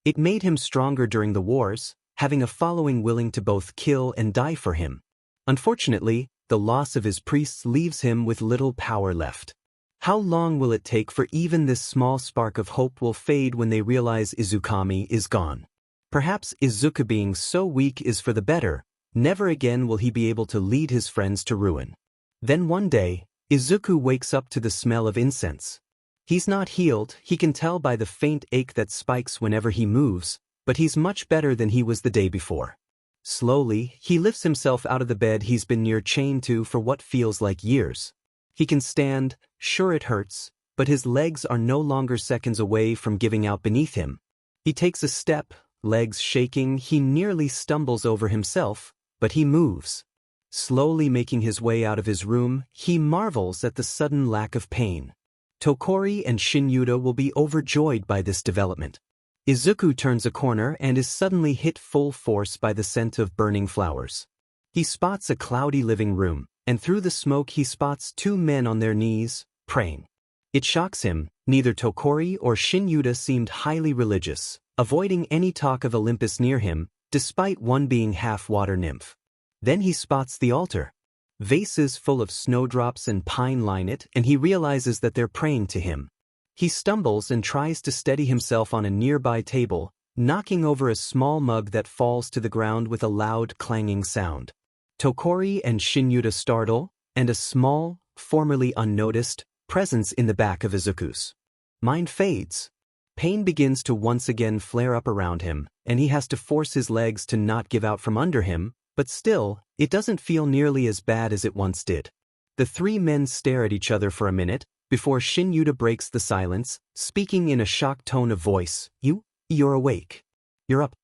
It made him stronger during the wars, having a following willing to both kill and die for him. Unfortunately, the loss of his priests leaves him with little power left. How long will it take for even this small spark of hope will fade when they realize Izukami is gone? Perhaps Izuku being so weak is for the better. Never again will he be able to lead his friends to ruin. Then one day, Izuku wakes up to the smell of incense. He's not healed, he can tell by the faint ache that spikes whenever he moves, but he's much better than he was the day before. Slowly, he lifts himself out of the bed he's been near chained to for what feels like years. He can stand, sure it hurts, but his legs are no longer seconds away from giving out beneath him. He takes a step, legs shaking, he nearly stumbles over himself, but he moves. Slowly making his way out of his room, he marvels at the sudden lack of pain. Tokori and Shinyuda will be overjoyed by this development. Izuku turns a corner and is suddenly hit full force by the scent of burning flowers. He spots a cloudy living room, and through the smoke he spots two men on their knees, praying. It shocks him, neither Tokori or Shinyuda seemed highly religious, avoiding any talk of Olympus near him, despite one being half-water nymph. Then he spots the altar. Vases full of snowdrops and pine line it, and he realizes that they're praying to him. He stumbles and tries to steady himself on a nearby table, knocking over a small mug that falls to the ground with a loud clanging sound. Tokori and Shinyuda startle, and a small, formerly unnoticed, presence in the back of Izuku's mind fades. Pain begins to once again flare up around him, and he has to force his legs to not give out from under him, but still, it doesn't feel nearly as bad as it once did. The three men stare at each other for a minute, before Shin-Yuta breaks the silence, speaking in a shocked tone of voice. You're awake. You're up.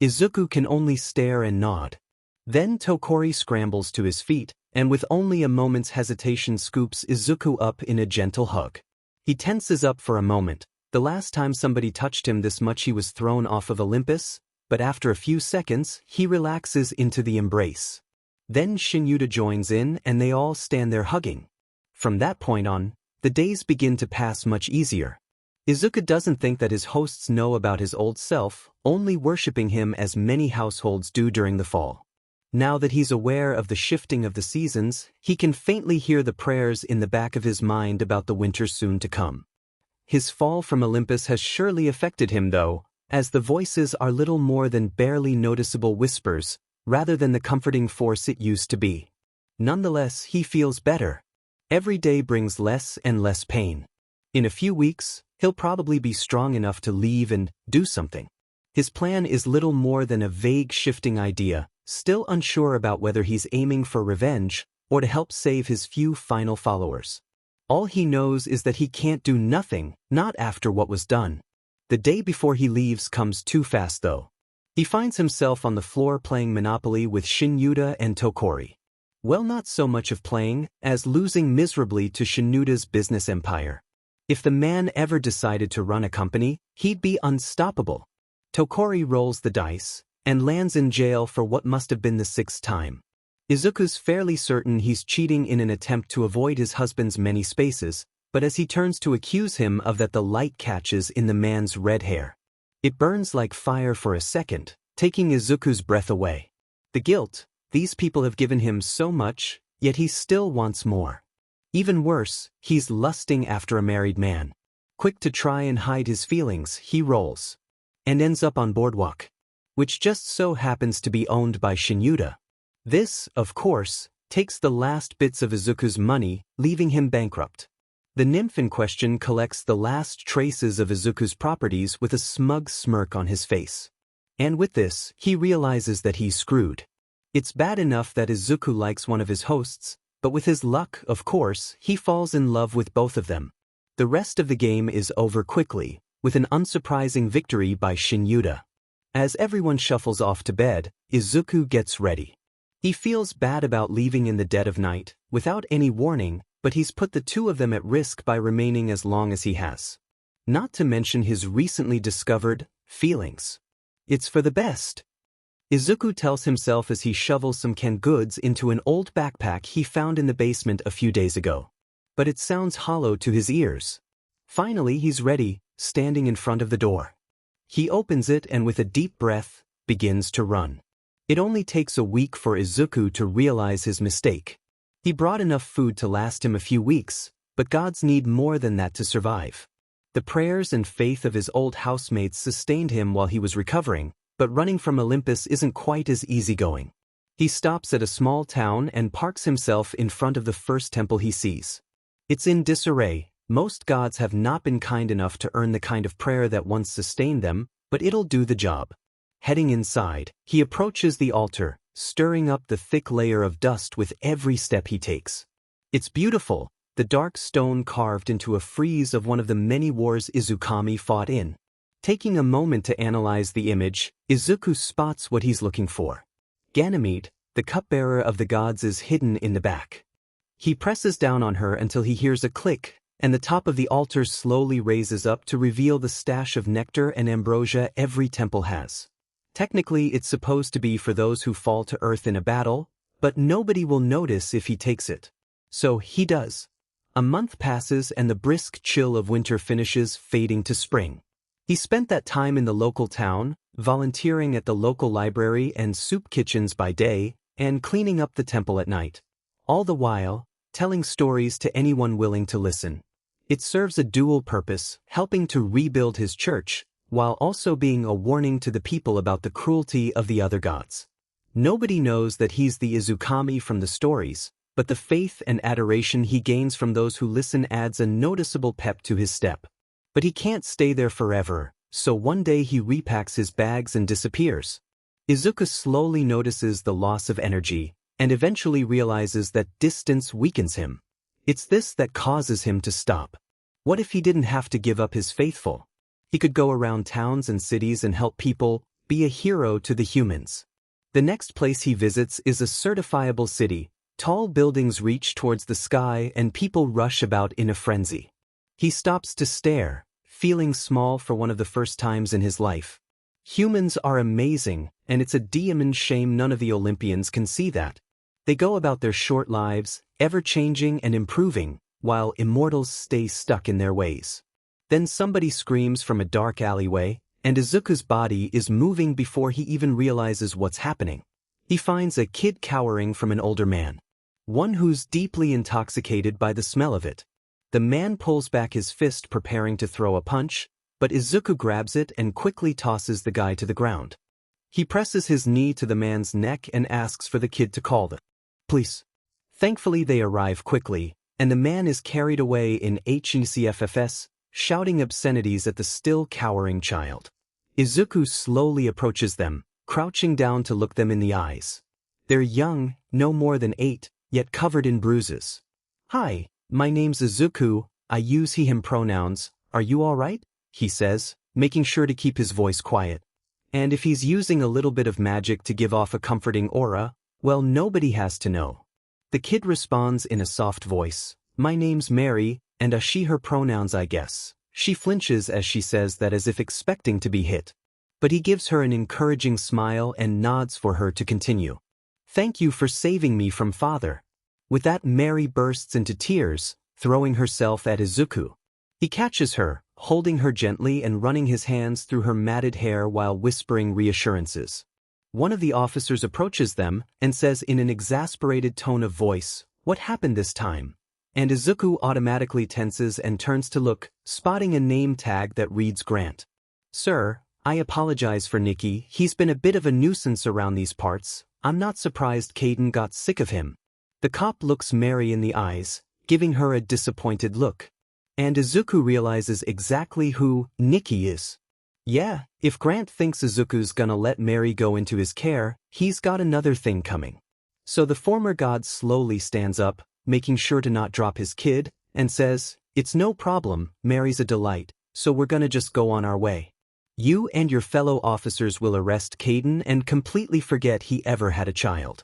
Izuku can only stare and nod. Then Tokori scrambles to his feet, and with only a moment's hesitation scoops Izuku up in a gentle hug. He tenses up for a moment. The last time somebody touched him this much he was thrown off of Olympus, but after a few seconds, he relaxes into the embrace. Then Shin-Yuta joins in and they all stand there hugging. From that point on, the days begin to pass much easier. Izuku doesn't think that his hosts know about his old self, only worshipping him as many households do during the fall. Now that he's aware of the shifting of the seasons, he can faintly hear the prayers in the back of his mind about the winter soon to come. His fall from Olympus has surely affected him though, as the voices are little more than barely noticeable whispers, rather than the comforting force it used to be. Nonetheless, he feels better. Every day brings less and less pain. In a few weeks, he'll probably be strong enough to leave and do something. His plan is little more than a vague shifting idea, still unsure about whether he's aiming for revenge or to help save his few final followers. All he knows is that he can't do nothing, not after what was done. The day before he leaves comes too fast though. He finds himself on the floor playing Monopoly with Shin-Yuta and Tokori. Well, not so much of playing, as losing miserably to Shin-Yuta's business empire. If the man ever decided to run a company, he'd be unstoppable. Tokori rolls the dice, and lands in jail for what must have been the 6th time. Izuku's fairly certain he's cheating in an attempt to avoid his husband's many spaces, but as he turns to accuse him of that the light catches in the man's red hair. It burns like fire for a second, taking Izuku's breath away. The guilt, these people have given him so much, yet he still wants more. Even worse, he's lusting after a married man. Quick to try and hide his feelings, he rolls. And ends up on Boardwalk, which just so happens to be owned by Shin-Yuta. This, of course, takes the last bits of Izuku's money, leaving him bankrupt. The nymph in question collects the last traces of Izuku's properties with a smug smirk on his face. And with this, he realizes that he's screwed. It's bad enough that Izuku likes one of his hosts, but with his luck, of course, he falls in love with both of them. The rest of the game is over quickly, with an unsurprising victory by Shin-Yuta. As everyone shuffles off to bed, Izuku gets ready. He feels bad about leaving in the dead of night, without any warning, but he's put the two of them at risk by remaining as long as he has. Not to mention his recently discovered feelings. It's for the best. Izuku tells himself as he shovels some canned goods into an old backpack he found in the basement a few days ago. But it sounds hollow to his ears. Finally, he's ready, standing in front of the door. He opens it and with a deep breath, begins to run. It only takes a week for Izuku to realize his mistake. He brought enough food to last him a few weeks, but gods need more than that to survive. The prayers and faith of his old housemates sustained him while he was recovering, but running from Olympus isn't quite as easygoing. He stops at a small town and parks himself in front of the first temple he sees. It's in disarray. Most gods have not been kind enough to earn the kind of prayer that once sustained them, but it'll do the job. Heading inside, he approaches the altar, stirring up the thick layer of dust with every step he takes. It's beautiful, the dark stone carved into a frieze of one of the many wars Izukami fought in. Taking a moment to analyze the image, Izuku spots what he's looking for. Ganymede, the cupbearer of the gods, is hidden in the back. He presses down on her until he hears a click, and the top of the altar slowly raises up to reveal the stash of nectar and ambrosia every temple has. Technically, it's supposed to be for those who fall to earth in a battle, but nobody will notice if he takes it. So he does. A month passes and the brisk chill of winter finishes, fading to spring. He spent that time in the local town, volunteering at the local library and soup kitchens by day, and cleaning up the temple at night. All the while, telling stories to anyone willing to listen. It serves a dual purpose, helping to rebuild his church, while also being a warning to the people about the cruelty of the other gods. Nobody knows that he's the Izukami from the stories, but the faith and adoration he gains from those who listen adds a noticeable pep to his step. But he can't stay there forever, so one day he repacks his bags and disappears. Izuku slowly notices the loss of energy, and eventually realizes that distance weakens him. It's this that causes him to stop. What if he didn't have to give up his faithful? He could go around towns and cities and help people, be a hero to the humans. The next place he visits is a certifiable city. Tall buildings reach towards the sky and people rush about in a frenzy. He stops to stare, feeling small for one of the first times in his life. Humans are amazing, and it's a damn shame none of the Olympians can see that. They go about their short lives, ever-changing and improving, while immortals stay stuck in their ways. Then somebody screams from a dark alleyway, and Izuku's body is moving before he even realizes what's happening. He finds a kid cowering from an older man. One who's deeply intoxicated by the smell of it. The man pulls back his fist preparing to throw a punch, but Izuku grabs it and quickly tosses the guy to the ground. He presses his knee to the man's neck and asks for the kid to call the police. Thankfully they arrive quickly, and the man is carried away in HECFFS, shouting obscenities at the still cowering child. Izuku slowly approaches them, crouching down to look them in the eyes. They're young, no more than 8, yet covered in bruises. "Hi, my name's Izuku, I use he/him pronouns, are you alright?" he says, making sure to keep his voice quiet. And if he's using a little bit of magic to give off a comforting aura, well, nobody has to know. The kid responds in a soft voice, "My name's Mary, and a she/her pronouns I guess." She flinches as she says that as if expecting to be hit. But he gives her an encouraging smile and nods for her to continue. "Thank you for saving me from father." With that, Mary bursts into tears, throwing herself at Izuku. He catches her, holding her gently and running his hands through her matted hair while whispering reassurances. One of the officers approaches them and says in an exasperated tone of voice, "What happened this time?" And Izuku automatically tenses and turns to look, spotting a name tag that reads Grant. "Sir, I apologize for Nikki, he's been a bit of a nuisance around these parts. I'm not surprised Caden got sick of him." The cop looks Mary in the eyes, giving her a disappointed look. And Izuku realizes exactly who Nikki is. Yeah, if Grant thinks Izuku's gonna let Mary go into his care, he's got another thing coming. So the former god slowly stands up, making sure to not drop his kid, and says, "It's no problem, Mary's a delight, so we're gonna just go on our way. You and your fellow officers will arrest Caden and completely forget he ever had a child."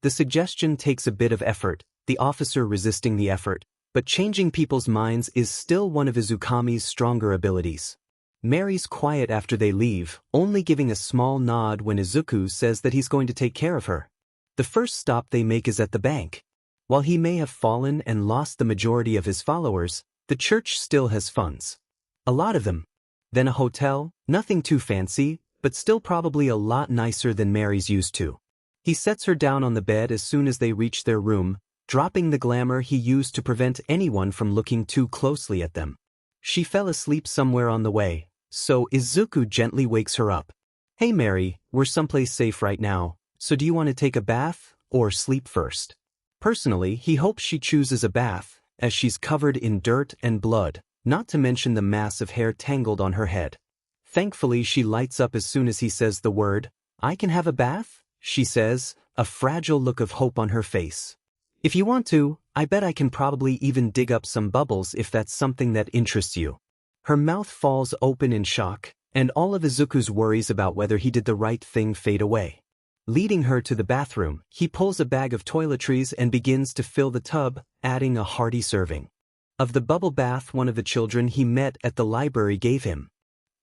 The suggestion takes a bit of effort, the officer resisting the effort, but changing people's minds is still one of Izukami's stronger abilities. Mary's quiet after they leave, only giving a small nod when Izuku says that he's going to take care of her. The first stop they make is at the bank. While he may have fallen and lost the majority of his followers, the church still has funds. A lot of them. Then a hotel, nothing too fancy, but still probably a lot nicer than Mary's used to. He sets her down on the bed as soon as they reach their room, dropping the glamour he used to prevent anyone from looking too closely at them. She fell asleep somewhere on the way, so Izuku gently wakes her up. "Hey Mary, we're someplace safe right now, so do you want to take a bath, or sleep first?" Personally, he hopes she chooses a bath, as she's covered in dirt and blood, not to mention the mass of hair tangled on her head. Thankfully she lights up as soon as he says the word. "I can have a bath?" she says, a fragile look of hope on her face. "If you want to, I bet I can probably even dig up some bubbles if that's something that interests you." Her mouth falls open in shock, and all of Izuku's worries about whether he did the right thing fade away. Leading her to the bathroom, he pulls a bag of toiletries and begins to fill the tub, adding a hearty serving of the bubble bath one of the children he met at the library gave him.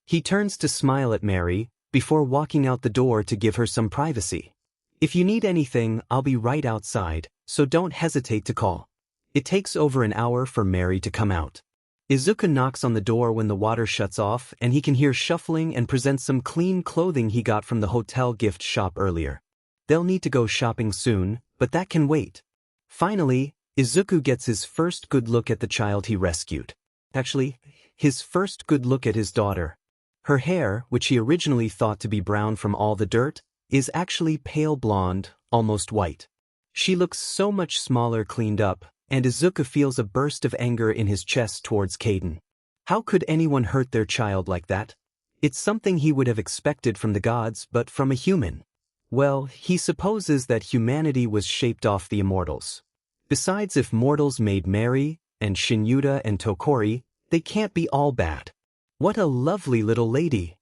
He turns to smile at Mary, before walking out the door to give her some privacy. "If you need anything, I'll be right outside, so don't hesitate to call." It takes over an hour for Mary to come out. Izuku knocks on the door when the water shuts off and he can hear shuffling and presents some clean clothing he got from the hotel gift shop earlier. They'll need to go shopping soon, but that can wait. Finally, Izuku gets his first good look at the child he rescued. Actually, his first good look at his daughter. Her hair, which he originally thought to be brown from all the dirt, is actually pale blonde, almost white. She looks so much smaller cleaned up, and Izuku feels a burst of anger in his chest towards Caden. How could anyone hurt their child like that? It's something he would have expected from the gods, but from a human. Well, he supposes that humanity was shaped off the immortals. Besides, if mortals made Mary, and Shinyuta and Tokori, they can't be all bad. What a lovely little lady.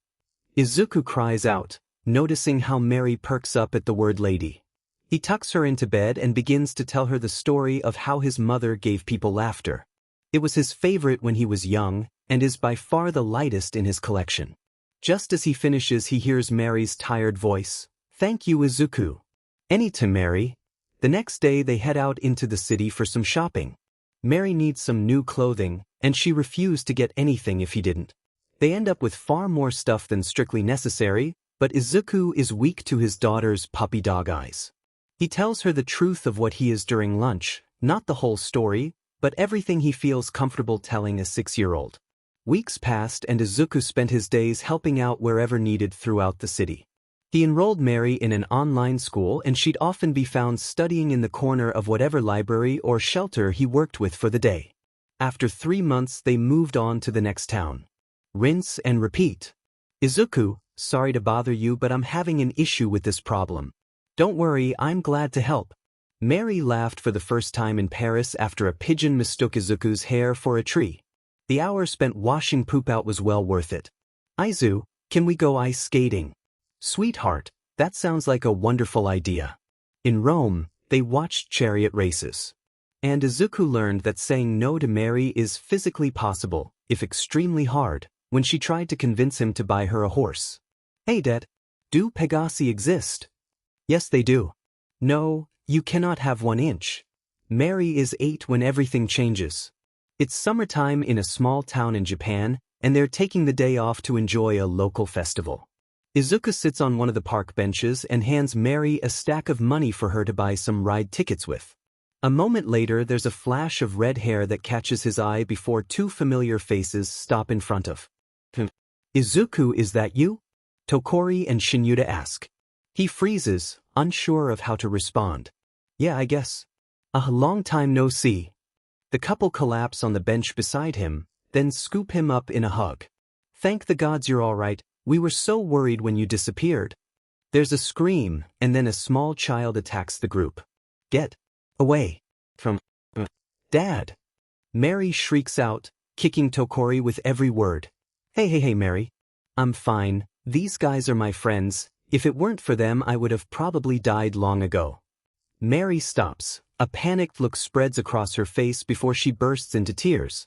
Izuku cries out, noticing how Mary perks up at the word lady. He tucks her into bed and begins to tell her the story of how his mother gave people laughter. It was his favorite when he was young, and is by far the lightest in his collection. Just as he finishes, he hears Mary's tired voice. "Thank you, Izuku." Anytime, Mary. The next day they head out into the city for some shopping. Mary needs some new clothing, and she refused to get anything if he didn't. They end up with far more stuff than strictly necessary, but Izuku is weak to his daughter's puppy dog eyes. He tells her the truth of what he is during lunch, not the whole story, but everything he feels comfortable telling a 6-year-old. Weeks passed and Izuku spent his days helping out wherever needed throughout the city. He enrolled Mary in an online school, and she'd often be found studying in the corner of whatever library or shelter he worked with for the day. After 3 months they moved on to the next town. Rinse and repeat. Izuku, sorry to bother you, but I'm having an issue with this problem. Don't worry, I'm glad to help. Mary laughed for the first time in Paris after a pigeon mistook Izuku's hair for a tree. The hour spent washing poop out was well worth it. Izu, can we go ice skating? Sweetheart, that sounds like a wonderful idea. In Rome, they watched chariot races. And Izuku learned that saying no to Mary is physically possible, if extremely hard, when she tried to convince him to buy her a horse. Hey Dad, do Pegasi exist? Yes, they do. No, you cannot have 1 inch. Mary is 8 when everything changes. It's summertime in a small town in Japan, and they're taking the day off to enjoy a local festival. Izuku sits on one of the park benches and hands Mary a stack of money for her to buy some ride tickets with. A moment later, there's a flash of red hair that catches his eye before 2 familiar faces stop in front of him. Izuku, is that you? Tokori and Shinyuta ask. He freezes, unsure of how to respond. Yeah, I guess. A long time no see. The couple collapse on the bench beside him, then scoop him up in a hug. Thank the gods you're all right. We were so worried when you disappeared. There's a scream, and then a small child attacks the group. Get away from Dad. Mary shrieks out, kicking Tokori with every word. Hey, Mary. I'm fine. These guys are my friends. If it weren't for them, I would have probably died long ago. Mary stops. A panicked look spreads across her face before she bursts into tears.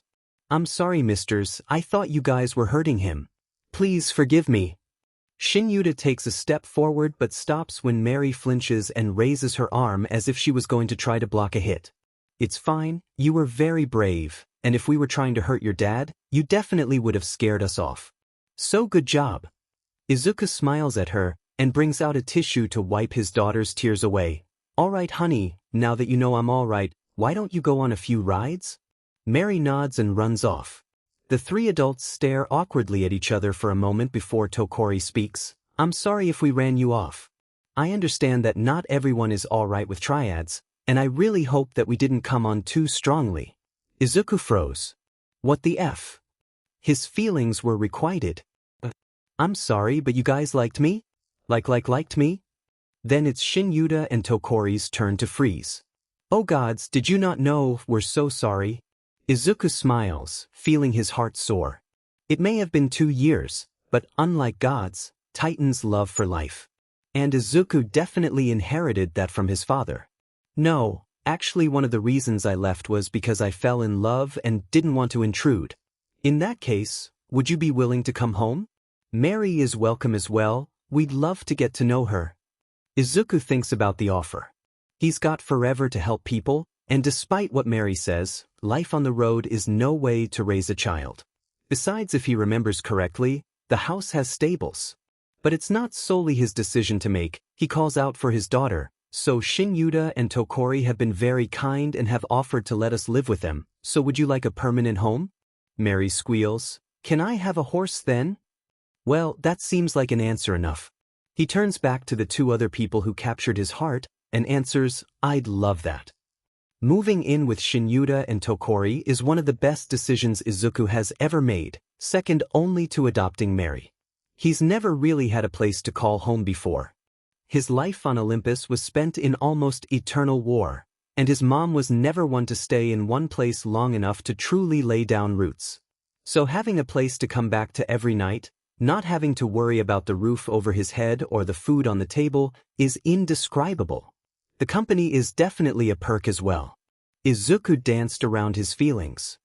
I'm sorry, misters. I thought you guys were hurting him. Please forgive me. Shinyuta takes a step forward but stops when Mary flinches and raises her arm as if she was going to try to block a hit. It's fine, you were very brave, and if we were trying to hurt your dad, you definitely would have scared us off. So good job. Izuku smiles at her and brings out a tissue to wipe his daughter's tears away. All right, honey, now that you know I'm all right, why don't you go on a few rides? Mary nods and runs off. The 3 adults stare awkwardly at each other for a moment before Tokori speaks. I'm sorry if we ran you off. I understand that not everyone is all right with triads, and I really hope that we didn't come on too strongly. Izuku froze. What the F? His feelings were requited. I'm sorry, but you guys liked me? Liked me? Then it's Shinyuta and Tokori's turn to freeze. Oh gods, did you not know? We're so sorry. Izuku smiles, feeling his heart soar. It may have been 2 years, but unlike gods, Titans love for life. And Izuku definitely inherited that from his father. No, actually one of the reasons I left was because I fell in love and didn't want to intrude. In that case, would you be willing to come home? Mary is welcome as well. We'd love to get to know her. Izuku thinks about the offer. He's got forever to help people, and despite what Mary says, life on the road is no way to raise a child. Besides, if he remembers correctly, the house has stables. But it's not solely his decision to make. He calls out for his daughter, so Shinyuta and Tokori have been very kind and have offered to let us live with them. So would you like a permanent home? Mary squeals. Can I have a horse then? Well, that seems like an answer enough. He turns back to the 2 other people who captured his heart and answers, I'd love that. Moving in with Shinyuta and Tokori is one of the best decisions Izuku has ever made, second only to adopting Mary. He's never really had a place to call home before. His life on Olympus was spent in almost eternal war, and his mom was never one to stay in one place long enough to truly lay down roots. So having a place to come back to every night, not having to worry about the roof over his head or the food on the table, is indescribable. The company is definitely a perk as well. Izuku danced around his feelings.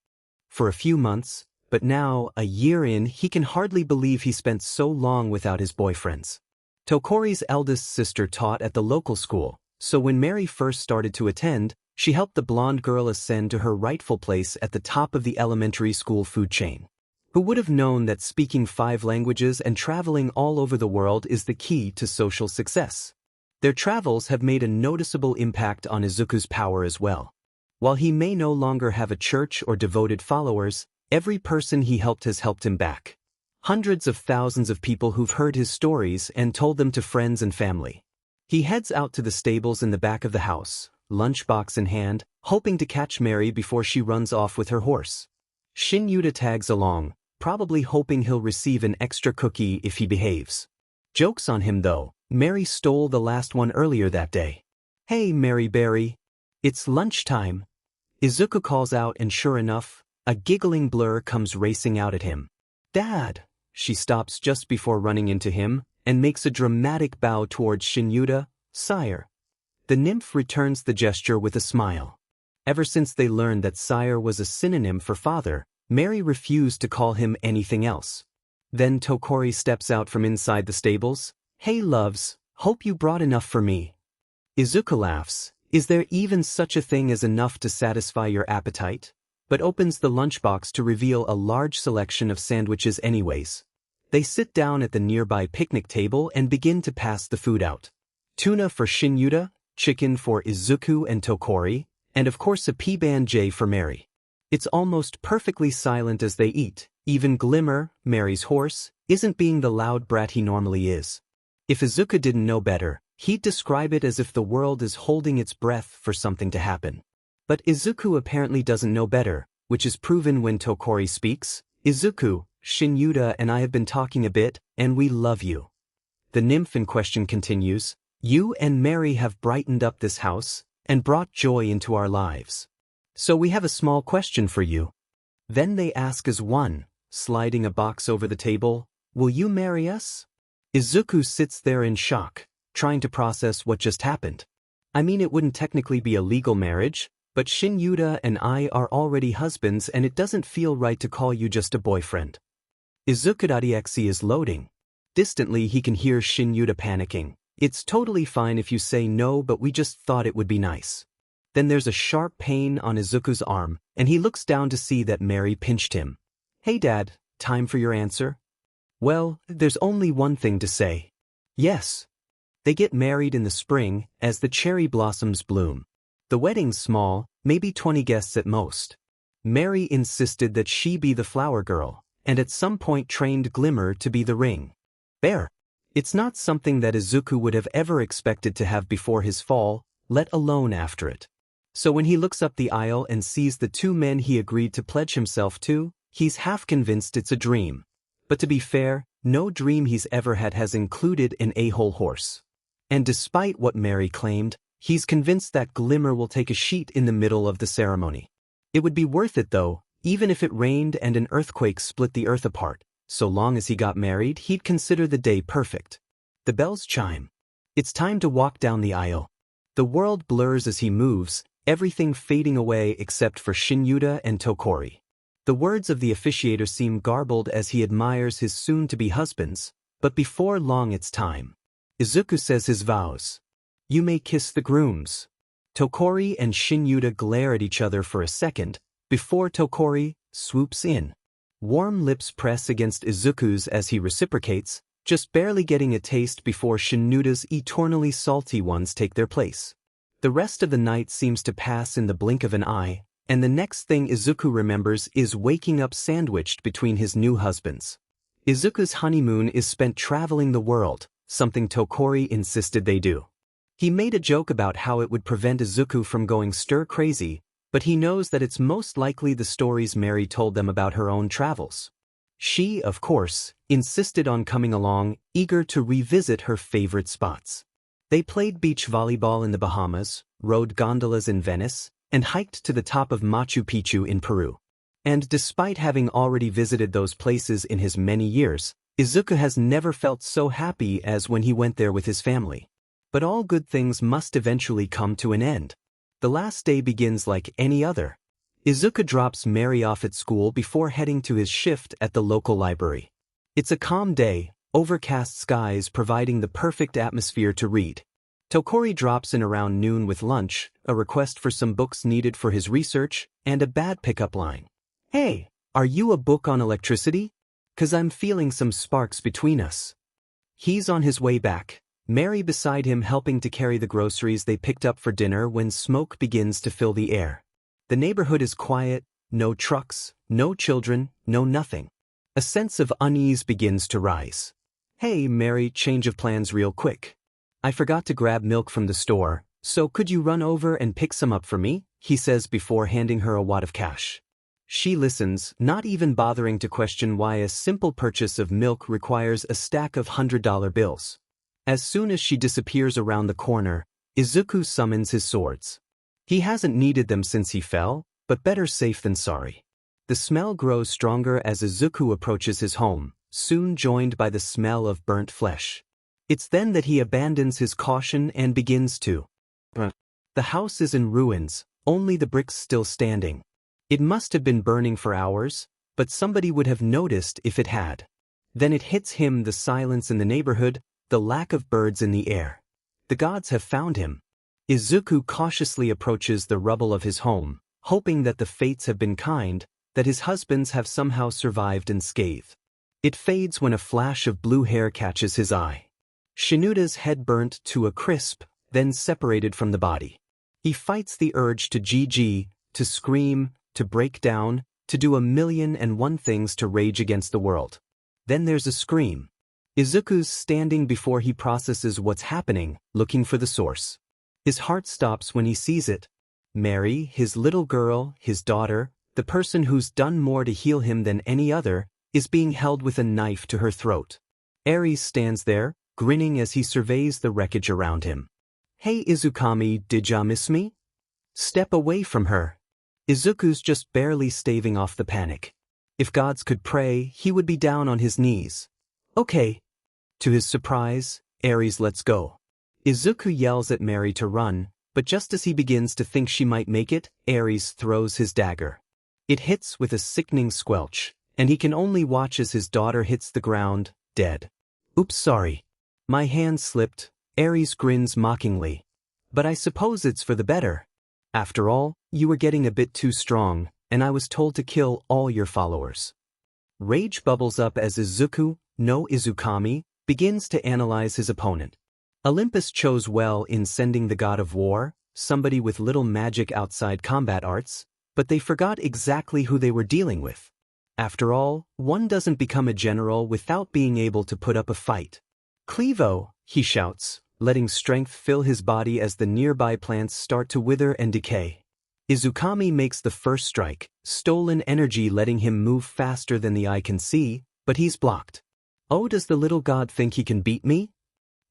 For a few months, but now, a year in, he can hardly believe he spent so long without his boyfriends. Tokori's eldest sister taught at the local school, so when Mary first started to attend, she helped the blonde girl ascend to her rightful place at the top of the elementary school food chain. Who would have known that speaking 5 languages and traveling all over the world is the key to social success? Their travels have made a noticeable impact on Izuku's power as well. While he may no longer have a church or devoted followers, every person he helped has helped him back. Hundreds of thousands of people who've heard his stories and told them to friends and family. He heads out to the stables in the back of the house, lunchbox in hand, hoping to catch Mary before she runs off with her horse. Shin Yuta tags along, probably hoping he'll receive an extra cookie if he behaves. Joke's on him though, Mary stole the last one earlier that day. "Hey Mary Berry. It's lunchtime." Izuku calls out and sure enough, a giggling blur comes racing out at him. "Dad!" She stops just before running into him, and makes a dramatic bow towards Shin Yuta, "Sire." The nymph returns the gesture with a smile. Ever since they learned that sire was a synonym for father, Mary refused to call him anything else. Then Tokori steps out from inside the stables. "Hey loves, hope you brought enough for me." Izuku laughs. Is there even such a thing as enough to satisfy your appetite? But opens the lunchbox to reveal a large selection of sandwiches anyways. They sit down at the nearby picnic table and begin to pass the food out. Tuna for Shin Yuta, chicken for Izuku and Tokori, and of course a P-Band-J for Mary. It's almost perfectly silent as they eat. Even Glimmer, Mary's horse, isn't being the loud brat he normally is. If Izuku didn't know better, he'd describe it as if the world is holding its breath for something to happen. But Izuku apparently doesn't know better, which is proven when Tokori speaks. "Izuku, Shin Yuta and I have been talking a bit, and we love you." The nymph in question continues, "You and Mary have brightened up this house, and brought joy into our lives. So we have a small question for you." Then they ask as one, sliding a box over the table, "Will you marry us?" Izuku sits there in shock, trying to process what just happened. I mean, it wouldn't technically be a legal marriage, but Shin Yuta and I are already husbands and it doesn't feel right to call you just a boyfriend. Izuku.exe is loading. Distantly he can hear Shin Yuta panicking. "It's totally fine if you say no, but we just thought it would be nice." Then there's a sharp pain on Izuku's arm, and he looks down to see that Mary pinched him. "Hey Dad, time for your answer?" "Well, there's only one thing to say. Yes." They get married in the spring, as the cherry blossoms bloom. The wedding's small, maybe 20 guests at most. Mary insisted that she be the flower girl, and at some point trained Glimmer to be the ring bearer. It's not something that Izuku would have ever expected to have before his fall, let alone after it. So when he looks up the aisle and sees the 2 men he agreed to pledge himself to, he's half convinced it's a dream. But to be fair, no dream he's ever had has included an a-hole horse. And despite what Mary claimed, he's convinced that Glimmer will take a sheet in the middle of the ceremony. It would be worth it though, even if it rained and an earthquake split the earth apart. So long as he got married, he'd consider the day perfect. The bells chime. It's time to walk down the aisle. The world blurs as he moves, everything fading away except for Shin Yuta and Tokori. The words of the officiator seem garbled as he admires his soon-to-be husbands, but before long it's time. Izuku says his vows. "You may kiss the grooms." Tokori and Shin Yuta glare at each other for a second, before Tokori swoops in. Warm lips press against Izuku's as he reciprocates, just barely getting a taste before Shin Yuta's eternally salty ones take their place. The rest of the night seems to pass in the blink of an eye, and the next thing Izuku remembers is waking up sandwiched between his new husbands. Izuku's honeymoon is spent traveling the world, something Tokori insisted they do. He made a joke about how it would prevent Izuku from going stir-crazy, but he knows that it's most likely the stories Mary told them about her own travels. She, of course, insisted on coming along, eager to revisit her favorite spots. They played beach volleyball in the Bahamas, rode gondolas in Venice, and hiked to the top of Machu Picchu in Peru. And despite having already visited those places in his many years, Izuku has never felt so happy as when he went there with his family. But all good things must eventually come to an end. The last day begins like any other. Izuku drops Mary off at school before heading to his shift at the local library. It's a calm day, overcast skies providing the perfect atmosphere to read. Tokori drops in around noon with lunch, a request for some books needed for his research, and a bad pickup line. "Hey, are you a book on electricity? 'Cause I'm feeling some sparks between us." He's on his way back, Mary beside him helping to carry the groceries they picked up for dinner when smoke begins to fill the air. The neighborhood is quiet, no trucks, no children, no nothing. A sense of unease begins to rise. "Hey, Mary, change of plans real quick. I forgot to grab milk from the store, so could you run over and pick some up for me?" he says before handing her a wad of cash. She listens, not even bothering to question why a simple purchase of milk requires a stack of $100 bills. As soon as she disappears around the corner, Izuku summons his swords. He hasn't needed them since he fell, but better safe than sorry. The smell grows stronger as Izuku approaches his home, soon joined by the smell of burnt flesh. It's then that he abandons his caution and begins to. The house is in ruins, only the bricks still standing. It must have been burning for hours, but somebody would have noticed if it had. Then it hits him, the silence in the neighborhood, the lack of birds in the air. The gods have found him. Izuku cautiously approaches the rubble of his home, hoping that the fates have been kind, that his husbands have somehow survived unscathed. It fades when a flash of blue hair catches his eye. Shinuda's head burnt to a crisp, then separated from the body. He fights the urge to GG, to scream, to break down, to do 1,000,001 things to rage against the world. Then there's a scream. Izuku's standing before he processes what's happening, looking for the source. His heart stops when he sees it. Mary, his little girl, his daughter, the person who's done more to heal him than any other, is being held with a knife to her throat. Ares stands there, grinning as he surveys the wreckage around him. "Hey Izukami, did ya miss me?" Step away from her. Izuku's just barely staving off the panic. If gods could pray, he would be down on his knees. "Okay." To his surprise, Ares lets go. Izuku yells at Mary to run, but just as he begins to think she might make it, Ares throws his dagger. It hits with a sickening squelch, and he can only watch as his daughter hits the ground, dead. "Oops, sorry. My hand slipped," Ares grins mockingly. "But I suppose it's for the better. After all, you were getting a bit too strong, and I was told to kill all your followers." Rage bubbles up as Izuku, no Izukami, begins to analyze his opponent. Olympus chose well in sending the god of war, somebody with little magic outside combat arts, but they forgot exactly who they were dealing with. After all, one doesn't become a general without being able to put up a fight. "Clevo," he shouts, letting strength fill his body as the nearby plants start to wither and decay. Izukami makes the first strike, stolen energy letting him move faster than the eye can see, but he's blocked. "Oh, does the little god think he can beat me?"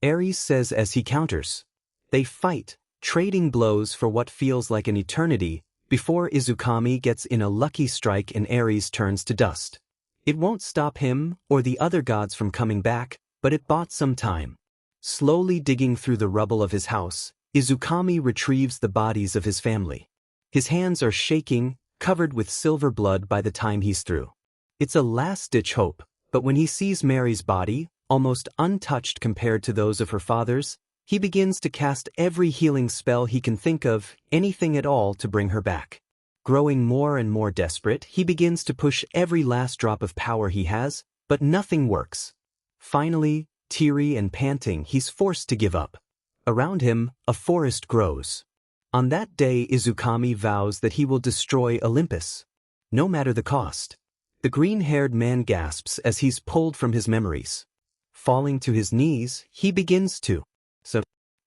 Ares says as he counters. They fight, trading blows for what feels like an eternity, before Izukami gets in a lucky strike and Ares turns to dust. It won't stop him or the other gods from coming back, but it bought some time. Slowly digging through the rubble of his house, Izukami retrieves the bodies of his family. His hands are shaking, covered with silver blood by the time he's through. It's a last-ditch hope, but when he sees Mary's body, almost untouched compared to those of her father's, he begins to cast every healing spell he can think of, anything at all to bring her back. Growing more and more desperate, he begins to push every last drop of power he has, but nothing works. Finally, teary and panting, he's forced to give up. Around him, a forest grows. On that day, Izukami vows that he will destroy Olympus. No matter the cost. The green-haired man gasps as he's pulled from his memories. Falling to his knees, he begins to.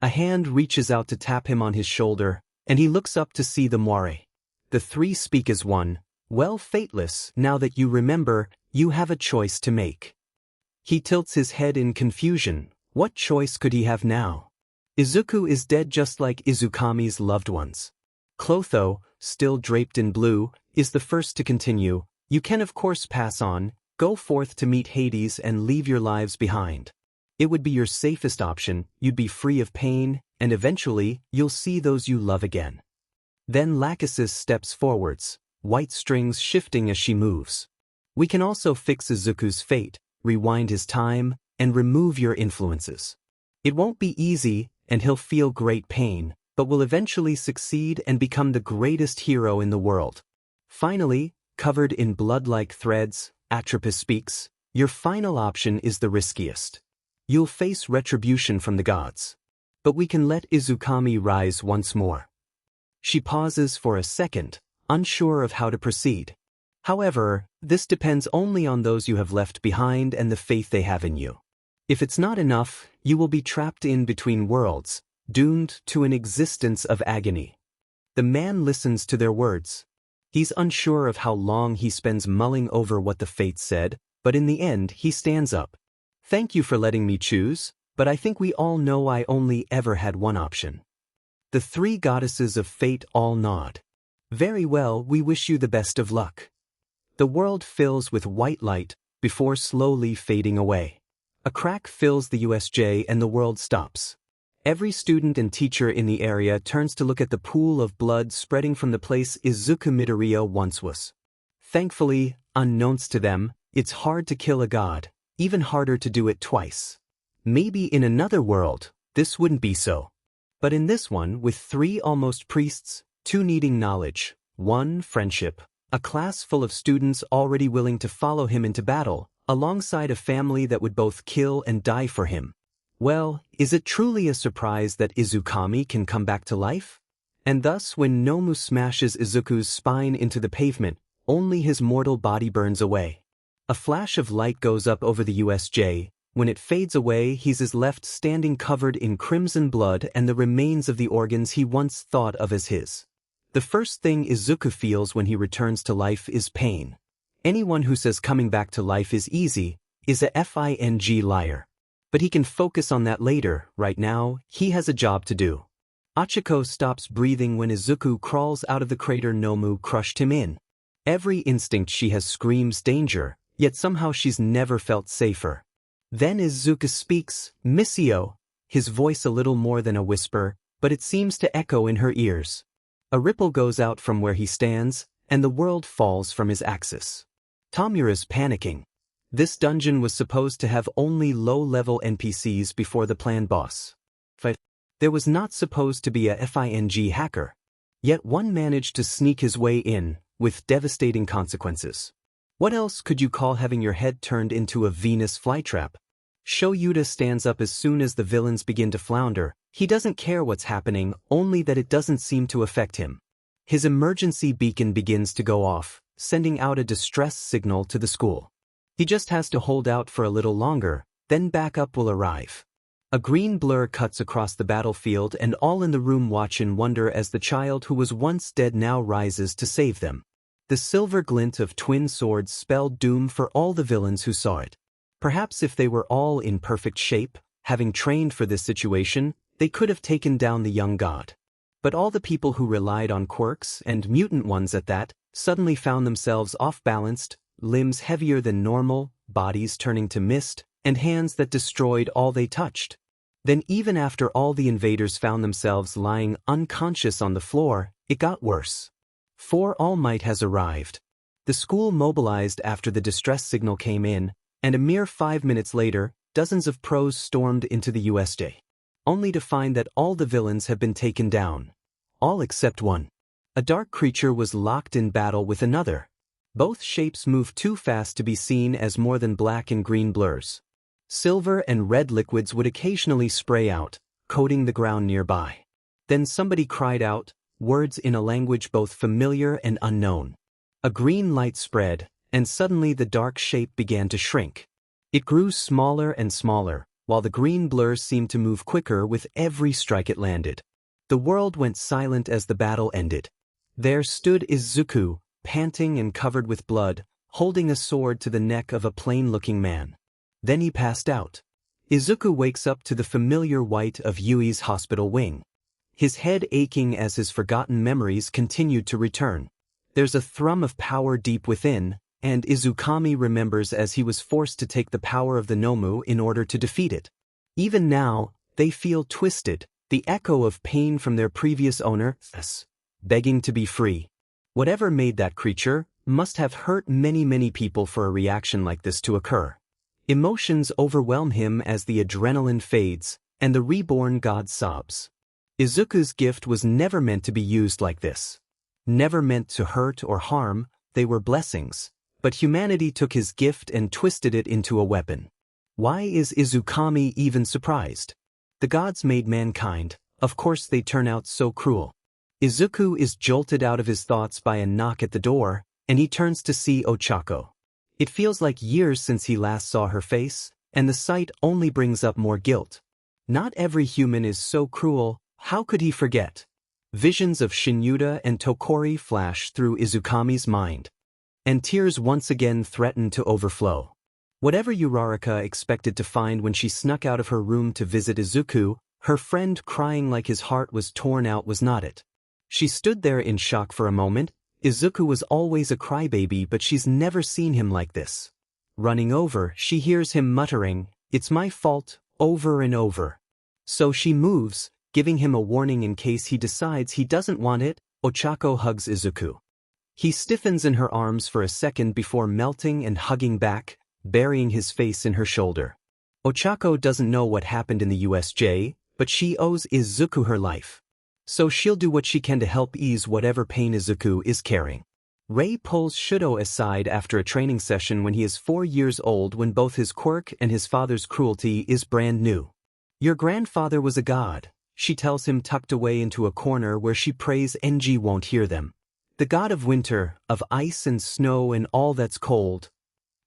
A hand reaches out to tap him on his shoulder, and he looks up to see the moire. The three speak as one. "Well, Fateless, now that you remember, you have a choice to make." He tilts his head in confusion. What choice could he have now? Izuku is dead just like Izukami's loved ones. Clotho, still draped in blue, is the first to continue. You can of course pass on, go forth to meet Hades and leave your lives behind. It would be your safest option, you'd be free of pain, and eventually, you'll see those you love again. Then Lachesis steps forwards, white strings shifting as she moves. We can also fix Izuku's fate, rewind his time, and remove your influences. It won't be easy, and he'll feel great pain, but will eventually succeed and become the greatest hero in the world. Finally, covered in blood-like threads, Atropos speaks, your final option is the riskiest. You'll face retribution from the gods. But we can let Izukami rise once more. She pauses for a second, unsure of how to proceed. However, this depends only on those you have left behind and the faith they have in you. If it's not enough, you will be trapped in between worlds, doomed to an existence of agony. The man listens to their words. He's unsure of how long he spends mulling over what the fates said, but in the end he stands up. Thank you for letting me choose, but I think we all know I only ever had one option. The three goddesses of fate all nod. Very well, we wish you the best of luck. The world fills with white light, before slowly fading away. A crack fills the USJ and the world stops. Every student and teacher in the area turns to look at the pool of blood spreading from the place Izuku Midoriya once was. Thankfully, unknowns to them, it's hard to kill a god, even harder to do it twice. Maybe in another world, this wouldn't be so. But in this one, with 3 almost priests, 2 needing knowledge, 1 friendship, a class full of students already willing to follow him into battle, alongside a family that would both kill and die for him. Well, is it truly a surprise that Izukami can come back to life? And thus, when Nomu smashes Izuku's spine into the pavement, only his mortal body burns away. A flash of light goes up over the USJ. When it fades away, he's left standing covered in crimson blood and the remains of the organs he once thought of as his. The first thing Izuku feels when he returns to life is pain. Anyone who says coming back to life is easy is a FING liar. But he can focus on that later. Right now, he has a job to do. Achiko stops breathing when Izuku crawls out of the crater Nomu crushed him in. Every instinct she has screams danger, yet somehow she's never felt safer. Then Izuku speaks, Missio, his voice a little more than a whisper, but it seems to echo in her ears. A ripple goes out from where he stands, and the world falls from his axis. Tamura's panicking. This dungeon was supposed to have only low-level NPCs before the planned boss. There was not supposed to be a FING hacker. Yet one managed to sneak his way in, with devastating consequences. What else could you call having your head turned into a Venus flytrap? Shoyuta stands up as soon as the villains begin to flounder. He doesn't care what's happening, only that it doesn't seem to affect him. His emergency beacon begins to go off, sending out a distress signal to the school. He just has to hold out for a little longer, then backup will arrive. A green blur cuts across the battlefield and all in the room watch in wonder as the child who was once dead now rises to save them. The silver glint of twin swords spelled doom for all the villains who saw it. Perhaps if they were all in perfect shape, having trained for this situation, they could have taken down the young god. But all the people who relied on quirks, and mutant ones at that, suddenly found themselves off-balanced, limbs heavier than normal, bodies turning to mist, and hands that destroyed all they touched. Then even after all the invaders found themselves lying unconscious on the floor, it got worse. For All Might has arrived. The school mobilized after the distress signal came in, and a mere 5 minutes later, dozens of pros stormed into the USJ. Only to find that all the villains have been taken down. All except one. A dark creature was locked in battle with another. Both shapes moved too fast to be seen as more than black and green blurs. Silver and red liquids would occasionally spray out, coating the ground nearby. Then somebody cried out, words in a language both familiar and unknown. A green light spread, and suddenly the dark shape began to shrink. It grew smaller and smaller, while the green blur seemed to move quicker with every strike it landed. The world went silent as the battle ended. There stood Izuku, panting and covered with blood, holding a sword to the neck of a plain-looking man. Then he passed out. Izuku wakes up to the familiar white of Yui's hospital wing. His head aching as his forgotten memories continued to return. There's a thrum of power deep within, and Izukami remembers as he was forced to take the power of the Nomu in order to defeat it. Even now, they feel twisted, the echo of pain from their previous owner, begging to be free. Whatever made that creature must have hurt many people for a reaction like this to occur. Emotions overwhelm him as the adrenaline fades, and the reborn god sobs. Izuku's gift was never meant to be used like this. Never meant to hurt or harm, they were blessings. But humanity took his gift and twisted it into a weapon. Why is Izukami even surprised? The gods made mankind, of course they turn out so cruel. Izuku is jolted out of his thoughts by a knock at the door, and he turns to see Ochako. It feels like years since he last saw her face, and the sight only brings up more guilt. Not every human is so cruel, how could he forget? Visions of Shinyuda and Tokori flash through Izukami's mind. And tears once again threaten to overflow. Whatever Uraraka expected to find when she snuck out of her room to visit Izuku, her friend crying like his heart was torn out was not it. She stood there in shock for a moment. Izuku was always a crybaby, but she's never seen him like this. Running over, she hears him muttering, "It's my fault," over and over. So she moves, giving him a warning in case he decides he doesn't want it. Ochako hugs Izuku. He stiffens in her arms for a second before melting and hugging back, burying his face in her shoulder. Ochako doesn't know what happened in the USJ, but she owes Izuku her life. So she'll do what she can to help ease whatever pain Izuku is carrying. Rei pulls Shudo aside after a training session when he is 4 years old, when both his quirk and his father's cruelty is brand new. "Your grandfather was a god," she tells him, tucked away into a corner where she prays Enji won't hear them. "The god of winter, of ice and snow and all that's cold."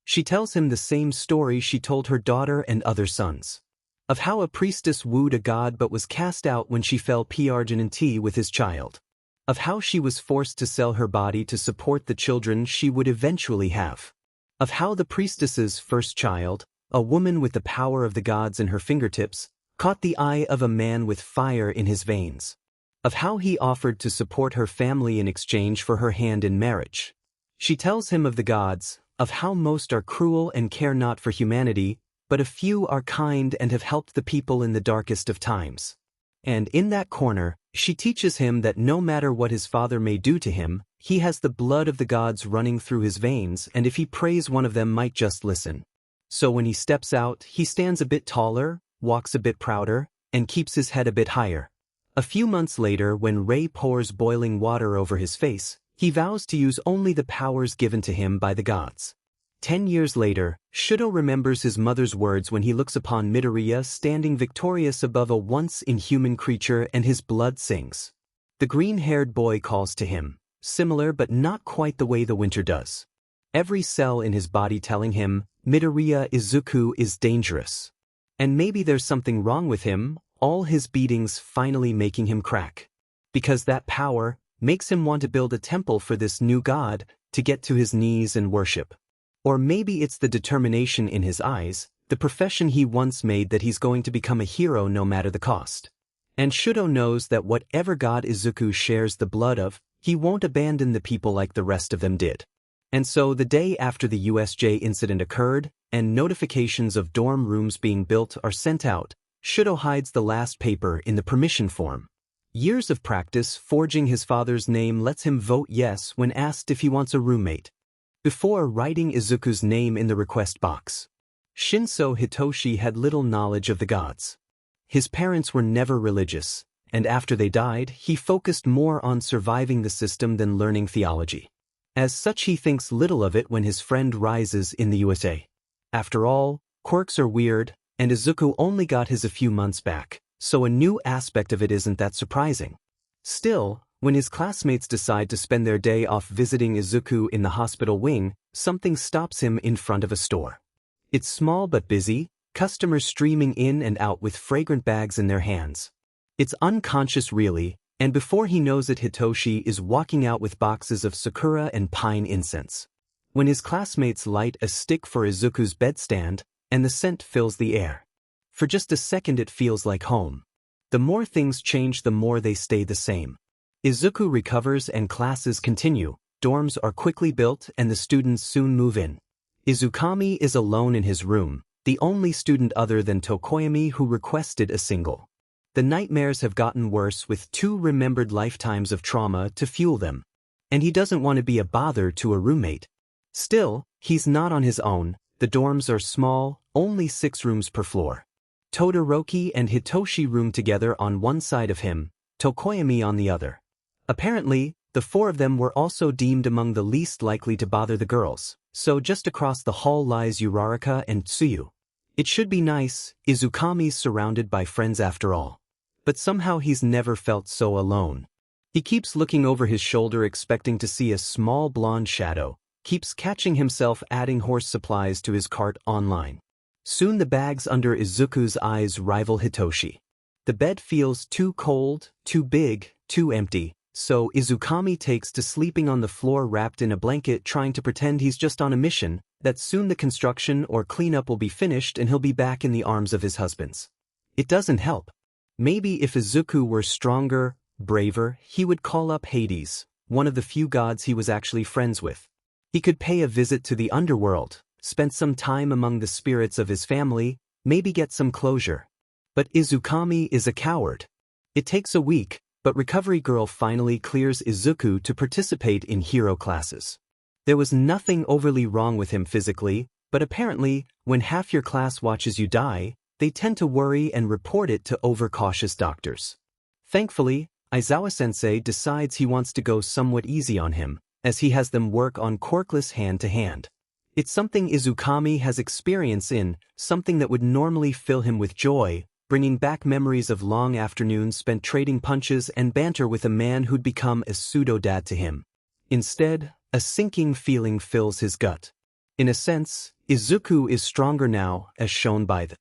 She tells him the same story she told her daughter and other sons. Of how a priestess wooed a god but was cast out when she fell pregnant with his child. Of how she was forced to sell her body to support the children she would eventually have. Of how the priestess's first child, a woman with the power of the gods in her fingertips, caught the eye of a man with fire in his veins. Of how he offered to support her family in exchange for her hand in marriage. She tells him of the gods, of how most are cruel and care not for humanity, but a few are kind and have helped the people in the darkest of times. And in that corner, she teaches him that no matter what his father may do to him, he has the blood of the gods running through his veins, and if he prays one of them might just listen. So when he steps out, he stands a bit taller, walks a bit prouder, and keeps his head a bit higher. A few months later, when Rei pours boiling water over his face, he vows to use only the powers given to him by the gods. 10 years later, Shudo remembers his mother's words when he looks upon Midoriya standing victorious above a once-inhuman creature, and his blood sings. The green-haired boy calls to him, similar but not quite the way the winter does. Every cell in his body telling him, Midoriya Izuku is dangerous. And maybe there's something wrong with him, all his beatings finally making him crack. Because that power makes him want to build a temple for this new god, to get to his knees and worship. Or maybe it's the determination in his eyes, the profession he once made that he's going to become a hero no matter the cost. And Shudo knows that whatever god Izuku shares the blood of, he won't abandon the people like the rest of them did. And so the day after the USJ incident occurred, and notifications of dorm rooms being built are sent out, Shudo hides the last paper in the permission form. Years of practice forging his father's name lets him vote yes when asked if he wants a roommate. Before writing Izuku's name in the request box. Shinso Hitoshi had little knowledge of the gods. His parents were never religious, and after they died, he focused more on surviving the system than learning theology. As such, he thinks little of it when his friend rises in the USA. After all, quirks are weird, and Izuku only got his a few months back, so a new aspect of it isn't that surprising. Still, when his classmates decide to spend their day off visiting Izuku in the hospital wing, something stops him in front of a store. It's small but busy, customers streaming in and out with fragrant bags in their hands. It's unconscious really, and before he knows it, Hitoshi is walking out with boxes of sakura and pine incense. When his classmates light a stick for Izuku's bedstand, and the scent fills the air. For just a second it feels like home. The more things change, the more they stay the same. Izuku recovers and classes continue, dorms are quickly built and the students soon move in. Izukami is alone in his room, the only student other than Tokoyami who requested a single. The nightmares have gotten worse with 2 remembered lifetimes of trauma to fuel them. And he doesn't want to be a bother to a roommate. Still, he's not on his own, the dorms are small, only 6 rooms per floor. Todoroki and Hitoshi room together on one side of him, Tokoyami on the other. Apparently, the 4 of them were also deemed among the least likely to bother the girls, so just across the hall lies Uraraka and Tsuyu. It should be nice, Izukami's surrounded by friends after all. But somehow he's never felt so alone. He keeps looking over his shoulder expecting to see a small blonde shadow, keeps catching himself adding horse supplies to his cart online. Soon the bags under Izuku's eyes rival Hitoshi. The bed feels too cold, too big, too empty, so Izukami takes to sleeping on the floor wrapped in a blanket trying to pretend he's just on a mission, that soon the construction or cleanup will be finished and he'll be back in the arms of his husbands. It doesn't help. Maybe if Izuku were stronger, braver, he would call up Hades, one of the few gods he was actually friends with. He could pay a visit to the underworld, spend some time among the spirits of his family, maybe get some closure. But Izukami is a coward. It takes a week, but Recovery Girl finally clears Izuku to participate in hero classes. There was nothing overly wrong with him physically, but apparently, when half your class watches you die, they tend to worry and report it to overcautious doctors. Thankfully, Aizawa-sensei decides he wants to go somewhat easy on him, as he has them work on quirkless hand-to-hand. It's something Izukami has experience in, something that would normally fill him with joy, bringing back memories of long afternoons spent trading punches and banter with a man who'd become a pseudo-dad to him. Instead, a sinking feeling fills his gut. In a sense, Izuku is stronger now, as shown by the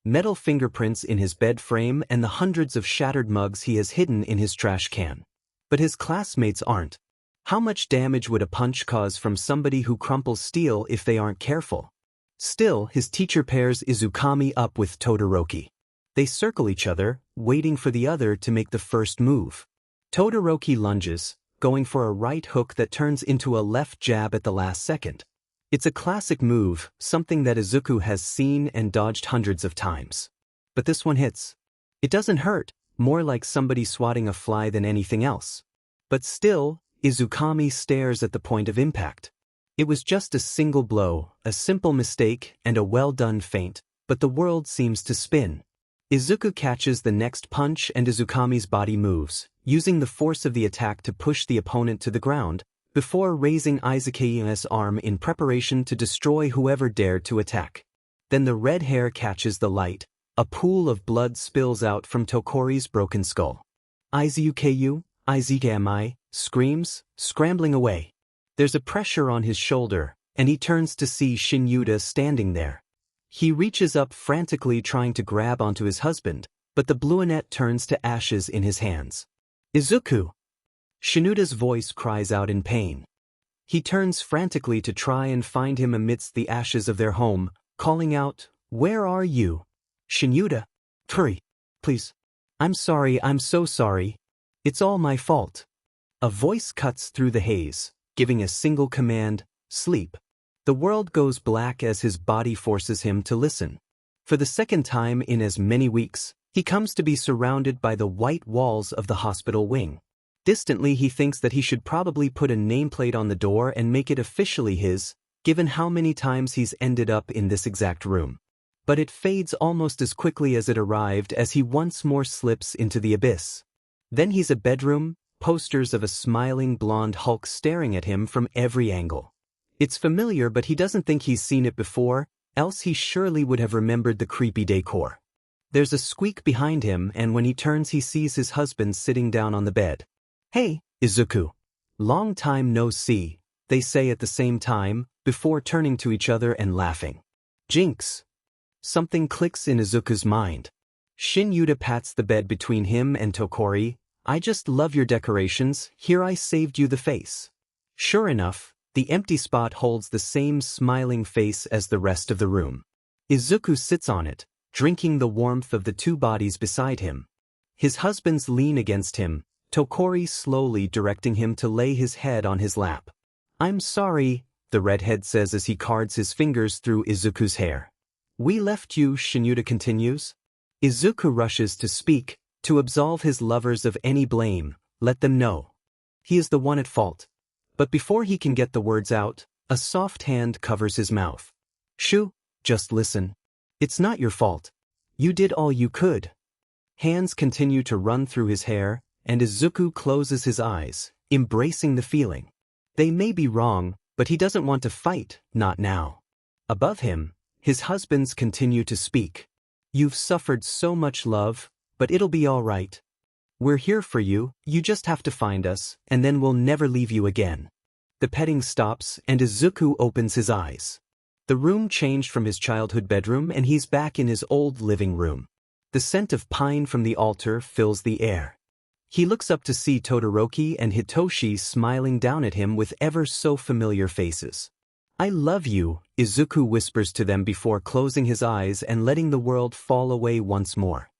metal fingerprints in his bed frame and the hundreds of shattered mugs he has hidden in his trash can. But his classmates aren't. How much damage would a punch cause from somebody who crumples steel if they aren't careful? Still, his teacher pairs Izukami up with Todoroki. They circle each other, waiting for the other to make the first move. Todoroki lunges, going for a right hook that turns into a left jab at the last second. It's a classic move, something that Izuku has seen and dodged hundreds of times. But this one hits. It doesn't hurt, more like somebody swatting a fly than anything else. But still, Izukami stares at the point of impact. It was just a single blow, a simple mistake, and a well-done feint, but the world seems to spin. Izuku catches the next punch and Izukami's body moves, using the force of the attack to push the opponent to the ground, before raising Izuku's arm in preparation to destroy whoever dared to attack. Then the red hair catches the light, a pool of blood spills out from Tokori's broken skull. Izukami, screams, scrambling away. There's a pressure on his shoulder, and he turns to see Shinyuda standing there. He reaches up frantically trying to grab onto his husband, but the bluinet turns to ashes in his hands. Izuku! Shinyuda's voice cries out in pain. He turns frantically to try and find him amidst the ashes of their home, calling out, "Where are you? Shinyuda! Hurry! Please! I'm sorry, I'm so sorry. It's all my fault." A voice cuts through the haze, giving a single command, "Sleep." The world goes black as his body forces him to listen. For the second time in as many weeks, he comes to be surrounded by the white walls of the hospital wing. Distantly he thinks that he should probably put a nameplate on the door and make it officially his, given how many times he's ended up in this exact room. But it fades almost as quickly as it arrived as he once more slips into the abyss. Then he's a bedroom, posters of a smiling blonde Hulk staring at him from every angle. It's familiar, but he doesn't think he's seen it before, else he surely would have remembered the creepy decor. There's a squeak behind him, and when he turns he sees his husband sitting down on the bed. "Hey, Izuku. Long time no see," they say at the same time, before turning to each other and laughing. Jinx! Something clicks in Izuku's mind. Shinyuda pats the bed between him and Tokori. "I just love your decorations, here I saved you the face." Sure enough, the empty spot holds the same smiling face as the rest of the room. Izuku sits on it, drinking the warmth of the two bodies beside him. His husbands lean against him, Tokori slowly directing him to lay his head on his lap. "I'm sorry," the redhead says as he cards his fingers through Izuku's hair. "We left you," Shinuda continues. Izuku rushes to speak, to absolve his lovers of any blame, let them know he is the one at fault. But before he can get the words out, a soft hand covers his mouth. "Shu, just listen. It's not your fault. You did all you could." Hands continue to run through his hair, and Izuku closes his eyes, embracing the feeling. They may be wrong, but he doesn't want to fight, not now. Above him, his husbands continue to speak. "You've suffered so much, love, but it'll be all right. We're here for you, you just have to find us, and then we'll never leave you again." The petting stops, and Izuku opens his eyes. The room changed from his childhood bedroom, and he's back in his old living room. The scent of pine from the altar fills the air. He looks up to see Todoroki and Hitoshi smiling down at him with ever so familiar faces. "I love you," Izuku whispers to them before closing his eyes and letting the world fall away once more.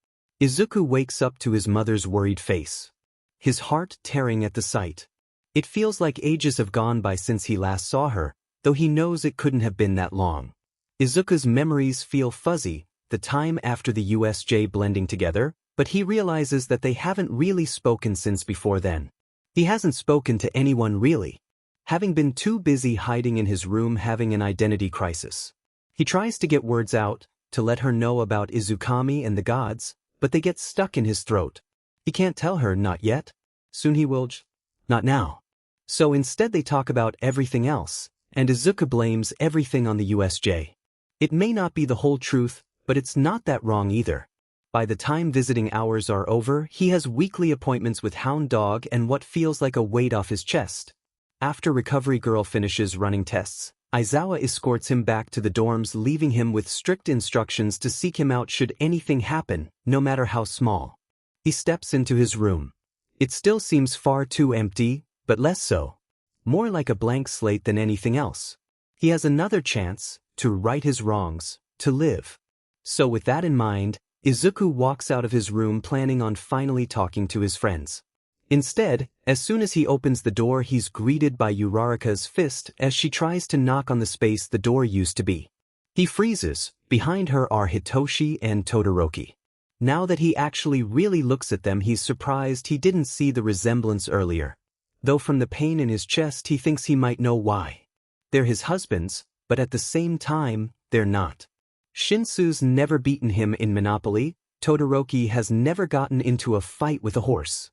Izuku wakes up to his mother's worried face, his heart tearing at the sight. It feels like ages have gone by since he last saw her, though he knows it couldn't have been that long. Izuku's memories feel fuzzy, the time after the USJ blending together, but he realizes that they haven't really spoken since before then. He hasn't spoken to anyone really, having been too busy hiding in his room having an identity crisis. He tries to get words out, to let her know about Izukami and the gods, but they get stuck in his throat. He can't tell her, not yet. Soon he will. Not now. So instead they talk about everything else, and Izuku blames everything on the USJ. It may not be the whole truth, but it's not that wrong either. By the time visiting hours are over, he has weekly appointments with Hound Dog and what feels like a weight off his chest. After Recovery Girl finishes running tests, Aizawa escorts him back to the dorms, leaving him with strict instructions to seek him out should anything happen, no matter how small. He steps into his room. It still seems far too empty, but less so. More like a blank slate than anything else. He has another chance to right his wrongs, to live. So with that in mind, Izuku walks out of his room planning on finally talking to his friends. Instead, as soon as he opens the door, he's greeted by Uraraka's fist as she tries to knock on the space the door used to be. He freezes. Behind her are Hitoshi and Todoroki. Now that he actually really looks at them, he's surprised he didn't see the resemblance earlier. Though from the pain in his chest he thinks he might know why. They're his husbands, but at the same time, they're not. Shinsu's never beaten him in Monopoly. Todoroki has never gotten into a fight with a horse.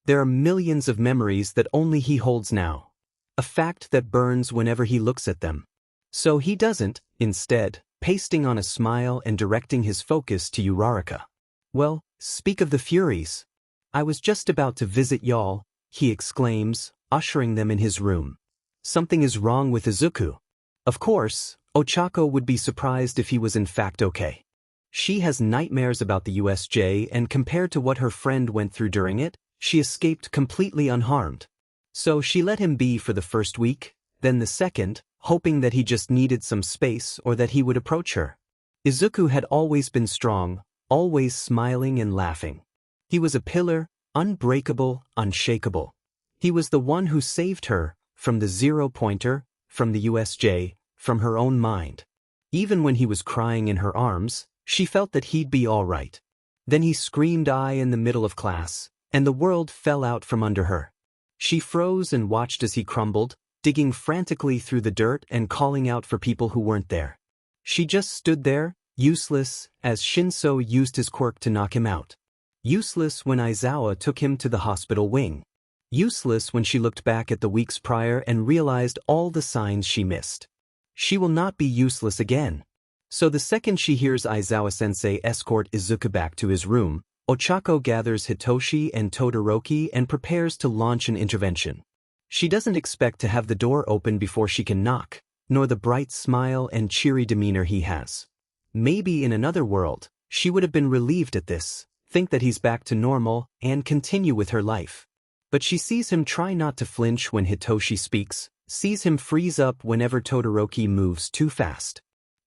There are millions of memories that only he holds now. A fact that burns whenever he looks at them. So he doesn't, instead, pasting on a smile and directing his focus to Uraraka. "Well, speak of the Furies. I was just about to visit y'all," he exclaims, ushering them in his room. Something is wrong with Izuku. Of course, Ochako would be surprised if he was in fact okay. She has nightmares about the USJ, and compared to what her friend went through during it, she escaped completely unharmed. So she let him be for the first week, then the second, hoping that he just needed some space or that he would approach her. Izuku had always been strong, always smiling and laughing. He was a pillar, unbreakable, unshakable. He was the one who saved her, from the zero-pointer, from the USJ, from her own mind. Even when he was crying in her arms, she felt that he'd be all right. Then he screamed "I" in the middle of class, and the world fell out from under her. She froze and watched as he crumbled, digging frantically through the dirt and calling out for people who weren't there. She just stood there, useless, as Shinso used his quirk to knock him out. Useless when Aizawa took him to the hospital wing. Useless when she looked back at the weeks prior and realized all the signs she missed. She will not be useless again. So the second she hears Aizawa-sensei escort Izuku back to his room, Ochako gathers Hitoshi and Todoroki and prepares to launch an intervention. She doesn't expect to have the door open before she can knock, nor the bright smile and cheery demeanor he has. Maybe in another world, she would have been relieved at this, think that he's back to normal, and continue with her life. But she sees him try not to flinch when Hitoshi speaks, sees him freeze up whenever Todoroki moves too fast.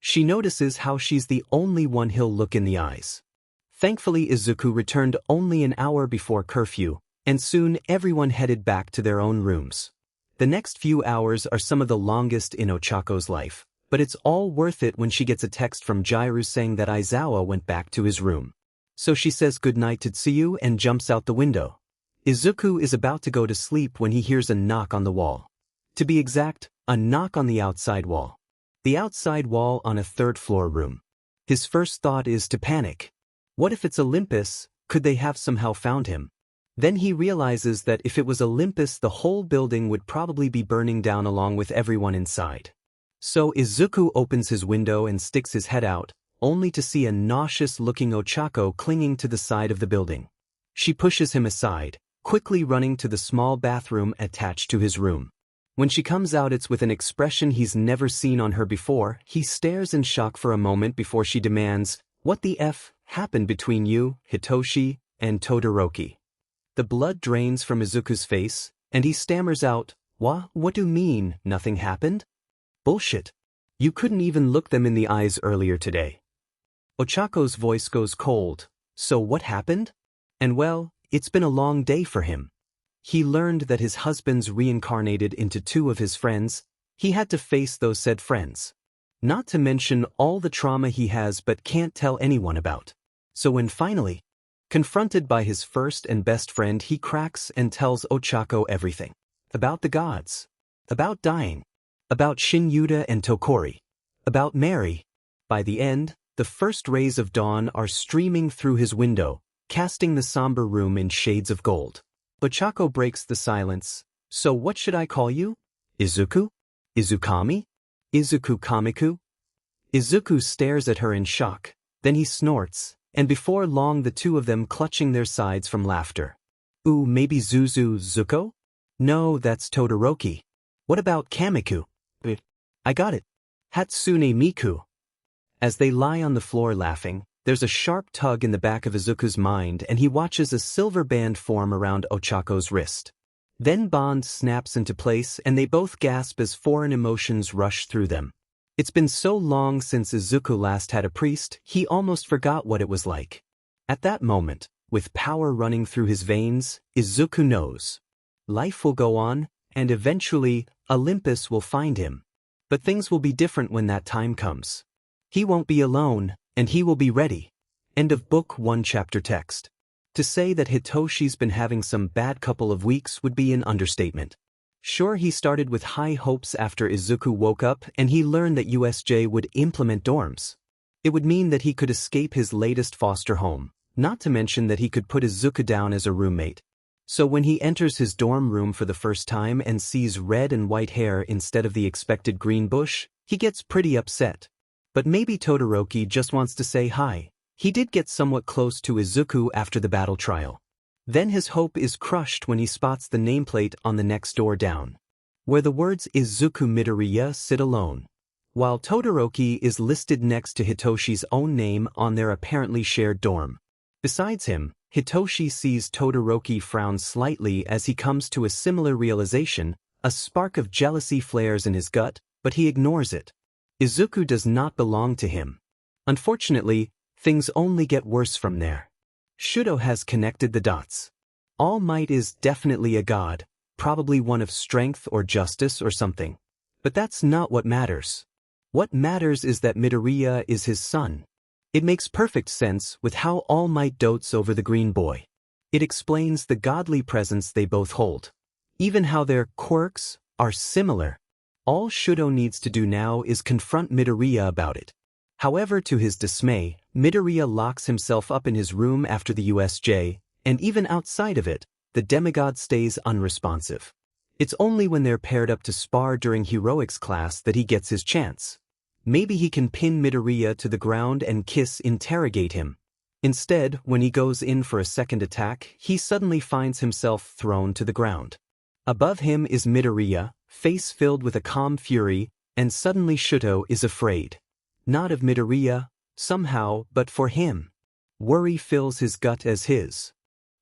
She notices how she's the only one he'll look in the eyes. Thankfully, Izuku returned only an hour before curfew, and soon everyone headed back to their own rooms. The next few hours are some of the longest in Ochako's life, but it's all worth it when she gets a text from Jiru saying that Aizawa went back to his room. So she says goodnight to Tsuyu and jumps out the window. Izuku is about to go to sleep when he hears a knock on the wall. To be exact, a knock on the outside wall. The outside wall on a third-floor room. His first thought is to panic. What if it's Olympus? Could they have somehow found him? Then he realizes that if it was Olympus, the whole building would probably be burning down along with everyone inside. So Izuku opens his window and sticks his head out, only to see a nauseous-looking Ochako clinging to the side of the building. She pushes him aside, quickly running to the small bathroom attached to his room. When she comes out, it's with an expression he's never seen on her before. He stares in shock for a moment before she demands, "What the F happened between you, Hitoshi, and Todoroki?" The blood drains from Izuku's face, and he stammers out, What do you mean, nothing happened?" "Bullshit. You couldn't even look them in the eyes earlier today." Ochako's voice goes cold. "So what happened?" And well, it's been a long day for him. He learned that his husband's reincarnated into two of his friends. He had to face those said friends. Not to mention all the trauma he has but can't tell anyone about. So when finally confronted by his first and best friend, he cracks and tells Ochako everything. About the gods. About dying. About Shin Yuta and Tokori. About Mary. By the end, the first rays of dawn are streaming through his window, casting the somber room in shades of gold. Ochako breaks the silence. "So what should I call you? Izuku? Izukami? Izuku Kamiku?" Izuku stares at her in shock. Then he snorts, and before long the two of them clutching their sides from laughter. "Ooh, maybe Zuzu Zuko? No, that's Todoroki. What about Kamiku?" "I got it. Hatsune Miku." As they lie on the floor laughing, there's a sharp tug in the back of Izuku's mind and he watches a silver band form around Ochako's wrist. Then bond snaps into place and they both gasp as foreign emotions rush through them. It's been so long since Izuku last had a priest, he almost forgot what it was like. At that moment, with power running through his veins, Izuku knows. Life will go on, and eventually, Olympus will find him. But things will be different when that time comes. He won't be alone, and he will be ready. End of Book 1 Chapter Text. To say that Hitoshi's been having some bad couple of weeks would be an understatement. Sure, he started with high hopes after Izuku woke up and he learned that USJ would implement dorms. It would mean that he could escape his latest foster home, not to mention that he could put Izuku down as a roommate. So when he enters his dorm room for the first time and sees red and white hair instead of the expected green bush, he gets pretty upset. But maybe Todoroki just wants to say hi. He did get somewhat close to Izuku after the battle trial. Then his hope is crushed when he spots the nameplate on the next door down, where the words Izuku Midoriya sit alone, while Todoroki is listed next to Hitoshi's own name on their apparently shared dorm. Besides him, Hitoshi sees Todoroki frown slightly as he comes to a similar realization. A spark of jealousy flares in his gut, but he ignores it. Izuku does not belong to him. Unfortunately, things only get worse from there. Shudo has connected the dots. All Might is definitely a god, probably one of strength or justice or something. But that's not what matters. What matters is that Midoriya is his son. It makes perfect sense with how All Might dotes over the green boy. It explains the godly presence they both hold. Even how their quirks are similar. All Shudo needs to do now is confront Midoriya about it. However, to his dismay, Midoriya locks himself up in his room after the USJ, and even outside of it, the demigod stays unresponsive. It's only when they're paired up to spar during heroics class that he gets his chance. Maybe he can pin Midoriya to the ground and interrogate him. Instead, when he goes in for a second attack, he suddenly finds himself thrown to the ground. Above him is Midoriya, face filled with a calm fury, and suddenly Shudo is afraid. Not of Midoriya, somehow, but for him. Worry fills his gut as his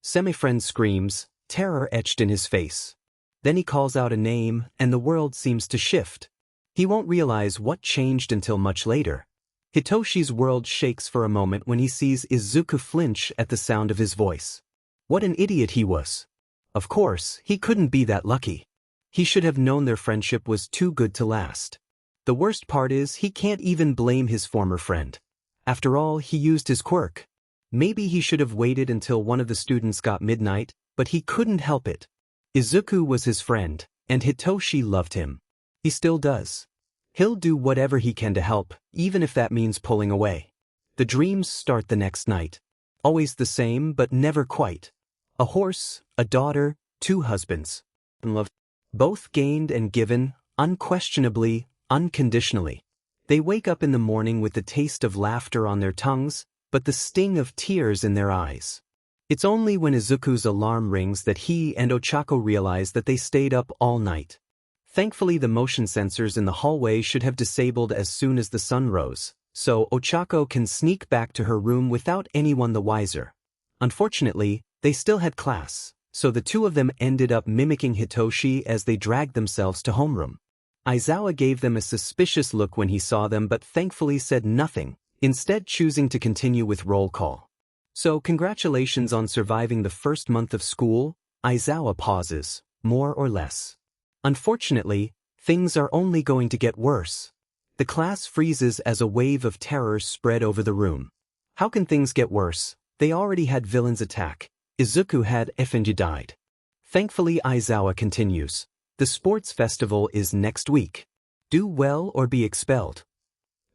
semi-friend screams, terror etched in his face. Then he calls out a name, and the world seems to shift. He won't realize what changed until much later, Hitoshi's world shakes for a moment when he sees Izuku flinch at the sound of his voice. What an idiot he was. Of course, he couldn't be that lucky. He should have known their friendship was too good to last. The worst part is he can't even blame his former friend. After all, he used his quirk. Maybe he should have waited until one of the students got midnight, but he couldn't help it. Izuku was his friend, and Hitoshi loved him. He still does. He'll do whatever he can to help, even if that means pulling away. The dreams start the next night. Always the same, but never quite. A horse, a daughter, 2 husbands. And love. Both gained and given, unquestionably, unconditionally. They wake up in the morning with the taste of laughter on their tongues, but the sting of tears in their eyes. It's only when Izuku's alarm rings that he and Ochako realize that they stayed up all night. Thankfully, the motion sensors in the hallway should have disabled as soon as the sun rose, so Ochako can sneak back to her room without anyone the wiser. Unfortunately, they still had class, so the 2 of them ended up mimicking Hitoshi as they dragged themselves to homeroom. Aizawa gave them a suspicious look when he saw them but thankfully said nothing, instead choosing to continue with roll call. So congratulations on surviving the first month of school, Aizawa pauses, more or less. Unfortunately, things are only going to get worse. The class freezes as a wave of terror spread over the room. How can things get worse? They already had villains attack. Izuku had Effenji died. Thankfully, Aizawa continues. The sports festival is next week. Do well or be expelled.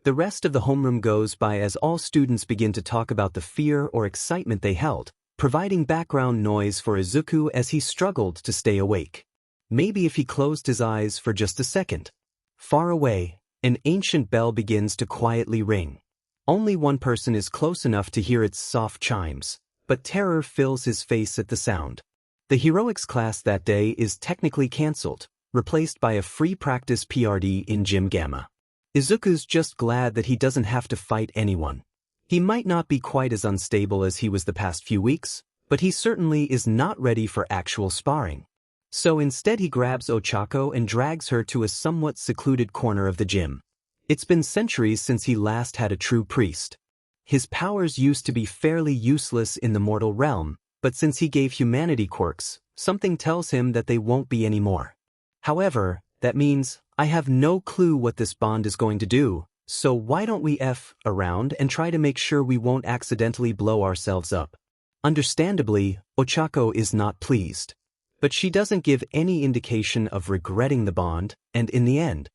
The rest of the homeroom goes by as all students begin to talk about the fear or excitement they held, providing background noise for Izuku as he struggled to stay awake. Maybe if he closed his eyes for just a second. Far away, an ancient bell begins to quietly ring. Only one person is close enough to hear its soft chimes, but terror fills his face at the sound. The heroics class that day is technically cancelled, replaced by a free practice PRD in Gym Gamma. Izuku's just glad that he doesn't have to fight anyone. He might not be quite as unstable as he was the past few weeks, but he certainly is not ready for actual sparring. So instead he grabs Ochako and drags her to a somewhat secluded corner of the gym. It's been centuries since he last had a true priest. His powers used to be fairly useless in the mortal realm, but since he gave humanity quirks, something tells him that they won't be anymore. However, that means, I have no clue what this bond is going to do, so why don't we F around and try to make sure we won't accidentally blow ourselves up? Understandably, Ochako is not pleased. But she doesn't give any indication of regretting the bond, and in the end,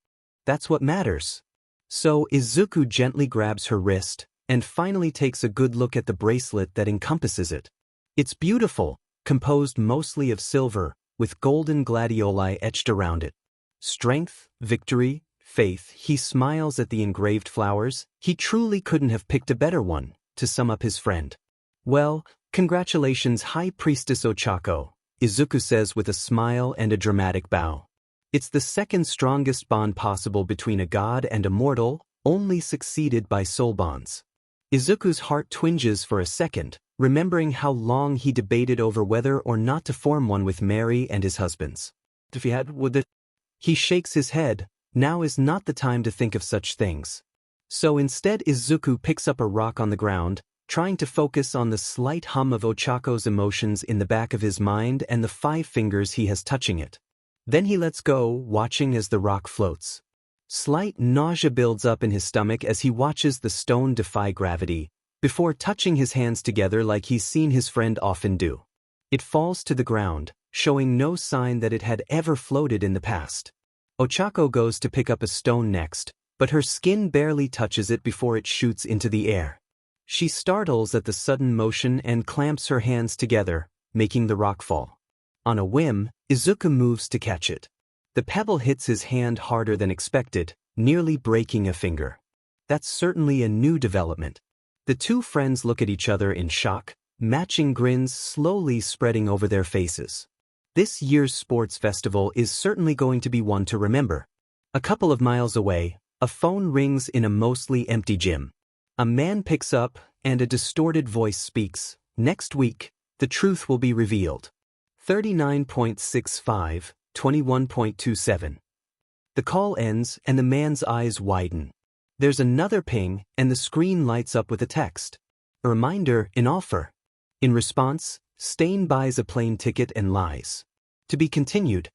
that's what matters. So Izuku gently grabs her wrist, and finally takes a good look at the bracelet that encompasses it. It's beautiful, composed mostly of silver, with golden gladioli etched around it. Strength, victory, faith. He smiles at the engraved flowers. He truly couldn't have picked a better one, to sum up his friend. Well, congratulations, High Priestess Ochako, Izuku says with a smile and a dramatic bow. It's the second strongest bond possible between a god and a mortal, only succeeded by soul bonds. Izuku's heart twinges for a second, remembering how long he debated over whether or not to form one with Mary and his husbands. If he had, would it? He shakes his head. Now is not the time to think of such things. So instead Izuku picks up a rock on the ground, trying to focus on the slight hum of Ochako's emotions in the back of his mind and the 5 fingers he has touching it. Then he lets go, watching as the rock floats. Slight nausea builds up in his stomach as he watches the stone defy gravity, before touching his hands together like he's seen his friend often do. It falls to the ground, showing no sign that it had ever floated in the past. Ochako goes to pick up a stone next, but her skin barely touches it before it shoots into the air. She startles at the sudden motion and clamps her hands together, making the rock fall. On a whim, Izuku moves to catch it. The pebble hits his hand harder than expected, nearly breaking a finger. That's certainly a new development. The 2 friends look at each other in shock, matching grins slowly spreading over their faces. This year's sports festival is certainly going to be one to remember. A couple of miles away, a phone rings in a mostly empty gym. A man picks up, and a distorted voice speaks. Next week, the truth will be revealed. 39.65, 21.27. The call ends, and the man's eyes widen. There's another ping, and the screen lights up with a text. A reminder, an offer. In response, Stain buys a plane ticket and lies. To be continued.